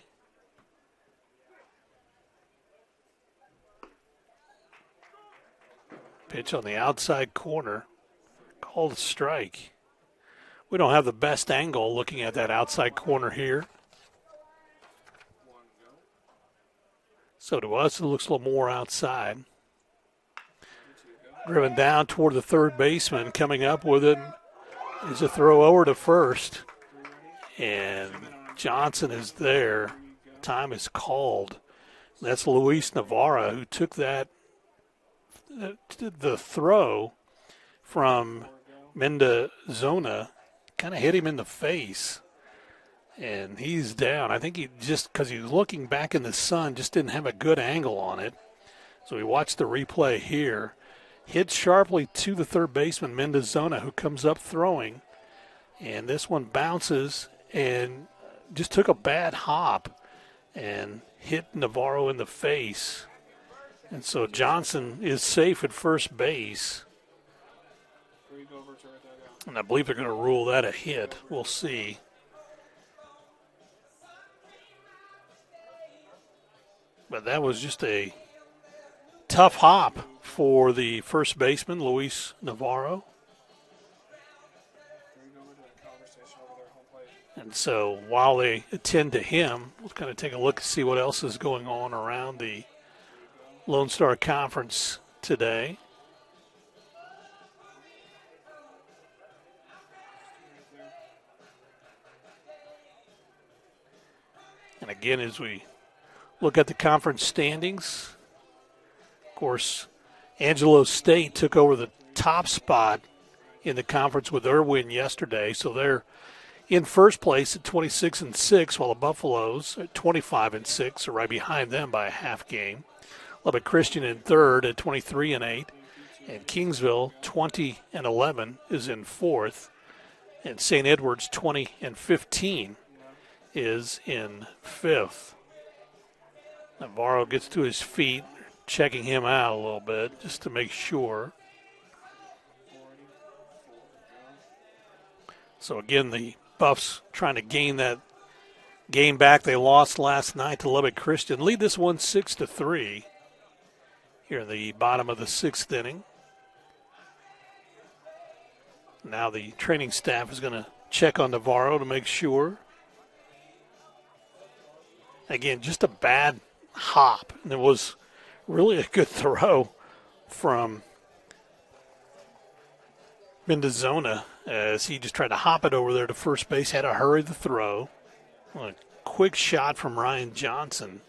Pitch on the outside corner. Called a strike. We don't have the best angle looking at that outside corner here. So to us, it looks a little more outside. Driven down toward the third baseman. Coming up with it is a throw over to first. And Johnson is there. Time is called. That's Luis Navarro, who took that, the throw from Mendozona, kind of hit him in the face. And he's down. I think he just, because he was looking back in the sun, just didn't have a good angle on it. So we watched the replay here. Hit sharply to the third baseman, Mendozona, who comes up throwing. And this one bounces and just took a bad hop and hit Navarro in the face. And so Johnson is safe at first base. And I believe they're going to rule that a hit. We'll see. But that was just a tough hop for the first baseman, Luis Navarro. And so while they attend to him, we'll kind of take a look and see what else is going on around the Lone Star Conference today. And again, as we look at the conference standings, of course, Angelo State took over the top spot in the conference with their win yesterday, so they're in first place at 26-6, while the Buffaloes at 25-6 are right behind them by a half game. Lubbock Christian in third at 23-8, and Kingsville 20-11 is in fourth, and St. Edward's 20-15 is in fifth. Navarro gets to his feet, checking him out a little bit just to make sure. So again, the Buffs trying to gain that game back they lost last night to Lubbock Christian. Lead this one 6-3 here in the bottom of the sixth inning. Now the training staff is going to check on Navarro to make sure. Again, just a bad hop. And it was really a good throw from Mendozona as he just tried to hop it over there to first base, had to hurry the throw. A quick shot from Ryan Johnson.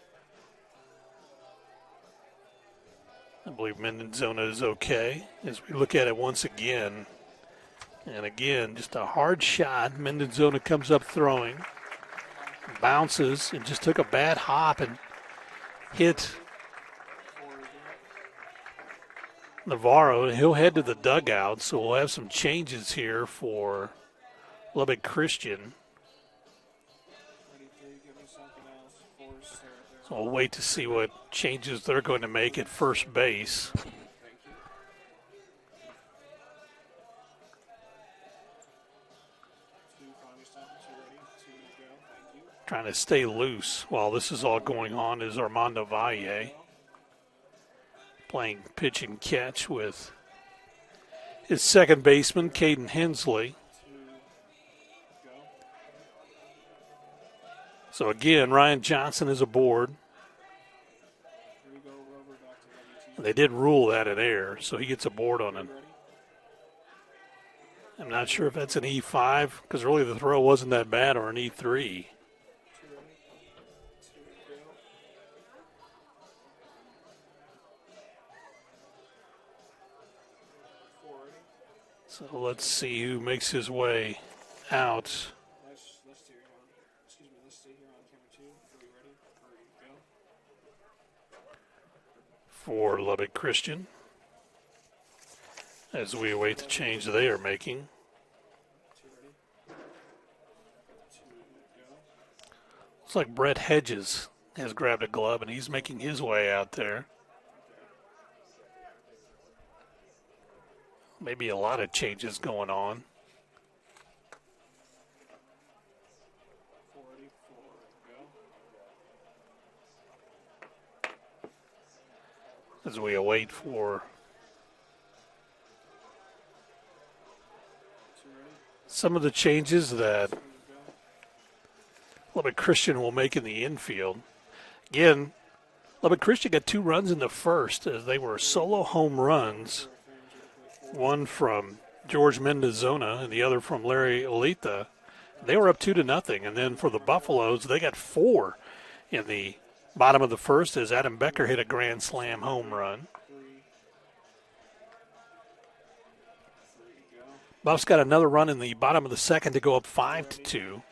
I believe Mendozona is okay as we look at it once again. And again, just a hard shot. Mendozona comes up throwing, bounces, and just took a bad hop and hit Navarro. He'll head to the dugout, so we'll have some changes here for Lubbock Christian. So we'll wait to see what changes they're going to make at first base. Trying to stay loose while this is all going on is Armando Valle, playing pitch and catch with his second baseman, Caden Hensley. So again, Ryan Johnson is aboard. They did rule that an error, so he gets aboard on it. I'm not sure if that's an E5, because really the throw wasn't that bad, or an E3. So let's see who makes his way out. For Lubbock Christian, as we await the change they are making. Looks like Brett Hedges has grabbed a glove, and he's making his way out there. Maybe a lot of changes going on. As we await for some of the changes that Lubbock Christian will make in the infield. Again, Lubbock Christian got 2 runs in the first as they were solo home runs. One from George Mendozona and the other from Larry Olita. They were up 2-0. And then for the Buffaloes, they got 4 in the bottom of the first as Adam Becker hit a grand slam home run. Buffs got another run in the bottom of the second to go up 5-2.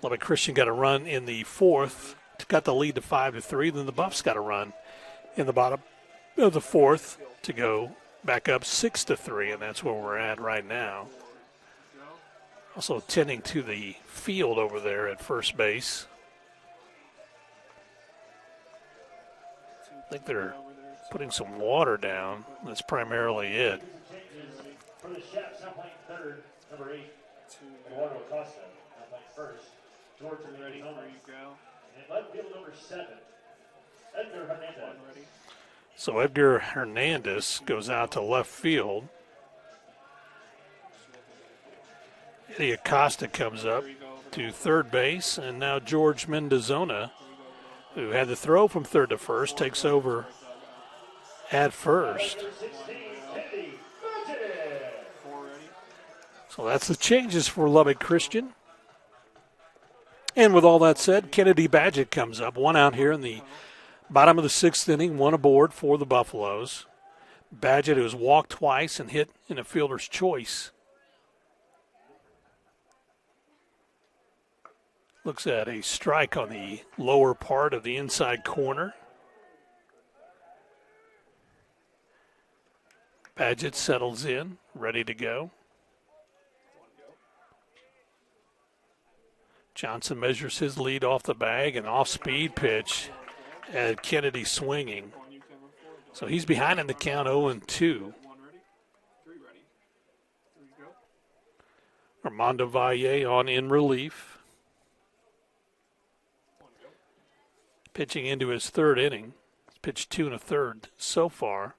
Lubbock Christian got a run in the fourth to cut the lead to 5-3. Then the Buffs got a run in the bottom of the fourth to go back up 6-3, and that's where we're at right now. Also tending to the field over there at first base. I think they're putting some water down. That's primarily it. For the Chaps, now playing third, number 8, Eduardo Acosta. Now playing first, George Mendozona. And left field, number 7, Edgar Hernandez. So Edgar Hernandez goes out to left field. Eddie Acosta comes up to third base, and now George Mendozona, who had the throw from third to first, takes over at first. So that's the changes for Lubbock Christian. And with all that said, Kennedy Badgett comes up. 1 out here in the bottom of the 6th inning, 1 aboard for the Buffaloes. Badgett, who has walked twice and hit in a fielder's choice. Looks at a strike on the lower part of the inside corner. Badgett settles in, ready to go. Johnson measures his lead off the bag, and off-speed pitch at Kennedy swinging. So he's behind in the count 0-2. Armando Valle on in relief. Pitching into his 3rd inning. He's pitched 2 1/3 so far.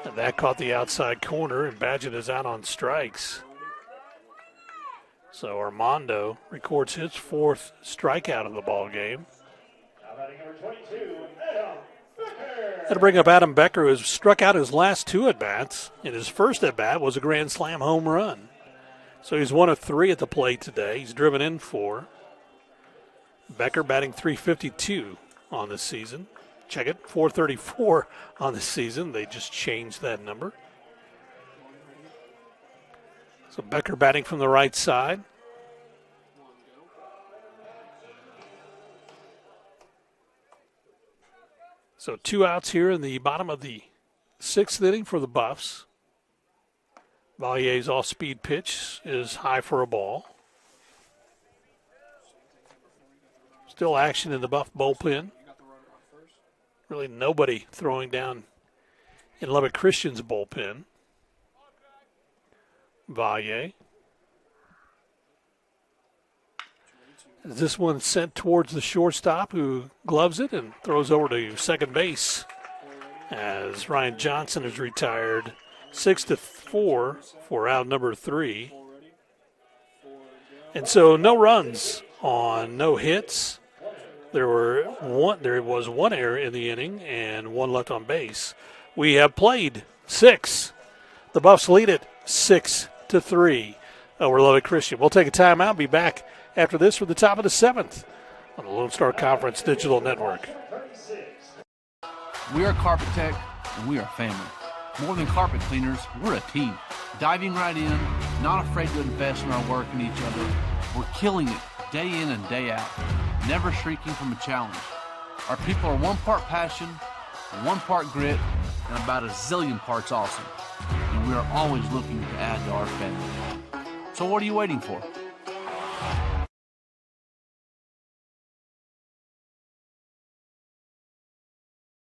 And that caught the outside corner, and Badgett is out on strikes. So Armando records his 4th strikeout of the ball game. That'll bring up Adam Becker, who has struck out his last 2 at-bats. And his first at-bat was a grand slam home run. So he's 1 of 3 at the plate today. He's driven in 4. Becker batting .352 on the season. Check it, .434 on the season. They just changed that number. So Becker batting from the right side. So 2 outs here in the bottom of the 6th inning for the Buffs. Valier's off-speed pitch is high for a ball. Still action in the Buff bullpen. Really nobody throwing down in Lubbock Christian's bullpen. Valle. This one sent towards the shortstop, who gloves it and throws over to second base as Ryan Johnson is retired. 6-4 for out number 3. And so no runs on no hits. There was 1 error in the inning and 1 left on base. We have played 6. The Buffs lead it 6-3 over Lubbock Christian. We'll take a timeout. Be back after this for the top of the 7th on the Lone Star Conference Digital Network. We are Carpet Tech, and we are family. More than carpet cleaners, we're a team. Diving right in, not afraid to invest in our work and each other. We're killing it day in and day out, never shrinking from a challenge. Our people are 1 part passion, 1 part grit, and about a zillion parts awesome. And we are always looking to add to our family. So what are you waiting for?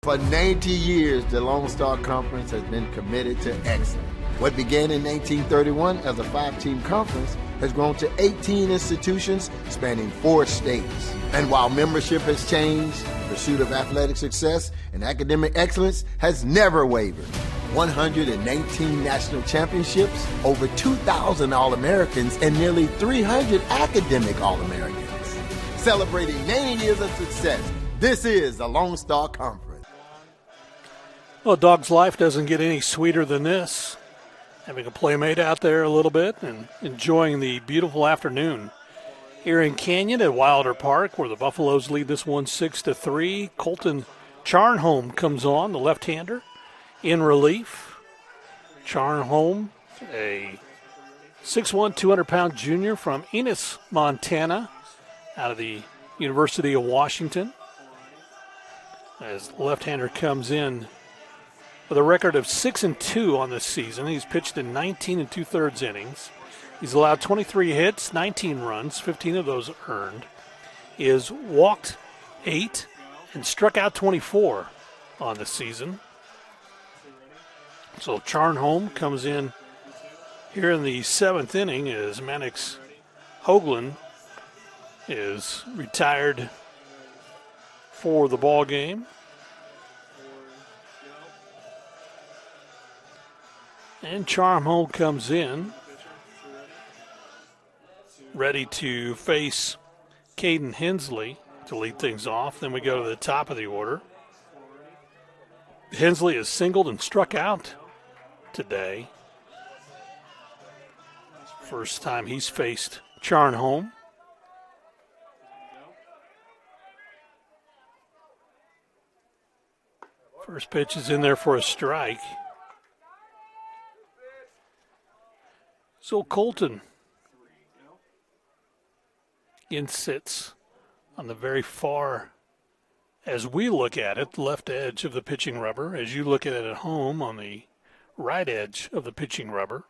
For 90 years, the Lone Star Conference has been committed to excellence. What began in 1931 as a 5-team conference has grown to 18 institutions spanning 4 states. And while membership has changed, the pursuit of athletic success and academic excellence has never wavered. 118 national championships, over 2,000 All-Americans, and nearly 300 academic All-Americans. Celebrating 90 years of success, this is the Lone Star Conference. Well, a dog's life doesn't get any sweeter than this. Having a playmate out there a little bit and enjoying the beautiful afternoon here in Canyon at Wilder Park, where the Buffaloes lead this one 6-3. Colton Charnholm comes on, the left-hander, in relief. Charnholm, a 6'1", 200-pound junior from Ennis, Montana, out of the University of Washington. As the left-hander comes in with a record of 6-2 on this season. He's pitched in 19 2/3 innings. He's allowed 23 hits, 19 runs, 15 of those earned. He has walked 8 and struck out 24 on the season. So Charnholm comes in here in the 7th inning as Mannix Hoagland is retired for the ball game. And Charnholm comes in, ready to face Caden Hensley to lead things off. Then we go to the top of the order. Hensley has singled and struck out today. First time he's faced Charnholm. First pitch is in there for a strike. So Colton in sits on the very far, as we look at it, left edge of the pitching rubber. As you look at it at home, on the right edge of the pitching rubber.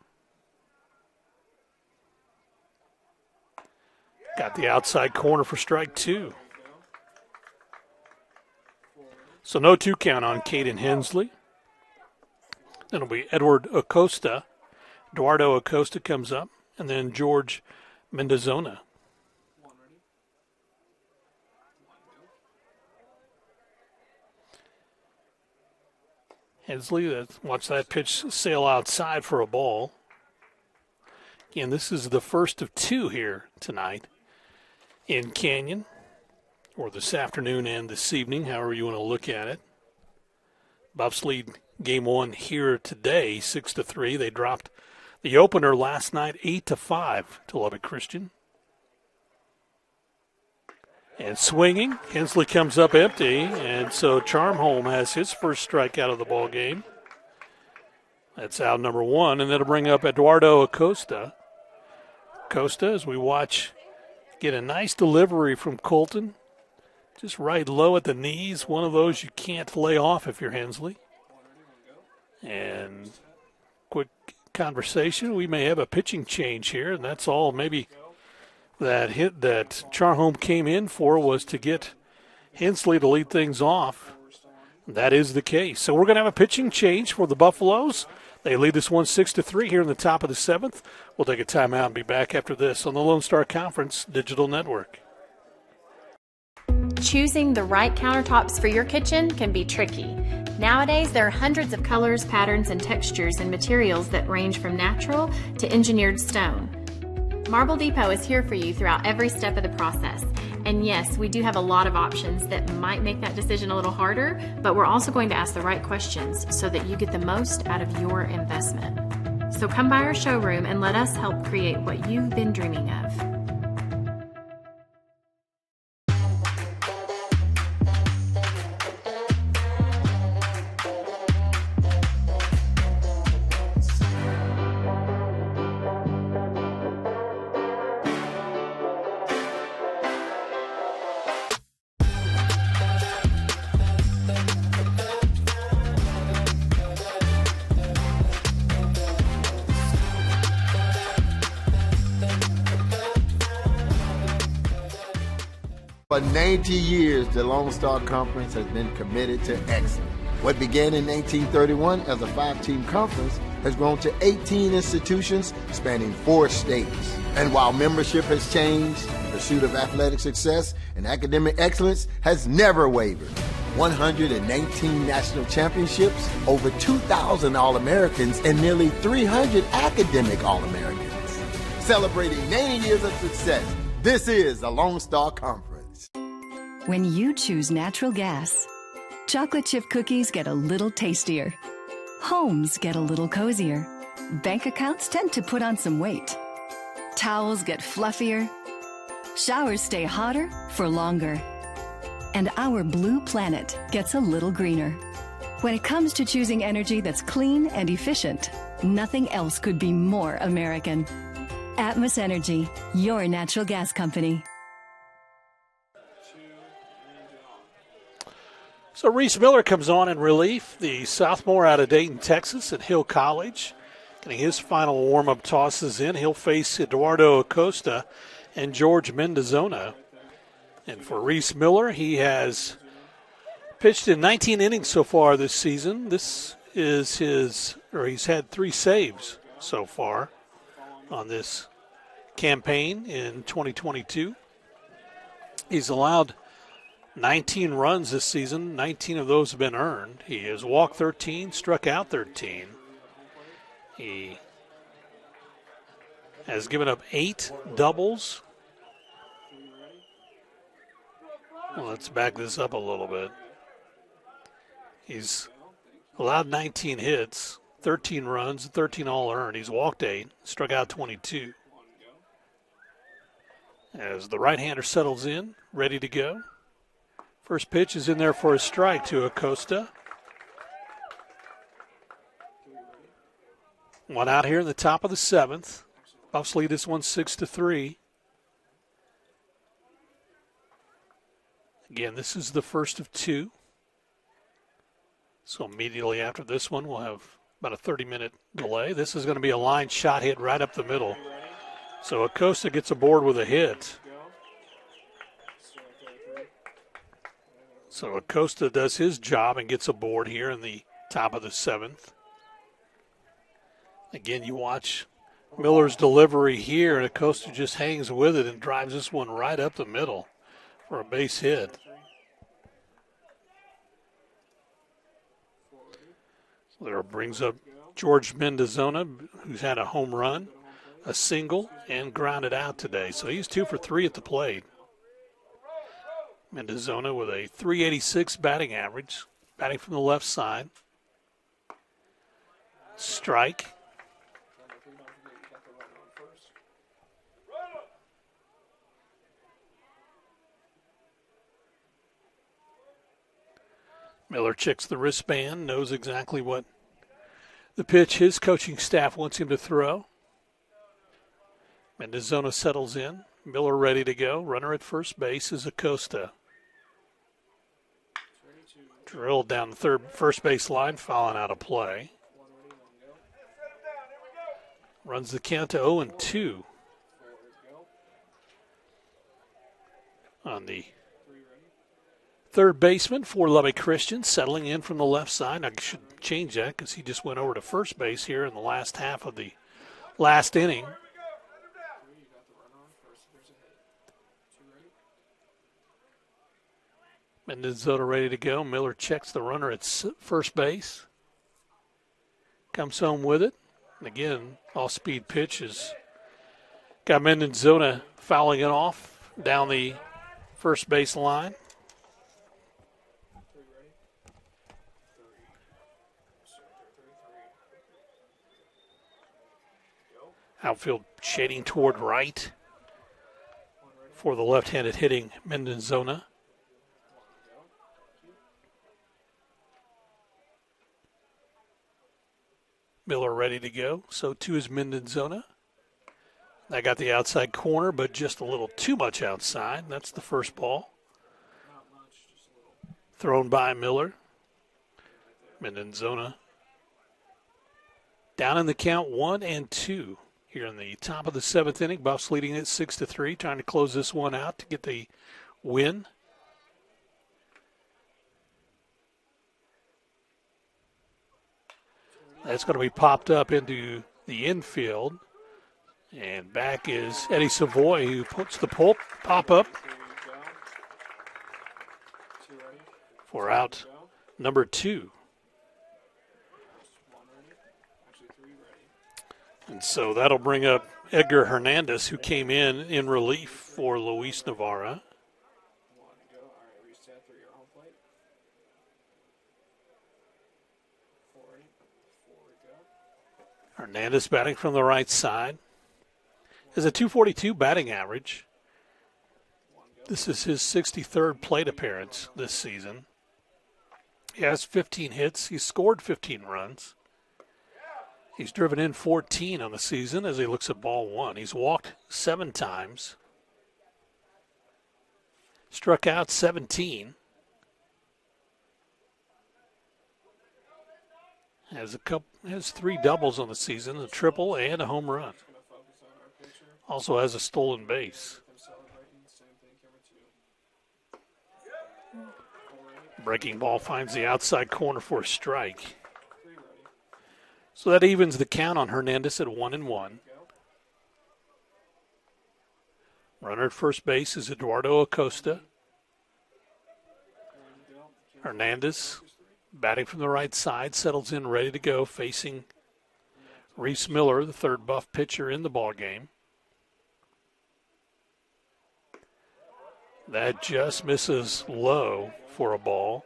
Got the outside corner for strike 2. So no 2 count on Caden Hensley. Then it'll be Edward Acosta. Eduardo Acosta comes up, and then George Mendozona. Hensley, watch that pitch sail outside for a ball. Again, this is the first of 2 here tonight in Canyon, or this afternoon and this evening, however you want to look at it. Buffs lead game 1 here today, 6-3. They dropped the opener last night, 8-5 to Lubbock Christian. And swinging, Hensley comes up empty, and so Charnholm has his first strikeout of the ball game. That's out number 1, and that'll bring up Eduardo Acosta. Acosta, as we watch, get a nice delivery from Colton. Just right low at the knees, one of those you can't lay off if you're Hensley. And quick conversation, we may have a pitching change here, and that's all maybe that hit that Charnholm came in for was to get Hensley to lead things off. That is the case. So we're going to have a pitching change for the Buffaloes. They lead this one 6-3 here in the top of the 7th. We'll take a timeout and be back after this on the Lone Star Conference Digital Network. Choosing the right countertops for your kitchen can be tricky. Nowadays, there are hundreds of colors, patterns, and textures and materials that range from natural to engineered stone. Marble Depot is here for you throughout every step of the process. And yes, we do have a lot of options that might make that decision a little harder, but we're also going to ask the right questions so that you get the most out of your investment. So come by our showroom and let us help create what you've been dreaming of. For 90 years, the Lone Star Conference has been committed to excellence. What began in 1831 as a 5-team conference has grown to 18 institutions spanning 4 states. And while membership has changed, the pursuit of athletic success and academic excellence has never wavered. 119 national championships, over 2,000 All-Americans, and nearly 300 academic All-Americans. Celebrating 90 years of success, this is the Lone Star Conference. When you choose natural gas, chocolate chip cookies get a little tastier. Homes get a little cozier. Bank accounts tend to put on some weight. Towels get fluffier. Showers stay hotter for longer. And our blue planet gets a little greener. When it comes to choosing energy that's clean and efficient, nothing else could be more American. Atmos Energy, your natural gas company. So Reese Miller comes on in relief, the sophomore out of Dayton, Texas at Hill College. Getting his final warm-up tosses in. He'll face Eduardo Acosta and George Mendozona. And for Reese Miller, he has pitched in 19 innings so far this season. This is he's had 3 saves so far on this campaign in 2022. He's allowed 19 runs this season. 19 of those have been earned. He has walked 13, struck out 13. He has given up 8 doubles. Well, let's back this up a little bit. He's allowed 19 hits, 13 runs, 13 all earned. He's walked 8, struck out 22. As the right-hander settles in, ready to go. First pitch is in there for a strike to Acosta. One out here in the top of the 7th. Buffs lead this one 6-3. Again, this is the first of 2. So immediately after this one, we'll have about a 30-minute delay. This is going to be a line shot hit right up the middle. So Acosta gets aboard with a hit. So Acosta does his job and gets aboard here in the top of the 7th. Again, you watch Miller's delivery here, and Acosta just hangs with it and drives this one right up the middle for a base hit. So there brings up George Mendozona, who's had a home run, a single, and grounded out today. So he's 2 for 3 at the plate. Mendozona with a .386 batting average, batting from the left side. Strike. Miller checks the wristband, knows exactly what the pitch his coaching staff wants him to throw. Mendozona settles in. Miller ready to go. Runner at first base is Acosta. Drilled down the first base line, fouling out of play. Runs the count to 0-2 on the third baseman for Lubbock Christian, settling in from the left side. I should change that because he just went over to first base here in the last half of the last inning. Mendozona ready to go. Miller checks the runner at first base. Comes home with it. And again, off-speed pitch has got Mendozona fouling it off down the first base line. Outfield shading toward right for the left-handed hitting Mendozona. Miller ready to go. So too is Mendozona. I got the outside corner, but just a little too much outside. That's the first ball. Thrown by Miller. Mendozona down in the count 1-2 here in the top of the 7th inning. Buffs leading it 6-3, trying to close this one out to get the win. That's going to be popped up into the infield. And back is Eddie Savoy, who puts the pop-up for out number 2. And so that'll bring up Edgar Hernandez, who came in relief for Luis Navarra. Hernandez batting from the right side. Has a .242 batting average. This is his 63rd plate appearance this season. He has 15 hits. He's scored 15 runs. He's driven in 14 on the season as he looks at ball 1. He's walked 7 times. Struck out 17. Has 3 doubles on the season, a triple and a home run. Also has a stolen base. Breaking ball finds the outside corner for a strike. So that evens the count on Hernandez at 1-1. Runner at first base is Eduardo Acosta. Hernandez batting from the right side, settles in ready to go, facing Reese Miller, the third buff pitcher in the ball game. That just misses low for a ball.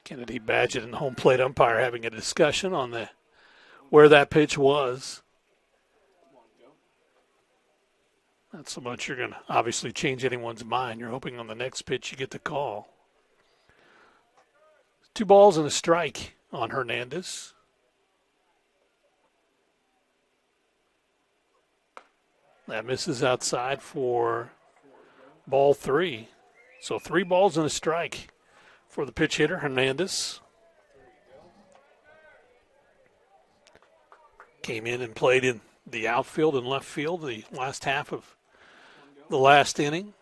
Kennedy Badgett and home plate umpire having a discussion on where that pitch was. Not so much you're going to obviously change anyone's mind. You're hoping on the next pitch you get the call. 2 balls and a strike on Hernandez. That misses outside for ball 3. So 3 balls and a strike for the pitch hitter, Hernandez. Came in and played in the outfield and left field the last half of the last inning.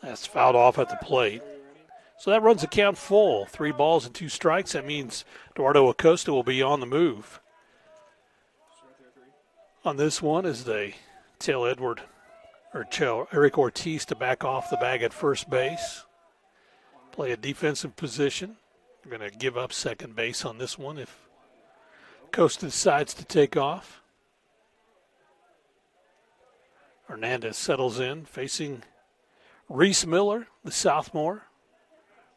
That's fouled off at the plate. So that runs the count full. 3 balls and 2 strikes. That means Eduardo Acosta will be on the move. On this one is they tell Eric Ortiz to back off the bag at first base. Play a defensive position. They're going to give up second base on this one if Acosta decides to take off. Hernandez settles in, facing Reese Miller, the sophomore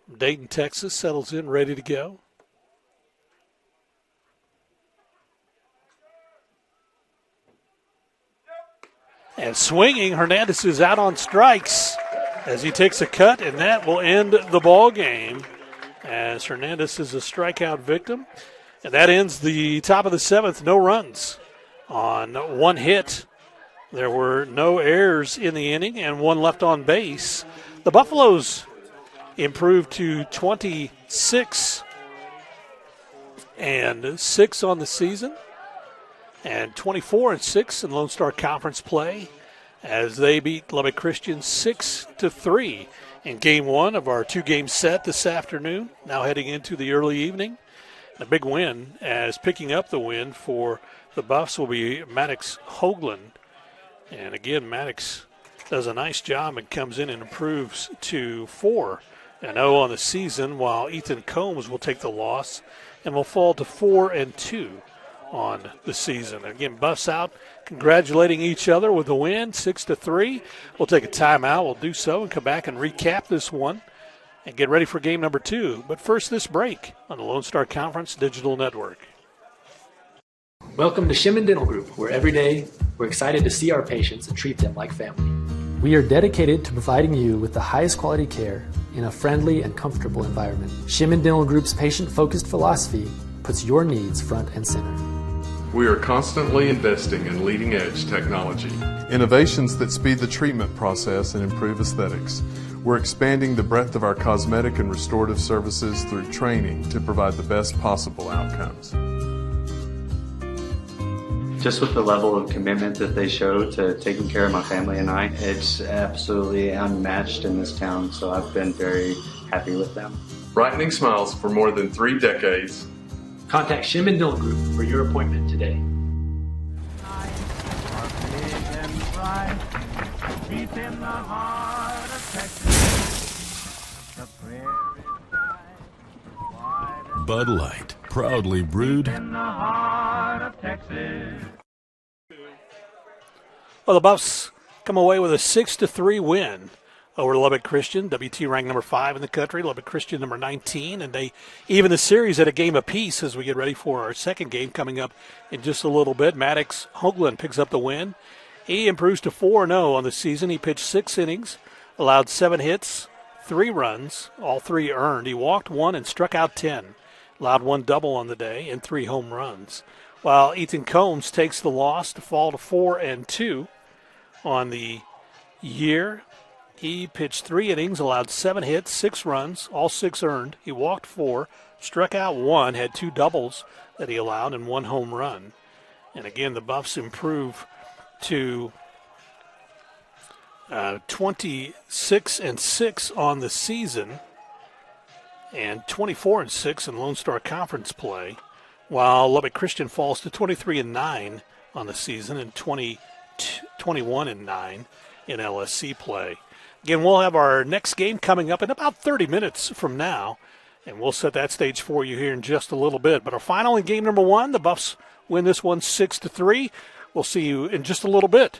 from Dayton, Texas, settles in, ready to go. And swinging, Hernandez is out on strikes as he takes a cut, and that will end the ball game as Hernandez is a strikeout victim. And that ends the top of the 7th. No runs on 1 hit. There were no errors in the inning and 1 left on base. The Buffaloes improved to 26-6 on the season and 24-6 in Lone Star Conference play as they beat Lubbock Christian 6-3 in Game 1 of our 2-game set this afternoon. Now heading into the early evening. A big win, as picking up the win for the Buffs will be Maddox Hoagland. And again, Maddox does a nice job and comes in and improves to 4-0 on the season, while Ethan Combs will take the loss and will fall to 4-2 on the season. Again, Buffs out congratulating each other with the win, 6-3. We'll take a timeout. We'll do so and come back and recap this one and get ready for game number 2. But first, this break on the Lone Star Conference Digital Network. Welcome to Shimon Dental Group, where every day we're excited to see our patients and treat them like family. We are dedicated to providing you with the highest quality care in a friendly and comfortable environment. Shimon Dental Group's patient-focused philosophy puts your needs front and center. We are constantly investing in leading-edge technology, innovations that speed the treatment process and improve aesthetics. We're expanding the breadth of our cosmetic and restorative services through training to provide the best possible outcomes. Just with the level of commitment that they show to taking care of my family and I, it's absolutely unmatched in this town, so I've been very happy with them. Brightening smiles for more than 3 decades. Contact Shim and Dillon Group for your appointment today. Deep in the heart of Texas, the prairie lies Bud Light, proudly brewed in the heart of Texas. Well, the Buffs come away with a 6-3 win over Lubbock Christian. WT ranked number 5 in the country, Lubbock Christian number 19, and they even the series at a game apiece as we get ready for our second game coming up in just a little bit. Maddox Hoagland picks up the win. He improves to 4-0 on the season. He pitched 6 innings, allowed 7 hits, 3 runs, all 3 earned. He walked 1 and struck out 10, allowed 1 double on the day and 3 home runs. While Ethan Combs takes the loss to fall to 4-2 on the year. He pitched 3 innings, allowed 7 hits, 6 runs, all 6 earned. He walked 4, struck out 1, had 2 doubles that he allowed, and 1 home run. And again, the Buffs improve to 26-6 on the season and 24-6 in Lone Star Conference play, while Lubbock Christian falls to 23-9 on the season and 21-9 in LSC play. Again, we'll have our next game coming up in about 30 minutes from now, and we'll set that stage for you here in just a little bit. But our final in game number 1, the Buffs win this one 6-3. We'll see you in just a little bit